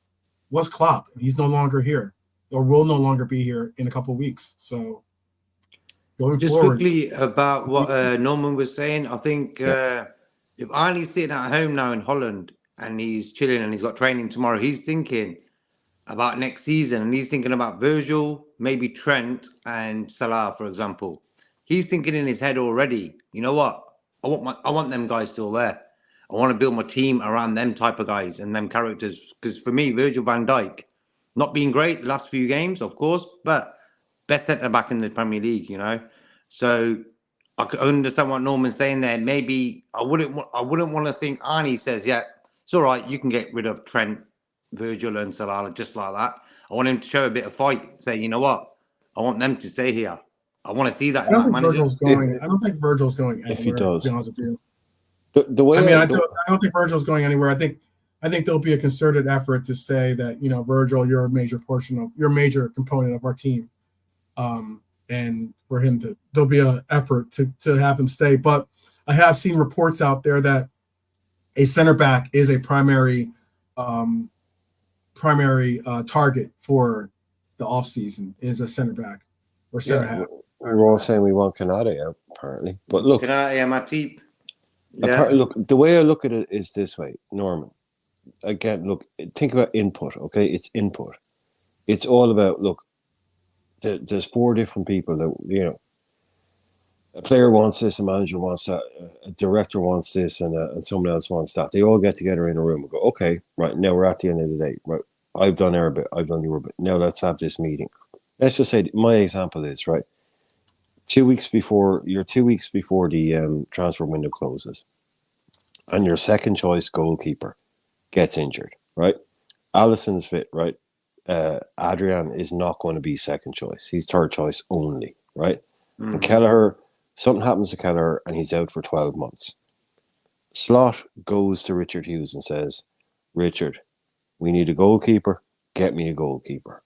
was Klopp. He's no longer here or will no longer be here in a couple of weeks. So going forward. Quickly about what Norman was saying, I think if Arnie's sitting at home now in Holland and he's chilling and he's got training tomorrow, he's thinking about next season and he's thinking about Virgil, maybe Trent and Salah, for example. He's thinking in his head already, you know what? I want them guys still there. I want to build my team around them type of guys and them characters. Because for me, Virgil van Dijk, not being great the last few games, of course, but best centre back in the Premier League, So I could understand what Norman's saying there. Maybe I wouldn't want to think Arnie says, yeah, it's all right, you can get rid of Trent, Virgil, and Salah just like that. I want him to show a bit of fight. Say, you know what? I want them to stay here. I want to see that I in don't that think manager. Virgil's going. I don't think Virgil's going If he anywhere. To be does, honest with you. the way I mean, I the- don't think Virgil's going anywhere. I think there'll be a concerted effort to say that, you know, Virgil, you're a major component of our team, and for him to, there'll be an effort to have him stay. But I have seen reports out there that a center back is a primary target for the offseason, is a center back or center half. we're all saying we want Canada out, apparently. But look, Can I Matip? Yeah. look, the way I look at it is this way, Norman. Again, look, think about input, okay? It's input. It's all about, look, there's 4 different people that, you know, a player wants this, a manager wants that, a director wants this, and someone else wants that. They all get together in a room and go, okay, right, now we're at the end of the day. Right, I've done our bit, I've done your bit. Now let's have this meeting. Let's just say my example is, right, 2 weeks before the transfer window closes, and your second choice goalkeeper gets injured, right? Alisson's fit, right? Adrian is not going to be second choice. He's third choice only, right? Mm-hmm. And Kelleher, something happens to Kelleher and he's out for 12 months. Slot goes to Richard Hughes and says, Richard, we need a goalkeeper. Get me a goalkeeper.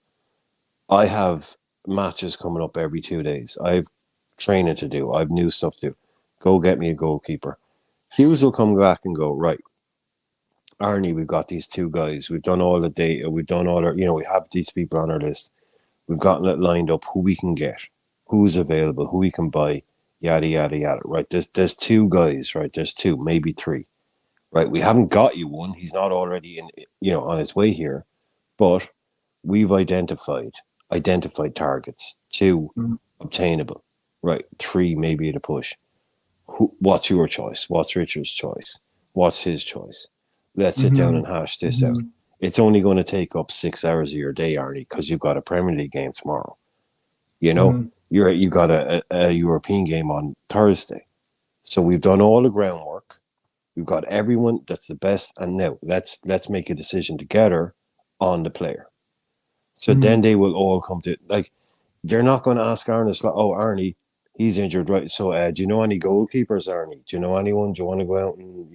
I have matches coming up every 2 days. I have training to do. I have new stuff to do. Go get me a goalkeeper. Hughes will come back and go, right, Arnie, we've got these 2 guys. We've done all the data. We've done all our, you know, we have these people on our list. We've gotten it lined up, who we can get, who's available, who we can buy, yada, yada, yada, right? There's 2 guys, right? There's 2, maybe 3, right? We haven't got you one. He's not already in, you know, on his way here, but we've identified targets, 2 obtainable, right? 3 maybe at a push. What's your choice? What's Richard's choice? What's his choice? Let's sit down and hash this out. It's only going to take up 6 hours of your day, Arnie, because you've got a Premier League game tomorrow. You know, you got a European game on Thursday. So we've done all the groundwork. We've got everyone that's the best, and now let's make a decision together on the player. So then they will all come to, like, they're not going to ask Arnie, like, oh, Arnie, he's injured, right? So do you know any goalkeepers, Arnie? Do you know anyone? Do you want to go out and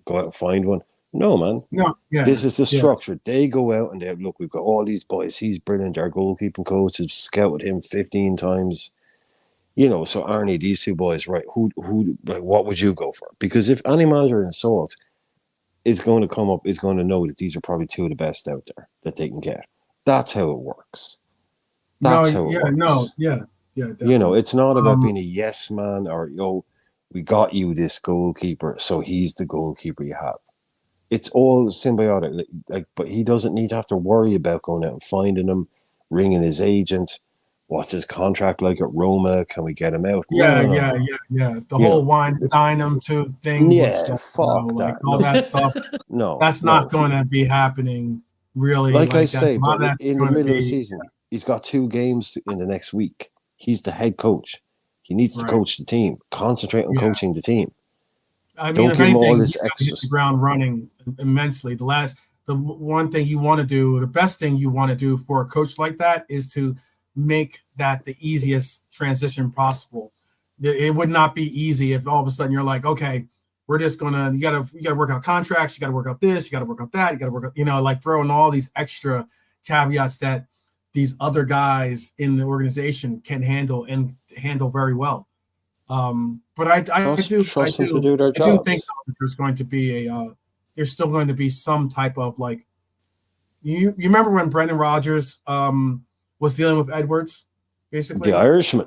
go out and find one? No, man. No, yeah. This is the structure. They go out and they have, look, we've got all these boys. He's brilliant. Our goalkeeping coach has scouted him 15 times. You know, so Arnie, these 2 boys, right? Who, like, what would you go for? Because if any manager in Salt is going to come up, is going to know that these are probably 2 of the best out there that they can get. That's how it works. That's how it works. Yeah. You know, it's not about being a yes man or, we got you this goalkeeper, so he's the goalkeeper you have. It's all symbiotic, like, but he doesn't need to have to worry about going out and finding him, ringing his agent. What's his contract like at Roma? Can we get him out? Yeah. The whole wine dine him to thing. Yeah, fuck that. Like all that stuff. No, that's not going to be happening. Really, like I say, but in the middle of the season, he's got 2 games in the next week. He's the head coach. He needs to coach the team. Concentrate on coaching the team. I mean, don't give him all this extra. Hit the ground running immensely. The one thing you want to do, the best thing you want to do for a coach like that is to make that the easiest transition possible. It would not be easy if all of a sudden you're like, okay, we're just gonna, you gotta work out contracts, you gotta work out this, you gotta work out that, you gotta work out, like throwing all these extra caveats that these other guys in the organization can handle very well. But I do think there's going to be there's still going to be some type of, like, you remember when Brendan Rodgers was dealing with Edwards, basically the Irishman,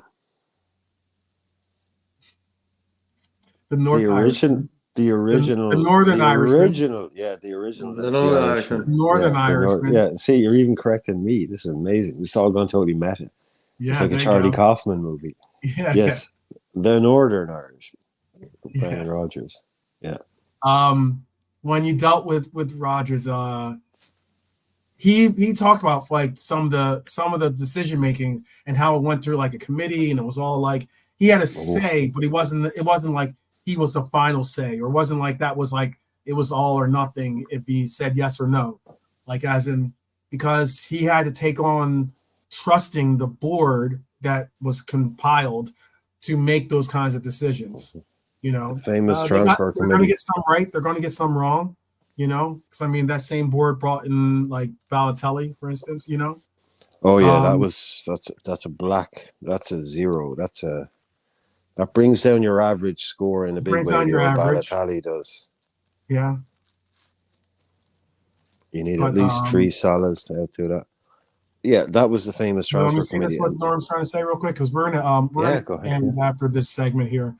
the Northern Irishman. The original Northern Irishman. Yeah, see, you're even correcting me. This is amazing. This is all gone totally meta. Yeah, it's like a Charlie Kaufman movie. Yeah. Yes. The Northern Irishman. Brendan Rodgers. Yeah. When you dealt with Rodgers, he talked about, like, some of the decision making and how it went through, like, a committee, and it was all like he had a say, but it wasn't like he was the final say, or wasn't like that was like it was all or nothing if he said yes or no. Like as in because he had to take on trusting the board that was compiled to make those kinds of decisions. You know, The famous they're transfer going to committee. get some right. They're going to get some wrong. You know, because I mean that same board brought in like Balotelli, for instance. You know. Oh yeah, that's a black. That's a 0. That brings down your average score in a big Brings way. down The your old average. Balotelli does. Yeah. You need But, at least 3 Salahs to do that. Yeah, that was the famous let me transfer see. That's committee. what Norm's trying to say real quick because we're Yeah, gonna go ahead, end yeah. after this segment here.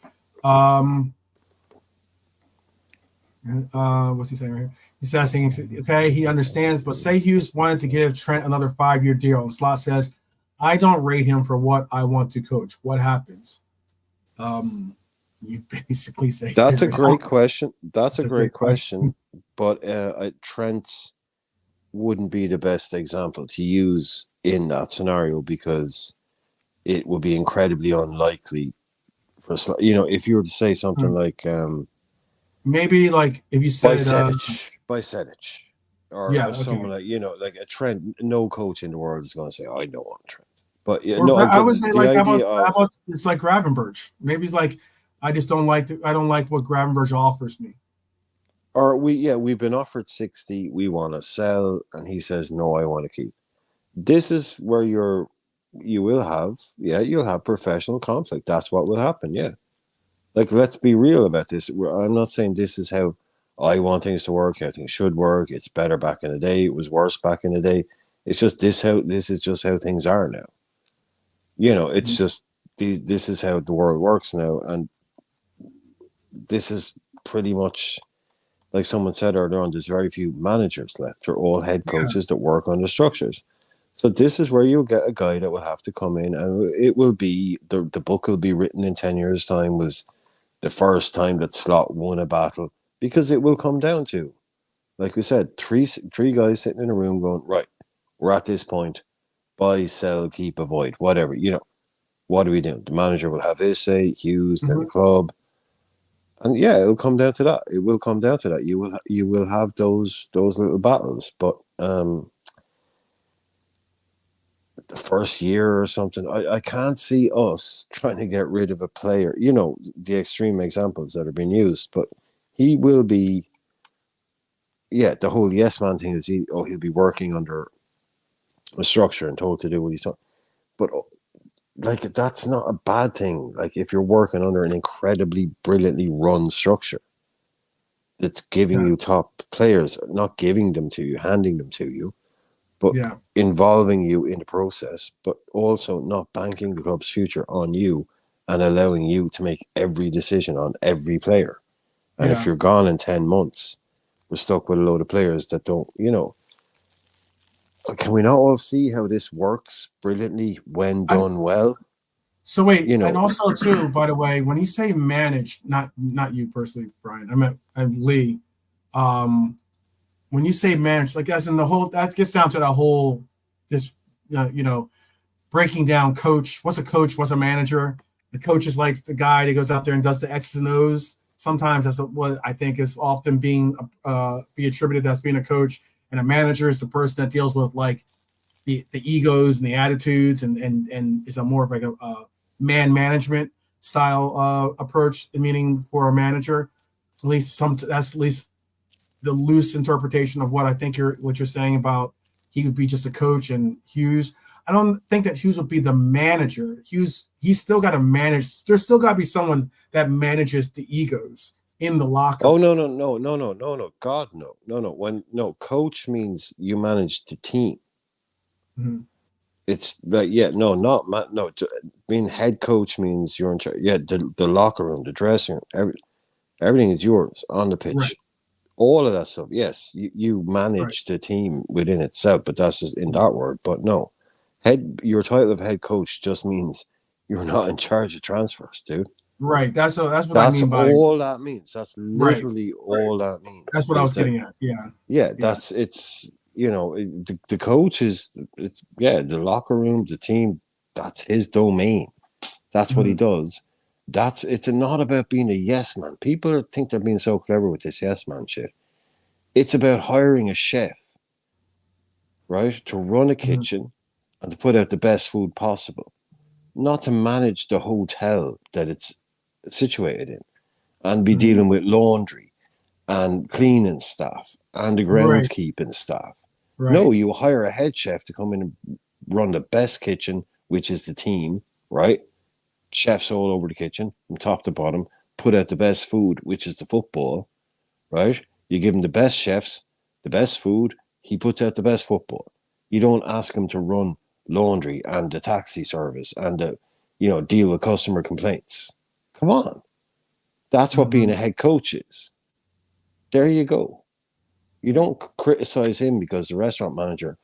What's he saying right here? He's asking, okay, he understands, but say Hughes wanted to give Trent another 5-year deal, and Slot says, I don't rate him for what I want to coach. What happens? You basically say That's a figure it great out. question. That's It's a great question. But Trent wouldn't be the best example to use in that scenario because it would be incredibly unlikely for if you were to say something like Maybe like if you said by Sedic, or yeah, someone okay. like a Trent. No coach in the world is going to say, "I don't want Trent." But yeah, Or no, I would say the like how idea about it's like Gravenberch. Maybe it's like I just don't like I don't like what Gravenberch offers me. or we've been offered 60, we want to sell, and he says no, I want to keep. This is where you'll have professional conflict. That's what will happen. Yeah, like let's be real about this. I'm not saying this is how I want things to work. I think it should work. It's better back in the day. It was worse back in the day. It's just this is just how things are now. It's just this is how the world works now, and this is pretty much like someone said earlier on. There's very few managers left. They're all head coaches that work under structures. So this is where you'll get a guy that will have to come in, and it will be the book will be written in 10 years' time was the first time that Slot won a battle, because it will come down to, like we said, three guys sitting in a room going, right, we're at this point, buy, sell, keep, avoid, whatever. What are we doing? The manager will have his say, Hughes, then the club. And yeah, it'll come down to that. It will come down to that. You will have those little battles, but the first year or something, I can't see us trying to get rid of a player. The extreme examples that are being used, but he will be. Yeah, the whole yes man thing is he'll be working under a structure and told to do what he's told. But like that's not a bad thing. Like if you're working under an incredibly brilliantly run structure that's giving you top players, not giving them to you, handing them to you, but involving you in the process, but also not banking the club's future on you and allowing you to make every decision on every player. And if you're gone in 10 months, we're stuck with a load of players that don't, can we not all see how this works brilliantly when done well? So wait, and also too, by the way, when you say manage, not you personally, Brian, I'm Lee. When you say manage, like as in the whole, that gets down to that whole, this, breaking down coach. What's a coach? What's a manager? The coach is like the guy that goes out there and does the X's and O's. Sometimes that's what I think is often being be attributed as being a coach, and a manager is the person that deals with like the egos and the attitudes, and is a more of like a man management style approach. Meaning for a manager, at least that's at least the loose interpretation of what I think you're saying about he would be just a coach. And Hughes, I don't think that Hughes would be the manager. He's still got to manage. There's still got to be someone that manages the egos in the locker. Oh no, God, no. Coach means you manage the team. Mm-hmm. It's like being head coach means you're in charge. Yeah, the locker room, the dressing room, everything is yours on the pitch. Right. All of that stuff. Yes, you manage the team within itself, but that's just in that word. But no, your title of head coach just means you're not in charge of transfers, dude. Right. That's what I mean by all that means. That's literally all that means. That's what I was getting at. Yeah. Yeah. That's it's. The coach is. It's the locker room, the team. That's his domain. That's what he does. it's not about being a yes man. People think they're being so clever with this yes man shit. It's about hiring a chef, right, to run a Mhm. kitchen and to put out the best food possible, not to manage the hotel that it's situated in and be Mhm. dealing with laundry and cleaning staff and the Right, groundskeeping staff. No, right. you hire a head chef to come in and run the best kitchen, which is the team, right? Chefs all over the kitchen from top to bottom, put out the best food, which is the football, right? You give him the best chefs, the best food, he puts out the best football. You don't ask him to run laundry and the taxi service and deal with customer complaints. Come on. That's what being Mhm. a head coach is. There you go. You don't criticize him because the restaurant manager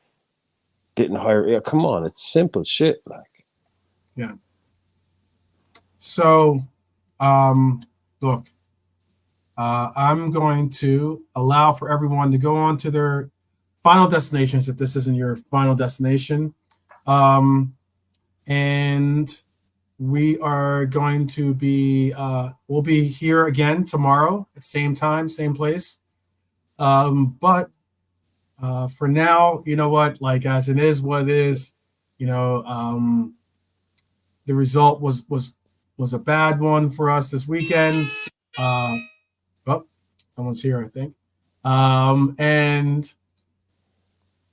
didn't hire. Yeah, come on, it's simple shit. Like, Yeah. So, look, I'm going to allow for everyone to go on to their final destinations if this isn't your final destination. And we are going to be, we'll be here again tomorrow at same time, same place. But for now, you know what? Like, as it is what it is, you know, the result was a bad one for us this weekend. Uh, oh, someone's here, I think. And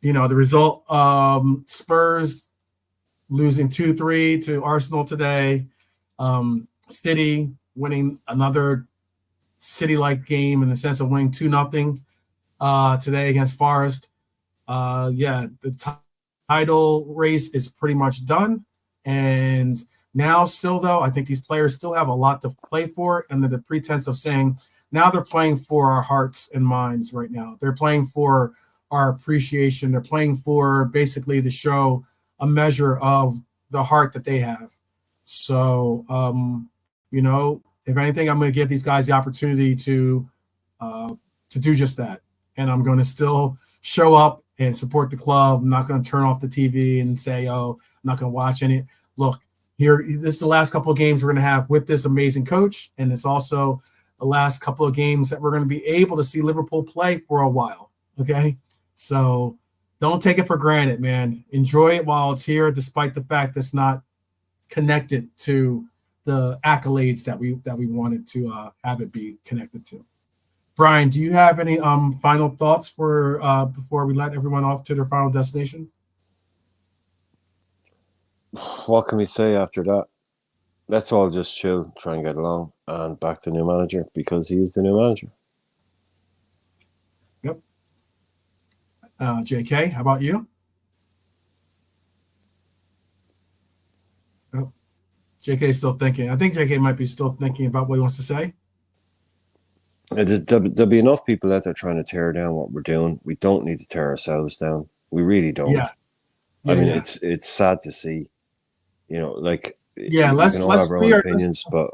the result, Spurs losing 2-3 to Arsenal today. City winning another City-like game in the sense of winning 2-0 today against Forest. Yeah, the title race is pretty much done. And now, still, though, I think these players still have a lot to play for, under the pretense of saying now they're playing for our hearts and minds right now. They're playing for our appreciation. They're playing for basically to show a measure of the heart that they have. So, if anything, I'm going to give these guys the opportunity to do just that. And I'm going to still show up and support the club. I'm not going to turn off the TV and say, "Oh, I'm not going to watch any." Look, here, this is the last couple of games we're going to have with this amazing coach, and it's also the last couple of games that we're going to be able to see Liverpool play for a while. Okay, so don't take it for granted, man. Enjoy it while it's here, despite the fact that it's not connected to the accolades that we wanted to have it be connected to. Brian, do you have any final thoughts for before we let everyone off to their final destination? what can we say after that? Let's all just chill, try and get along, and back to new manager because he's the new manager. Yep. JK, how about you? Oh, JK is still thinking. I think JK might be still thinking about what he wants to say. There'll be enough people out there trying to tear down what we're doing. We don't need to tear ourselves down. We really don't. Yeah, I mean, yeah. it's sad to see. Like Yeah, we can all have let's our be own our opinions, but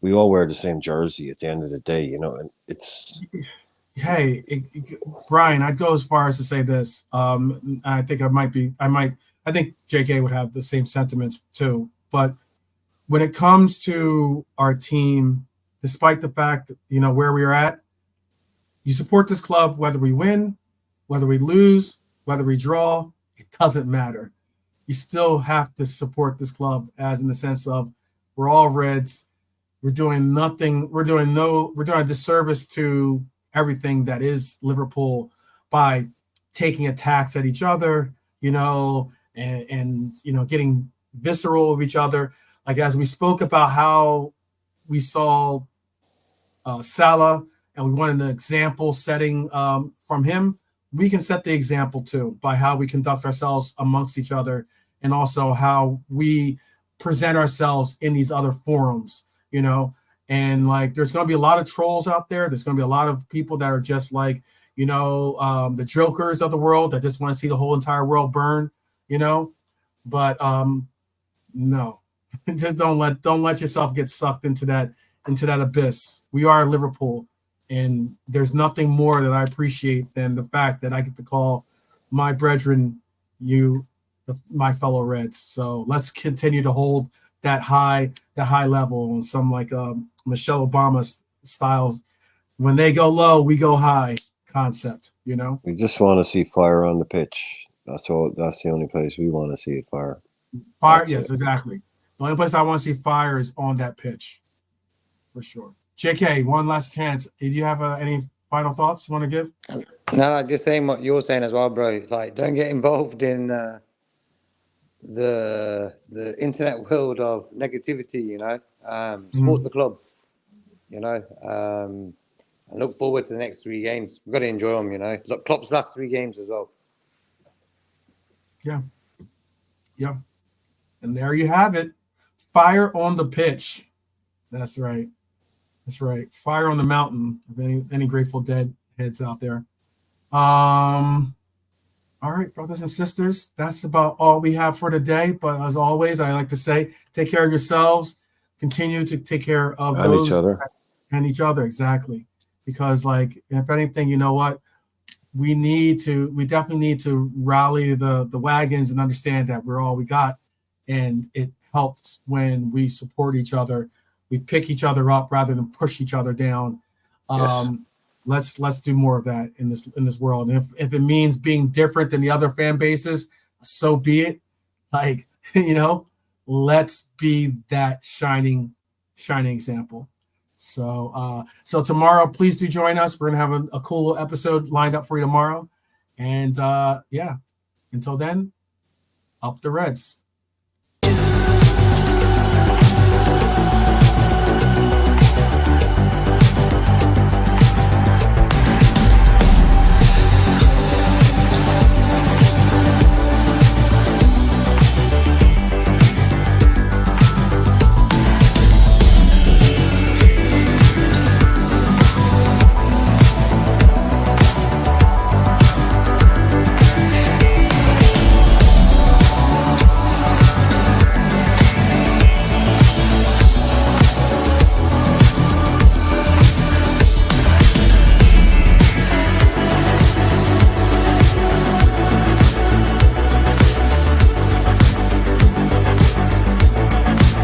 we all wear the same jersey at the end of the day. And it's hey, Brian, I'd go as far as to say this. I think I think JK would have the same sentiments too. But when it comes to our team, despite the fact that, where we are at, you support this club whether we win, whether we lose, whether we draw, it doesn't matter. You still have to support this club, as in the sense of we're all Reds. We're doing nothing. We're doing a disservice to everything that is Liverpool by taking attacks at each other, and getting visceral with each other. Like, as we spoke about how we saw Salah and we wanted an example setting from him, we can set the example too by how we conduct ourselves amongst each other, and also how we present ourselves in these other forums, and like there's going to be a lot of trolls out there. There's going to be a lot of people that are just like, the jokers of the world that just want to see the whole entire world burn, but no, just don't let yourself get sucked into that abyss. We are Liverpool, and there's nothing more that I appreciate than the fact that I get to call my brethren my fellow Reds. So let's continue to hold that high, the high level and some like Michelle Obama styles. When they go low, we go high concept, you know? We just want to see fire on the pitch. That's all. That's the only place we want to see it fire. Fire, That's yes, it. exactly. The only place I want to see fire is on that pitch, for sure. JK, one last chance. Do you have any final thoughts you want to give? No, just saying what you're saying as well, bro. Like, don't get involved in the internet world of negativity. You know, support the club. You know, and look forward to the next 3 games. We've got to enjoy them. You know, look, Klopp's last 3 games as well. Yeah. Yeah. And there you have it. Fire on the pitch. That's right. That's right. Fire on the mountain. If any Grateful Dead heads out there. All right, brothers and sisters, that's about all we have for today. But as always, I like to say, take care of yourselves. Continue to take care of And those each other. and each other, exactly. Because, like, if anything, you know what? We definitely need to rally the wagons and understand that we're all we got. And it helps when we support each other. We pick each other up rather than push each other down. Yes. Let's do more of that in this world. And if it means being different than the other fan bases, so be it. Like, you know, let's be that shining example. So tomorrow, please do join us. We're gonna have a cool episode lined up for you tomorrow. And yeah, until then, up the Reds.